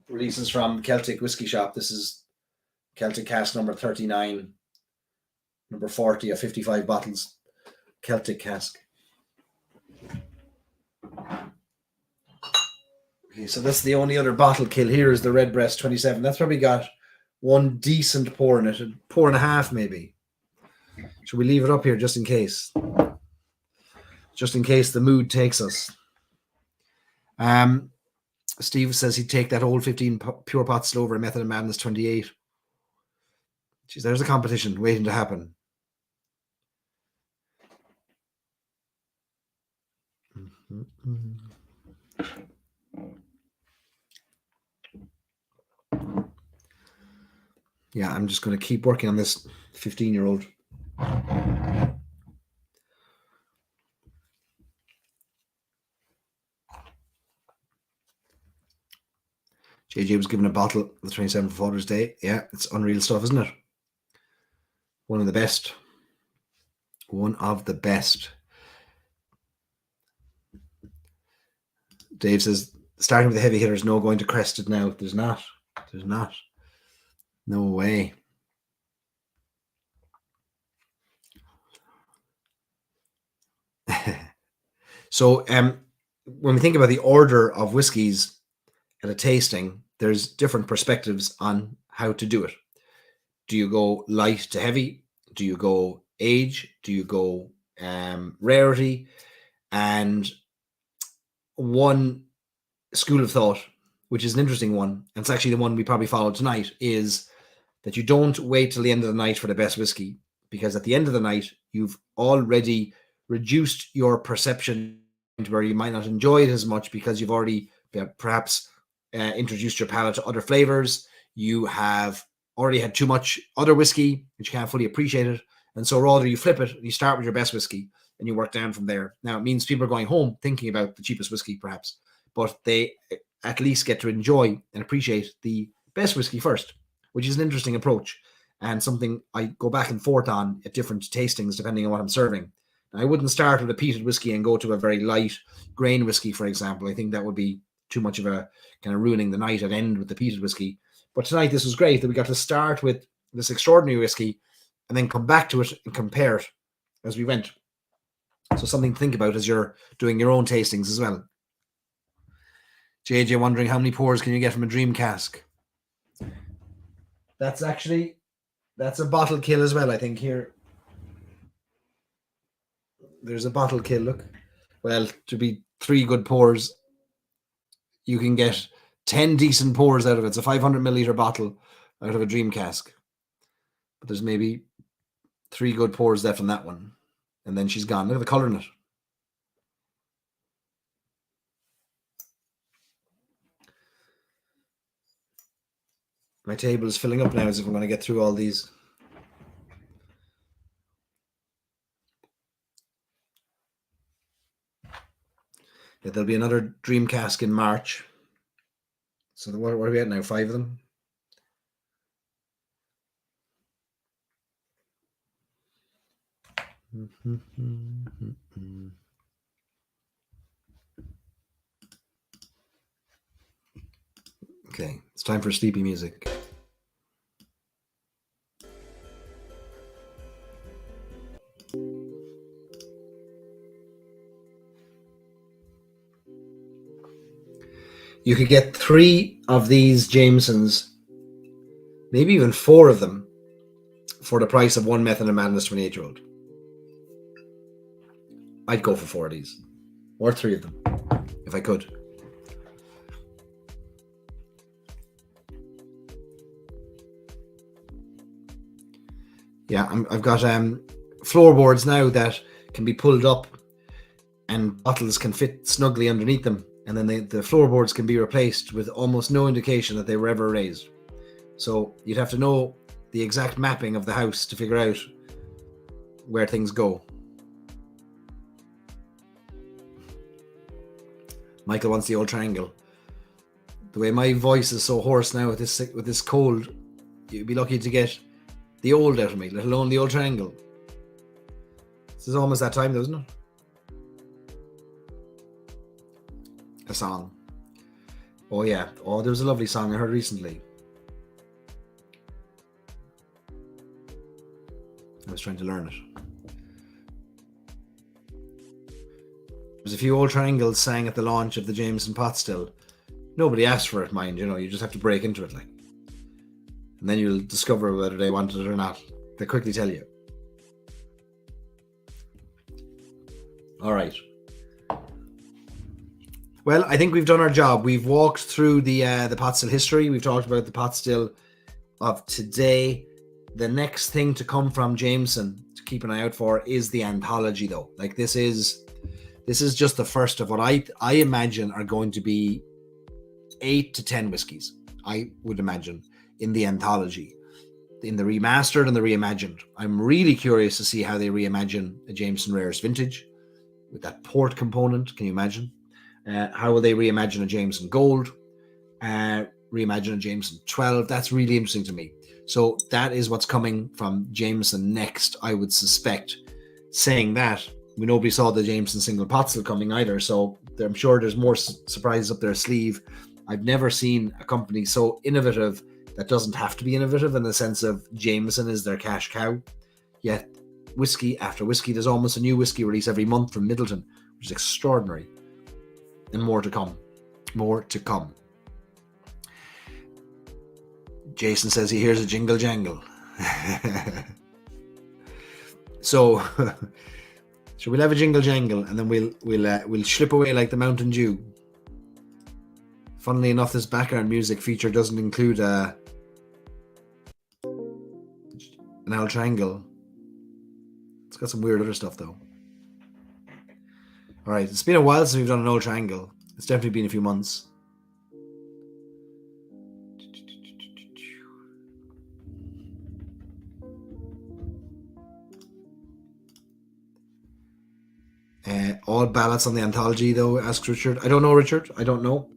releases from Celtic Whiskey Shop. This is Celtic cask number 39, number 40 of 55 bottles. Celtic cask. Okay, so that's the only other bottle kill here is the Redbreast 27. That's probably got one decent pour in it, a pour and a half maybe. Should we leave it up here just in case? Just in case the mood takes us. Steve says he'd take that old 15 pure pot still over a Method of Madness 28. Jeez, there's a competition waiting to happen. Yeah, I'm just going to keep working on this 15-year-old. JJ was given a bottle the 27th of Father's Day. Yeah, it's unreal stuff, isn't it? One of the best. One of the best. Dave says starting with the heavy hitters, no going to crested now. There's not. There's not. No way. So when we think about the order of whiskies at a tasting, there's different perspectives on how to do it. Do you go light to heavy? Do you go age? Do you go rarity? And one school of thought, which is an interesting one, and it's actually the one we probably follow tonight, is that you don't wait till the end of the night for the best whiskey, because at the end of the night, you've already reduced your perception to where you might not enjoy it as much because you've already perhaps introduced your palate to other flavors. You have already had too much other whiskey, which you can't fully appreciate it. And so rather you flip it, you start with your best whiskey and you work down from there. Now, it means people are going home thinking about the cheapest whiskey, perhaps, but they at least get to enjoy and appreciate the best whiskey first, which is an interesting approach and something I go back and forth on at different tastings, depending on what I'm serving. I wouldn't start with a peated whiskey and go to a very light grain whiskey, for example. I think that would be too much of a kind of ruining the night and end with the peated whiskey. But tonight, this was great that we got to start with this extraordinary whiskey and then come back to it and compare it as we went. So something to think about as you're doing your own tastings as well. JJ wondering how many pours can you get from a dream cask? That's a bottle kill as well, I think, here. There's a bottle kill, look. Well, to be 3 good pours, you can get 10 decent pours out of it. It's a 500 milliliter bottle out of a dream cask. But there's maybe 3 good pours left on that one. And then she's gone. Look at the color in it. My table is filling up now as if I'm going to get through all these. Yeah, there'll be another dream cask in March. So what are we at now? 5 of them? Okay, it's time for sleepy music. You could get 3 of these Jamesons, maybe even 4 of them, for the price of 1 Method of Madness 28-year-old. I'd go for 4 of these, or 3 of them, if I could. Yeah, I've got floorboards now that can be pulled up and bottles can fit snugly underneath them. And then the floorboards can be replaced with almost no indication that they were ever raised. So you'd have to know the exact mapping of the house to figure out where things go. Michael wants the old triangle. The way my voice is so hoarse now with this cold, you'd be lucky to get the old out of me, let alone the old triangle. This is almost that time, though, isn't it? A song. Oh yeah. Oh, there was a lovely song I heard recently. I was trying to learn it. There's a few old triangles sang at the launch of the Jameson pot still. Nobody asked for it, mind, you just have to break into it, like. And then you'll discover whether they wanted it or not. They quickly tell you. All right. Well, I think we've done our job. We've walked through the pot still history. We've talked about the pot still of today. The next thing to come from Jameson to keep an eye out for is the anthology, though. Like this is just the first of what I imagine are going to be 8 to 10 whiskies. I would imagine in the anthology, in the remastered and the reimagined. I'm really curious to see how they reimagine a Jameson Rares vintage with that port component. Can you imagine? How will they reimagine a Jameson Gold? Reimagine a Jameson 12? That's really interesting to me. So that is what's coming from Jameson next, I would suspect. Saying that, nobody saw the Jameson single pot still coming either. So I'm sure there's more surprises up their sleeve. I've never seen a company so innovative that doesn't have to be innovative, in the sense of Jameson is their cash cow. Yet whiskey after whiskey, there's almost a new whiskey release every month from Middleton, which is extraordinary. And more to come. More to come. Jason says he hears a jingle jangle. So we'll have a jingle jangle, and then we'll slip away like the Mountain Dew. Funnily enough, this background music feature doesn't include an L triangle. It's got some weird other stuff though. All right, it's been a while since we've done an old triangle. It's definitely been a few months. All ballots on the anthology, though, asks Richard. I don't know, Richard. I don't know.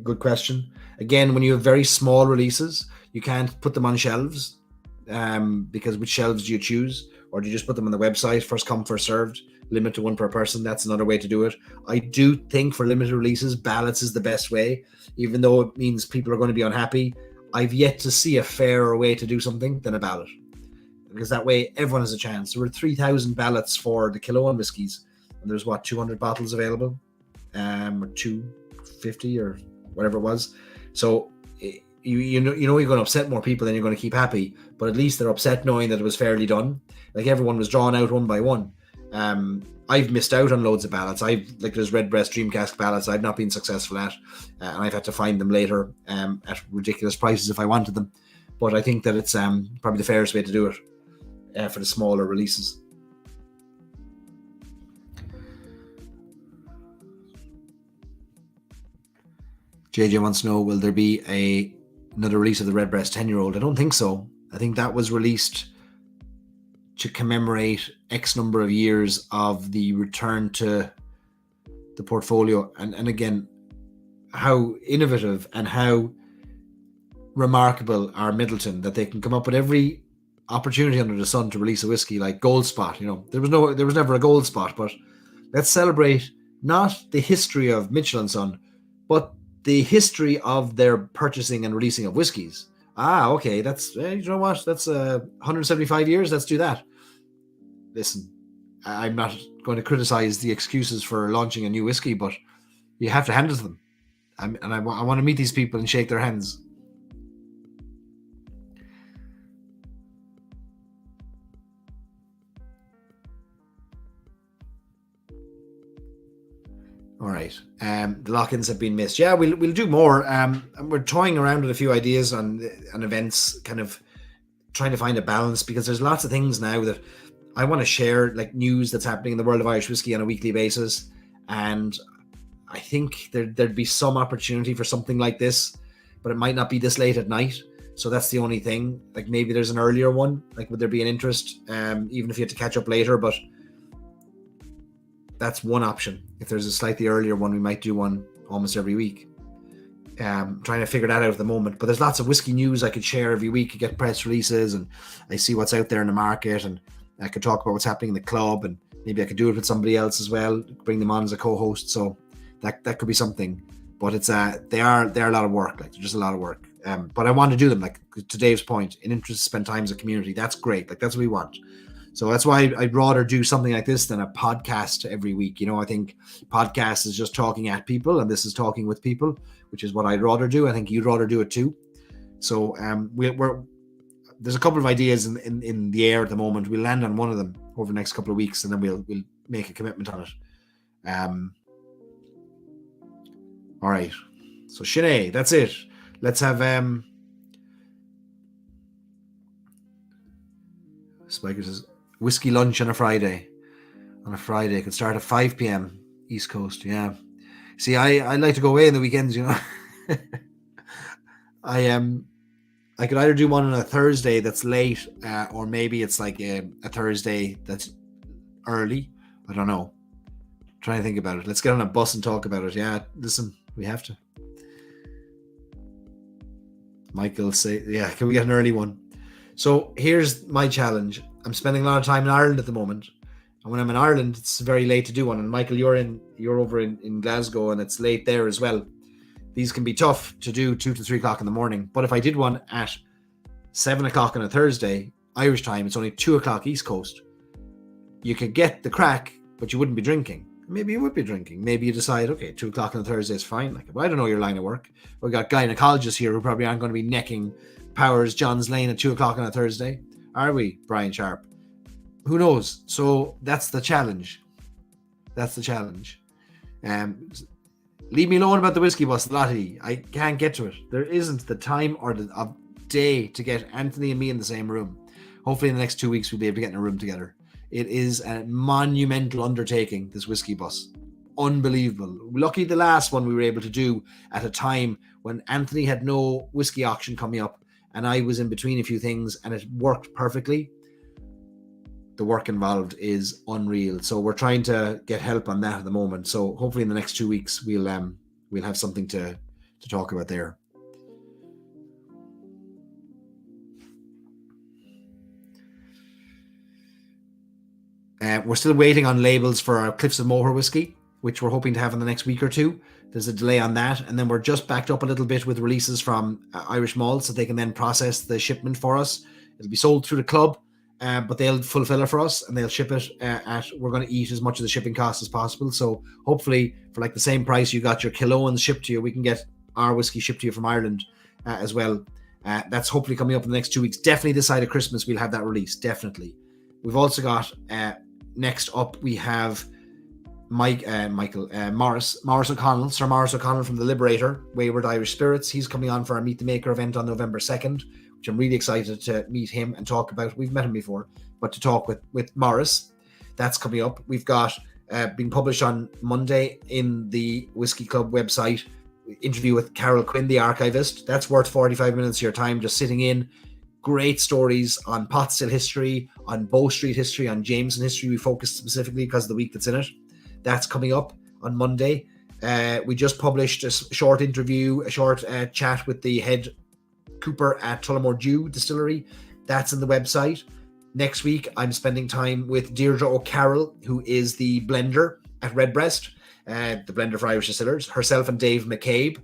Good question. Again, when you have very small releases, you can't put them on shelves, because which shelves do you choose? Or do you just put them on the website, first come, first served, limit to one per person? That's another way to do it. I do think for limited releases, ballots is the best way, even though it means people are going to be unhappy. I've yet to see a fairer way to do something than a ballot, because that way everyone has a chance. There were 3,000 ballots for the Kilo 1 whiskies, and there's 200 bottles available, or 250 or whatever it was. So you know you're going to upset more people than you're going to keep happy, but at least they're upset knowing that it was fairly done. Like, everyone was drawn out one by one. I've missed out on loads of ballots. There's Redbreast Dream Cask ballots I've not been successful at, and I've had to find them later at ridiculous prices if I wanted them. But I think that it's probably the fairest way to do it for the smaller releases. JJ wants to know, will there be another release of the Redbreast 10-year-old? I don't think so. I think that was released to commemorate X number of years of the return to the portfolio. And again, how innovative and how remarkable are Middleton, that they can come up with every opportunity under the sun to release a whiskey, like Gold Spot. There was never a Gold Spot, but let's celebrate not the history of Mitchell and Son, but the history of their purchasing and releasing of whiskies. Okay, that's, you know what, that's 175 years, let's do that. Listen, I'm not going to criticize the excuses for launching a new whiskey, but you have to hand it to them. I want to meet these people and shake their hands. All right. The lock-ins have been missed. Yeah, we'll do more. And we're toying around with a few ideas on events, kind of trying to find a balance, because there's lots of things now that I want to share, like news that's happening in the world of Irish whiskey on a weekly basis. And I think there'd be some opportunity for something like this, but it might not be this late at night. So that's the only thing. Like, maybe there's an earlier one. Like, would there be an interest, even if you had to catch up later? But that's one option. If there's a slightly earlier one, we might do one almost every week. Trying to figure that out at the moment. But there's lots of whiskey news I could share every week. You get press releases, and I see what's out there in the market, and I could talk about what's happening in the club, and maybe I could do it with somebody else as well, bring them on as a co-host. So that could be something. But it's they are a lot of work. Like, they're just a lot of work. But I want to do them. Like, to Dave's point, in interest to spend time as a community. That's great. Like, that's what we want. So that's why I'd rather do something like this than a podcast every week. I think podcast is just talking at people, and this is talking with people, which is what I'd rather do. I think you'd rather do it too. So there's a couple of ideas in the air at the moment. We'll land on one of them over the next couple of weeks, and then we'll make a commitment on it. All right. So Sinead, that's it. Let's have Spiker says whiskey lunch on a Friday. On a Friday, it could start at 5 p.m. East Coast. Yeah. See, I like to go away in the weekends. I could either do one on a Thursday that's late, or maybe it's like a Thursday that's early. I don't know. I'm trying to think about it. Let's get on a bus and talk about it. Yeah, listen, we have to. Michael say, yeah, can we get an early one? So here's my challenge. I'm spending a lot of time in Ireland at the moment. And when I'm in Ireland, it's very late to do one. And Michael, you're over in Glasgow, and it's late there as well. These can be tough to do 2 to 3 o'clock in the morning. But if I did one at 7 o'clock on a Thursday, Irish time, it's only 2 o'clock East Coast. You could get the crack, but you wouldn't be drinking. Maybe you would be drinking. Maybe you decide, okay, 2 o'clock on a Thursday is fine. Like, I don't know your line of work. We've got gynecologists here who probably aren't going to be necking Powers John's Lane at 2 o'clock on a Thursday. Are we, Brian Sharp? Who knows? So that's the challenge. That's the challenge. Leave me alone about the whiskey bus, Lottie. I can't get to it. There isn't the time or the day to get Anthony and me in the same room. Hopefully in the next 2 weeks we'll be able to get in a room together. It is a monumental undertaking, this whiskey bus. Unbelievable. Lucky the last one we were able to do at a time when Anthony had no whiskey auction coming up and I was in between a few things, and it worked perfectly. The work involved is unreal. So we're trying to get help on that at the moment. So hopefully in the next 2 weeks we'll have something to talk about there. We're still waiting on labels for our Cliffs of Moher whiskey, which we're hoping to have in the next week or two. There's a delay on that. And then we're just backed up a little bit with releases from Irish malts so they can then process the shipment for us. It'll be sold through the club, but they'll fulfill it for us and they'll ship it we're going to eat as much of the shipping cost as possible. So hopefully for like the same price you got your Killoans shipped to you, we can get our whiskey shipped to you from Ireland as well. That's hopefully coming up in the next 2 weeks. Definitely this side of Christmas we'll have that release, definitely. We've also got next up we have Morris O'Connell, Sir Morris O'Connell from the Liberator, Wayward Irish Spirits. He's coming on for our Meet the Maker event on November 2nd, which I'm really excited to meet him and talk about. We've met him before, but to talk with Morris, that's coming up. We've got being published on Monday in the Whiskey Club website, interview with Carol Quinn, the archivist. That's worth 45 minutes of your time just sitting in. Great stories on pot still history, on Bow Street history, on Jameson history. We focused specifically because of the week that's in it. That's coming up on Monday. We just published a short interview, a short chat with the head cooper at Tullamore Dew Distillery. That's in the website. Next week, I'm spending time with Deirdre O'Carroll, who is the blender at Redbreast, the blender for Irish distillers. Herself and Dave McCabe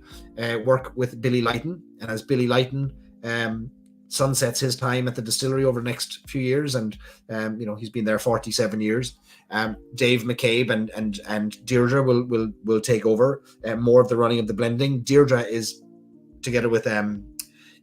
work with Billy Lighton. And as Billy Lighton sunsets his time at the distillery over the next few years, and he's been there 47 years. Dave McCabe and Deirdre will take over more of the running of the blending. Deirdre is together with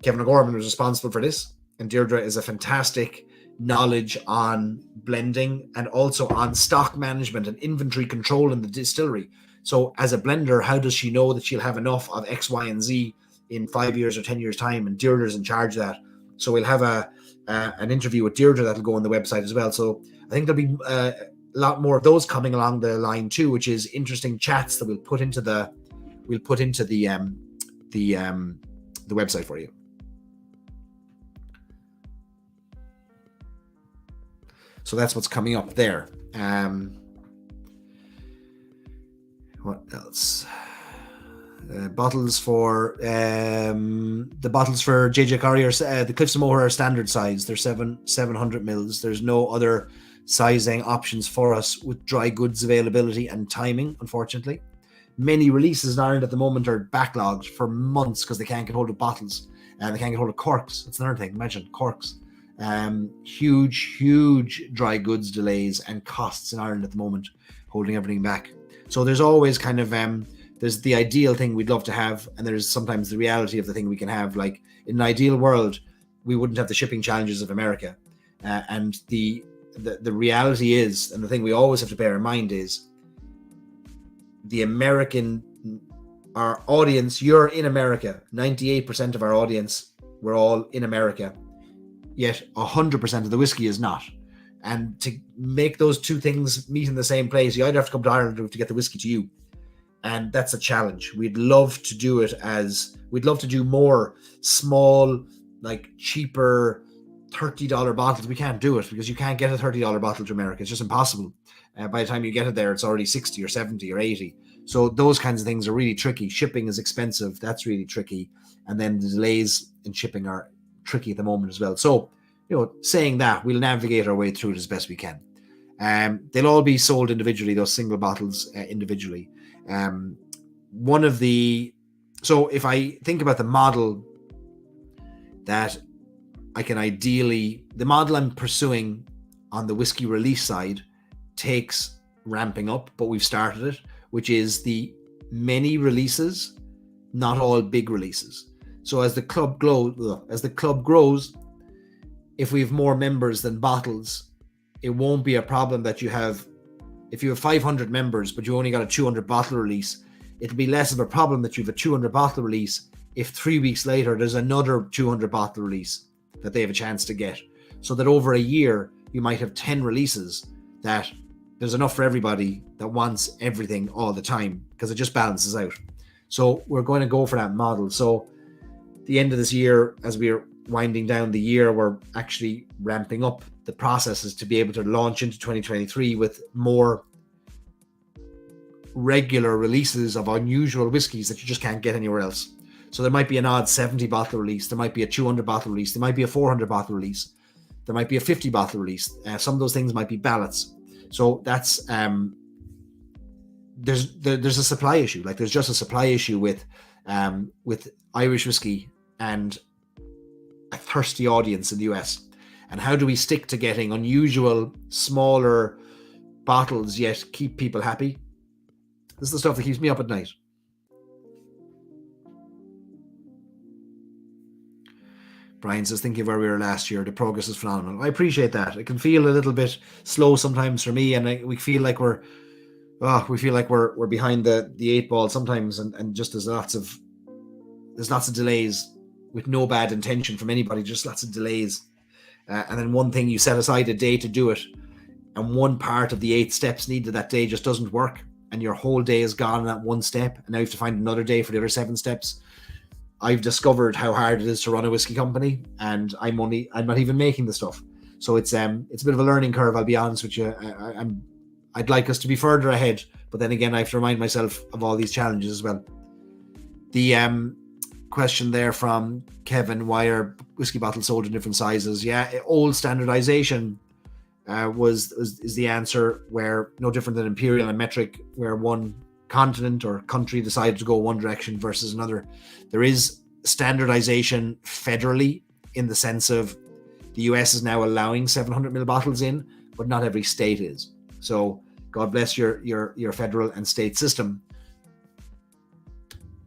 Kevin O'Gorman, who's responsible for this, and Deirdre is a fantastic knowledge on blending and also on stock management and inventory control in the distillery. So as a blender, how does she know that she'll have enough of X, Y, and Z in 5 years or 10 years time? And Deirdre's in charge of that. So we'll have an interview with Deirdre that'll go on the website as well. So I think there'll be a lot more of those coming along the line too, which is interesting chats that we'll put into the website for you. So that's what's coming up there. What else? Bottles for the bottles for JJ Corrie are the Cliffs of Moher are standard size. They're 700 mils. There's no other sizing options for us with dry goods availability and timing, unfortunately. Many releases in Ireland at the moment are backlogged for months because they can't get hold of bottles and they can't get hold of corks. That's another thing. Imagine corks. Huge dry goods delays and costs in Ireland at the moment, holding everything back. So there's always kind of there's the ideal thing we'd love to have, and there's sometimes the reality of the thing we can have. Like in an ideal world, we wouldn't have the shipping challenges of America, and the reality is, and the thing we always have to bear in mind is, the American, our audience. You're in America. 98% of our audience, we're all in America. Yet 100% of the whiskey is not. And to make those two things meet in the same place, you either have to come to Ireland or to get the whiskey to you. And that's a challenge. We'd love to do it we'd love to do more small, like cheaper $30 bottles. We can't do it because you can't get a $30 bottle to America. It's just impossible. By the time you get it there, it's already 60 or 70 or 80. So those kinds of things are really tricky. Shipping is expensive. That's really tricky. And then the delays in shipping are tricky at the moment as well. So, saying that, we'll navigate our way through it as best we can. They'll all be sold individually, those single bottles individually. So if I think about the model that the model I'm pursuing on the whiskey release side takes ramping up, but we've started it, which is the many releases, not all big releases. So as the club grows, if we have more members than bottles, it won't be a problem that if you have 500 members, but you only got a 200 bottle release, it'll be less of a problem that you have a 200 bottle release if 3 weeks later there's another 200 bottle release that they have a chance to get. So that over a year, you might have 10 releases that there's enough for everybody that wants everything all the time, because it just balances out. So we're going to go for that model. So the end of this year, as we're winding down the year, we're actually ramping up the processes to be able to launch into 2023 with more regular releases of unusual whiskies that you just can't get anywhere else. So there might be an odd 70 bottle release, there might be a 200 bottle release, there might be a 400 bottle release, there might be a 50 bottle release. Some of those things might be ballots. So that's there's a supply issue. Like there's just a supply issue with Irish whiskey and a thirsty audience in the US. And how do we stick to getting unusual, smaller bottles yet keep people happy? This is the stuff that keeps me up at night. Brian says, thinking of where we were last year, the progress is phenomenal. I appreciate that. It can feel a little bit slow sometimes for me, and we feel like we're behind the 8 ball sometimes, and just there's lots of delays with no bad intention from anybody, just lots of delays. And then one thing, you set aside a day to do it, and one part of the 8 steps needed that day just doesn't work, and your whole day is gone in that one step, and now you have to find another day for the other 7 steps. I've discovered how hard it is to run a whiskey company, and I'm not even making the stuff. So it's a bit of a learning curve, I'll be honest with you. I'd like us to be further ahead, but then again, I have to remind myself of all these challenges as well. The question there from Kevin, why are whiskey bottles sold in different sizes? Yeah, old standardization is the answer, where no different than imperial and metric, where one continent or country decided to go one direction versus another. There is standardization federally, in the sense of the US is now allowing 700 ml bottles in, but not every state is. So God bless your federal and state system.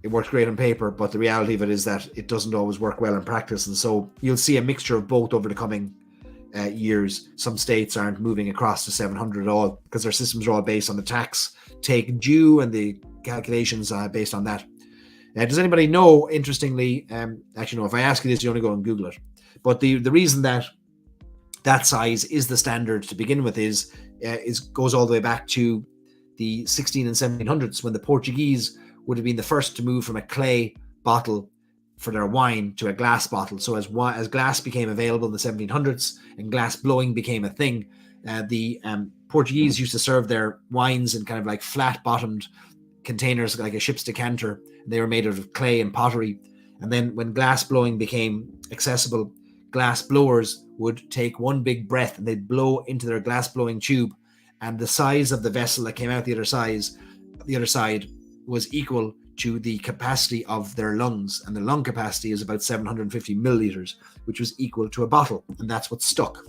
It works great on paper, but the reality of it is that it doesn't always work well in practice. And so you'll see a mixture of both over the coming years. Some states aren't moving across to 700 at all, because their systems are all based on the tax take due and the calculations based on that. Does anybody know, interestingly, actually no, if I ask you this, you only go and Google it, but the reason that size is the standard to begin with is goes all the way back to the 16 and 1700s, when the Portuguese would have been the first to move from a clay bottle for their wine to a glass bottle. So as glass became available in the 1700s and glass blowing became a thing, the Portuguese used to serve their wines in kind of like flat-bottomed containers, like a ship's decanter. They were made out of clay and pottery. And then when glass blowing became accessible, glass blowers would take one big breath and they'd blow into their glass blowing tube, and the size of the vessel that came out the other side was equal to the capacity of their lungs, and the lung capacity is about 750 milliliters, which was equal to a bottle, and that's what stuck.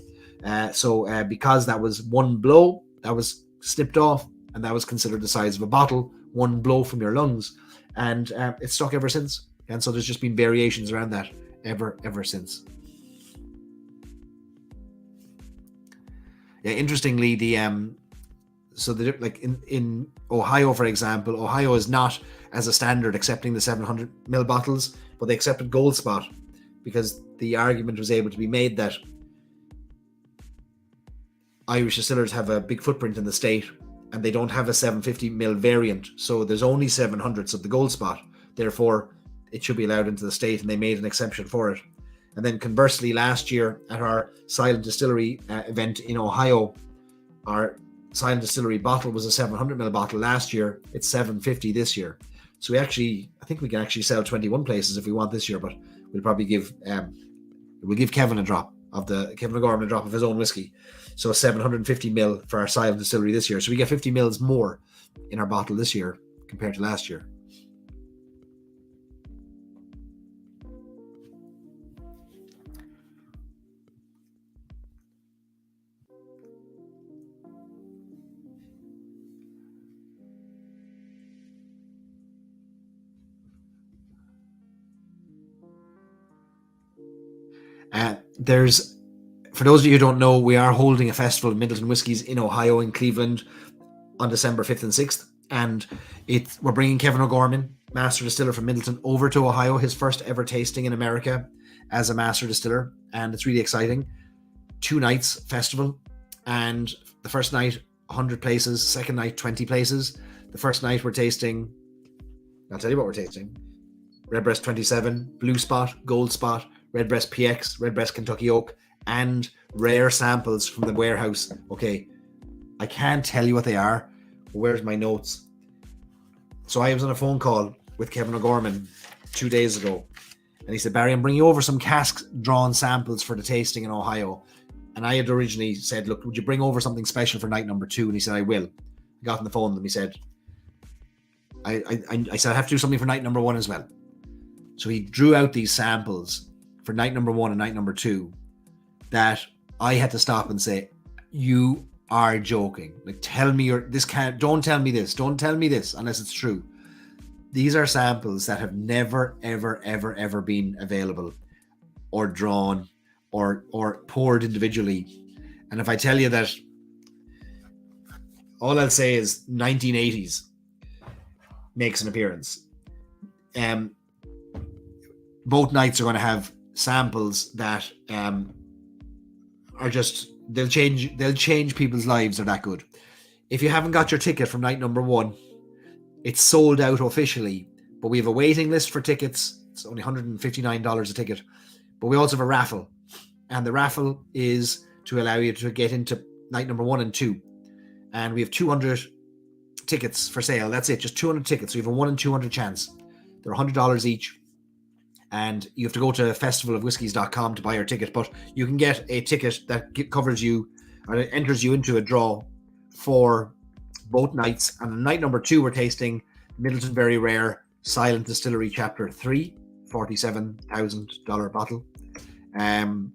So because that was one blow that was snipped off, and that was considered the size of a bottle, one blow from your lungs, and it's stuck ever since. And so there's just been variations around that ever since. Yeah, interestingly, in Ohio, for example, Ohio is not as a standard accepting the 700 ml bottles, but they accepted Gold Spot, because the argument was able to be made that Irish distillers have a big footprint in the state, and they don't have a 750 ml variant, so there's only 700s of the Gold Spot. Therefore, it should be allowed into the state, and they made an exception for it. And then conversely, last year at our Silent Distillery event in Ohio, our Silent Distillery bottle was a 700 ml bottle last year. It's 750 this year. So I think we can actually sell 21 places if we want this year, but we'll probably give Kevin a drop. of the Kevin O'Gorman a drop of his own whiskey. So 750 ml for our silent distillery this year. So we get 50 mils more in our bottle this year compared to last year. For those of you who don't know, we are holding a festival of Midleton Whiskies in Ohio, in Cleveland, on December 5th and 6th. And we're bringing Kevin O'Gorman, master distiller from Midleton, over to Ohio, his first ever tasting in America as a master distiller. And it's really exciting. 2 nights festival. And the first night, 100 places. Second night, 20 places. The first night we're tasting, I'll tell you what we're tasting. Redbreast 27, Blue Spot, Gold Spot, Redbreast PX, Redbreast Kentucky Oak, and rare samples from the warehouse. Okay, I can't tell you what they are. Where's my notes? So I was on a phone call with Kevin O'Gorman 2 days ago, and he said, Barry, I'm bringing over some cask-drawn samples for the tasting in Ohio. And I had originally said, look, would you bring over something special for night number 2? And he said, I will. I got on the phone with him. He said, I said, I have to do something for night number 1 as well. So he drew out these samples for night number 1 and night number 2 that I had to stop and say, you are joking. Like, tell me don't tell me this. Don't tell me this unless it's true. These are samples that have never, ever, ever, ever been available or drawn or poured individually. And if I tell you that, all I'll say is 1980s makes an appearance. Both nights are going to have samples that are just, they'll change people's lives. They're that good. If you haven't got your ticket from night number 1, it's sold out officially, but we have a waiting list for tickets. It's only $159 a ticket, but we also have a raffle, and the raffle is to allow you to get into night number 1 and 2, and we have 200 tickets for sale. That's it, just 200 tickets. So you have a 1 in 200 chance. They're $100 each. And you have to go to festivalofwhiskies.com to buy your ticket, but you can get a ticket that covers you, or enters you into a draw for both nights. And on night number 2, we're tasting Midleton Very Rare Silent Distillery Chapter 3, $47,000 bottle. In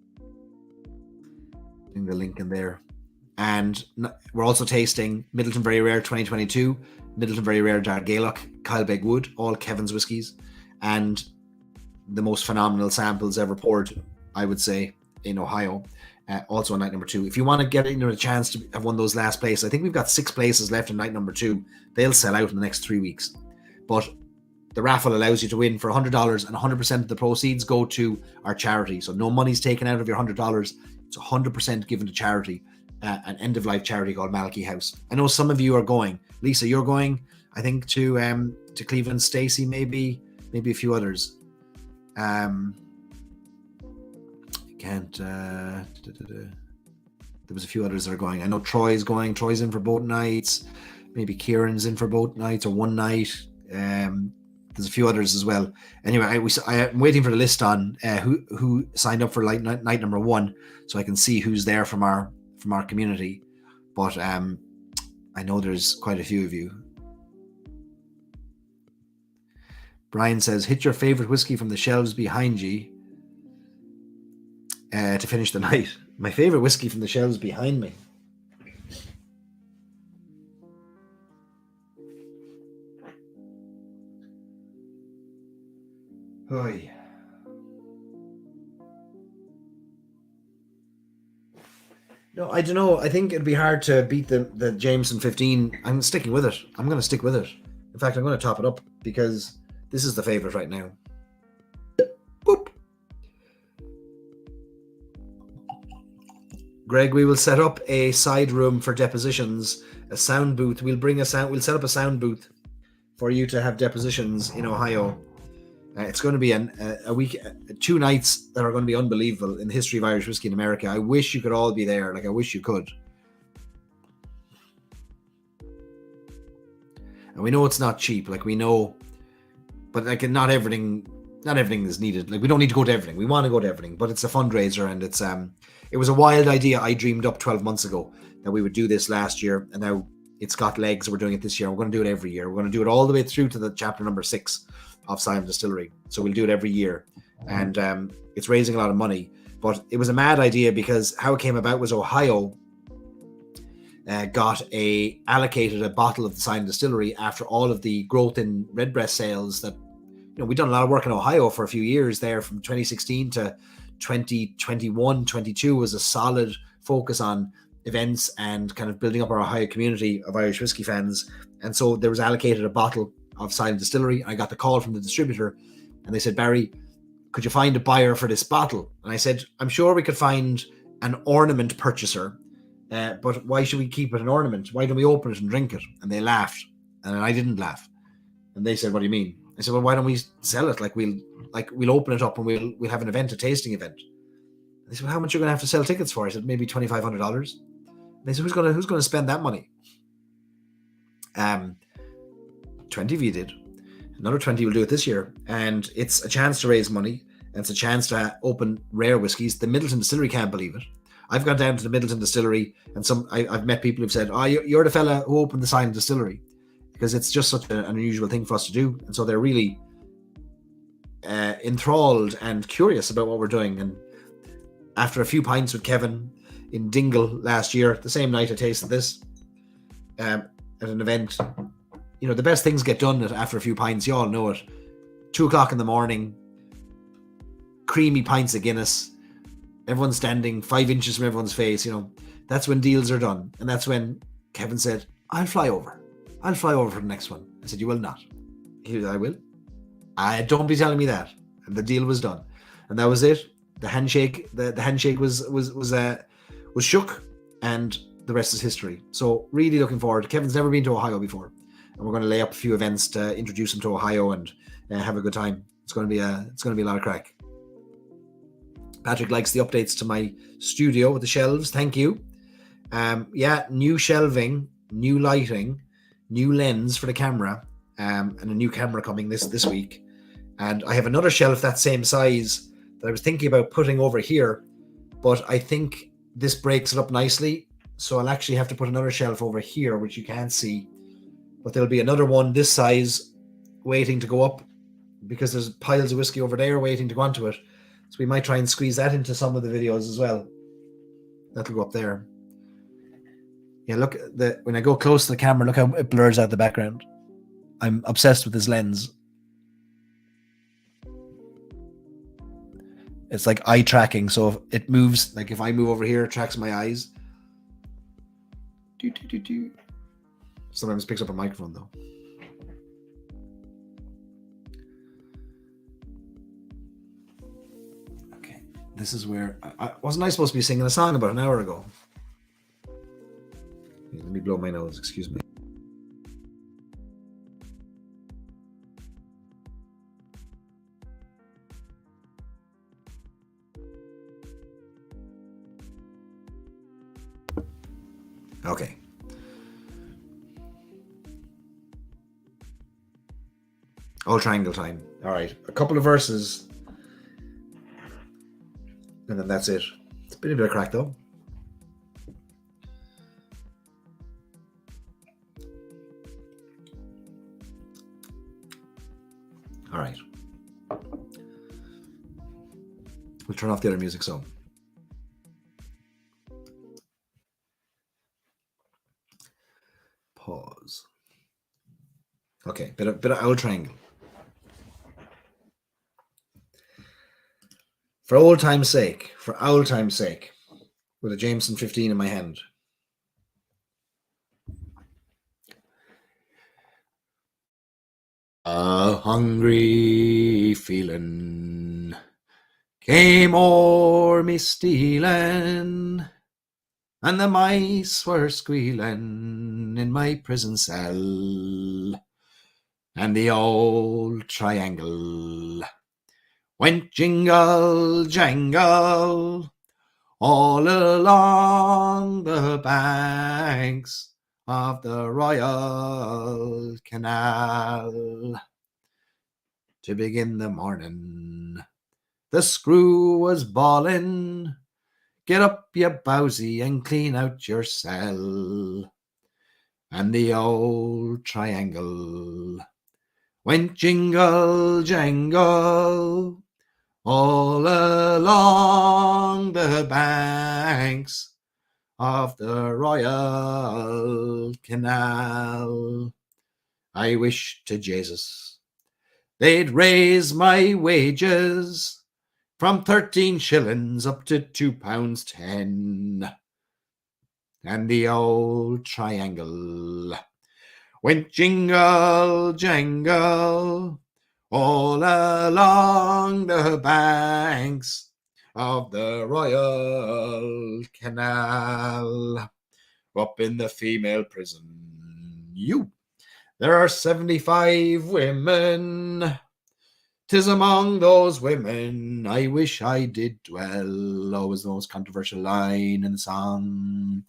the link in there. And we're also tasting Midleton Very Rare 2022, Midleton Very Rare Dargailloch, Kylebeg Wood, all Kevin's whiskies, and the most phenomenal samples ever poured, I would say, in Ohio. Also on night number 2. If you want to get a chance to have one of those last places, I think we've got 6 places left in night number 2. They'll sell out in the next 3 weeks. But the raffle allows you to win for $100, and 100% of the proceeds go to our charity. So no money's taken out of your $100. It's 100% given to charity, an end-of-life charity called Malachy House. I know some of you are going. Lisa, you're going, I think, to Cleveland. Stacey, maybe a few others. There was a few others that are going. I know Troy's going. Troy's in for both nights. Maybe Kieran's in for both nights or one night. There's a few others as well. Anyway, I'm waiting for the list on who signed up for night number 1, so I can see who's there from our community. But I know there's quite a few of you. Brian says, hit your favorite whiskey from the shelves behind you to finish the night. My favorite whiskey from the shelves behind me. Oy. No, I don't know. I think it'd be hard to beat the Jameson 15. I'm sticking with it. I'm going to stick with it. In fact, I'm going to top it up because this is the favorite right now. Boop. Greg, we will set up a side room for depositions, a sound booth. We'll set up a sound booth for you to have depositions in Ohio. It's going to be a week, 2 nights that are going to be unbelievable in the history of Irish whiskey in America. I wish you could all be there. Like, I wish you could. And we know it's not cheap. Like, we know, but like, not everything not everything is needed. Like, we don't need to go to everything. We want to go to everything, but it's a fundraiser, and it was a wild idea I dreamed up 12 months ago that we would do this last year, and now it's got legs. We're doing it this year. We're going to do it every year. We're going to do it all the way through to the chapter number 6 of Silent Distillery. So we'll do it every year, and it's raising a lot of money. But it was a mad idea because how it came about was Ohio allocated a bottle of the Silent Distillery after all of the growth in redbreast sales that, we've done a lot of work in Ohio for a few years there. From 2016 to 2021, 22 was a solid focus on events and kind of building up our Ohio community of Irish whiskey fans. And so there was allocated a bottle of Silent Distillery. I got the call from the distributor and they said, Barry, could you find a buyer for this bottle? And I said, I'm sure we could find an ornament purchaser, but why should we keep it an ornament? Why don't we open it and drink it? And they laughed, and I didn't laugh. And they said, what do you mean? I said, well, why don't we sell it? We'll open it up and we'll have an event, a tasting event. And they said, well, how much are you going to have to sell tickets for? I said, maybe $2,500. They said, who's going to spend that money? 20 of you did. Another 20 will do it this year. And it's a chance to raise money. And it's a chance to open rare whiskies. The Middleton Distillery can't believe it. I've gone down to the Middleton Distillery, and I've met people who've said, oh, you're the fella who opened the Silent Distillery, because it's just such an unusual thing for us to do. And so they're really enthralled and curious about what we're doing. And after a few pints with Kevin in Dingle last year, the same night I tasted this at an event, the best things get done after a few pints. You all know it. 2:00 in the morning, creamy pints of Guinness, everyone's standing 5 inches from everyone's face. That's when deals are done. And that's when Kevin said, I'll fly over for the next one. I said, you will not. He said, I will. Don't be telling me that. And the deal was done. And that was it. The handshake, the handshake was shook, and the rest is history. So really looking forward. Kevin's never been to Ohio before, and we're going to lay up a few events to introduce him to Ohio and have a good time. It's going to be a lot of crack. Patrick likes the updates to my studio with the shelves. Thank you. New shelving, new lighting, new lens for the camera, and a new camera coming this week. And I have another shelf that same size that I was thinking about putting over here, but I think this breaks it up nicely. So I'll actually have to put another shelf over here, which you can't see. But there'll be another one this size waiting to go up, because there's piles of whiskey over there waiting to go onto it. So we might try and squeeze that into some of the videos as well. That'll go up there. Yeah, look, when I go close to the camera, look how it blurs out the background. I'm obsessed with this lens. It's like eye tracking. So if it moves, like if I move over here, it tracks my eyes. Sometimes it picks up a microphone though. Okay, this is where wasn't I supposed to be singing a song about an hour ago? Let me blow my nose, excuse me. Okay. All triangle time. All right. A couple of verses. And then that's it. It's been a bit of crack though. All right. We'll turn off the other music so. Pause. Okay, bit of old triangle. For old time's sake, with a Jameson 15 in my hand. A hungry feeling came o'er me stealing, and the mice were squealing in my prison cell, and the old triangle went jingle jangle all along the banks of the Royal Canal. to begin the morning. The screw was bawling, get up, you bowsy, and clean out your cell. And the old triangle went jingle jangle all along the banks of the Royal Canal. I wish to Jesus they'd raise my wages from 13 shillings up to £2.10. And the old triangle went jingle jangle all along the banks of the Royal Canal. Up in the female prison, there are 75 women. 'Tis among those women I wish I did dwell. Always the most controversial line in the song.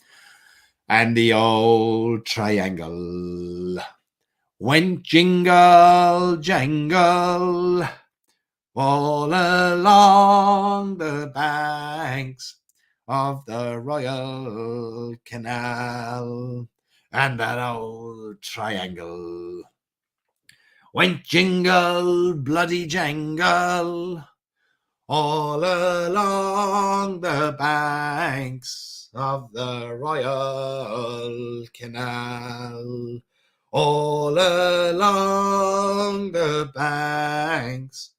And the old triangle went jingle jangle all along the banks of the Royal Canal. And that old triangle went jingle bloody jangle all along the banks of the Royal Canal. All along the banks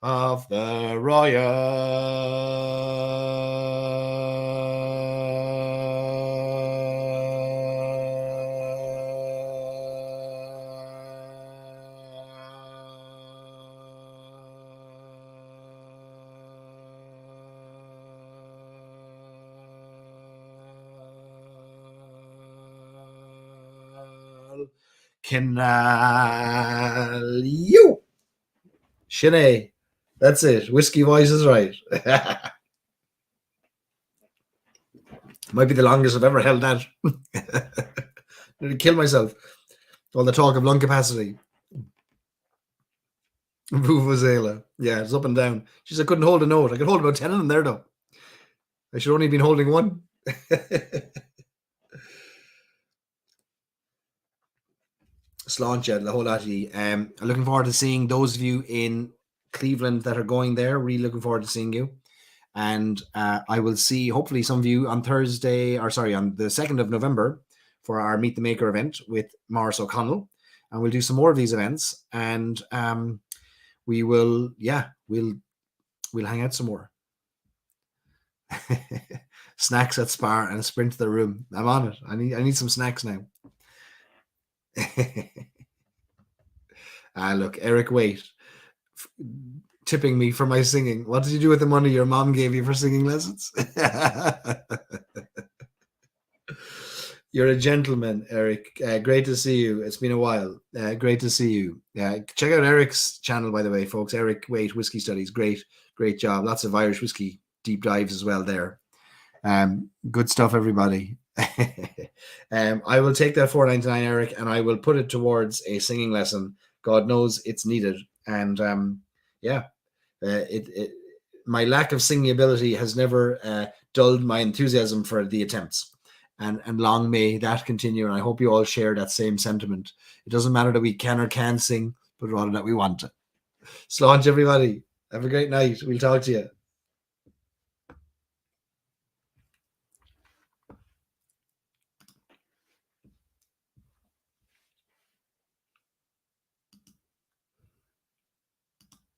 of the Canal. Sinead. That's it. Whiskey voice is right. Might be the longest I've ever held that. Nearly kill myself. All the talk of lung capacity. Vuvuzela. Yeah, it's up and down. She said I couldn't hold a note. I could hold about 10 of them there, though. I should only have been holding one. Sláinte le Holati. I'm looking forward to seeing those of you in Cleveland that are going there. Really looking forward to seeing you. And I will see, hopefully, some of you on Thursday, on the 2nd of November for our Meet the Maker event with Maurice O'Connell. And we'll do some more of these events. And we will, we'll hang out some more. Snacks at Spar and a sprint to the room. I'm on it. I need some snacks now. Look, Eric Waite tipping me for my singing. What did you do with the money your mom gave you for singing lessons? You're a gentleman, Eric. Great to see you. It's been a while. Great to see you. Check out Eric's channel, by the way, folks. Eric Waite, Whiskey Studies. Great job. Lots of Irish whiskey deep dives as well there. Good stuff, everybody. I will take that $4.99, Eric, and I will put it towards a singing lesson. God knows it's needed. And my lack of singing ability has never dulled my enthusiasm for the attempts. And long may that continue. And I hope you all share that same sentiment. It doesn't matter that we can or can't sing, but rather that we want to. Sláinte, everybody. Have a great night. We'll talk to you.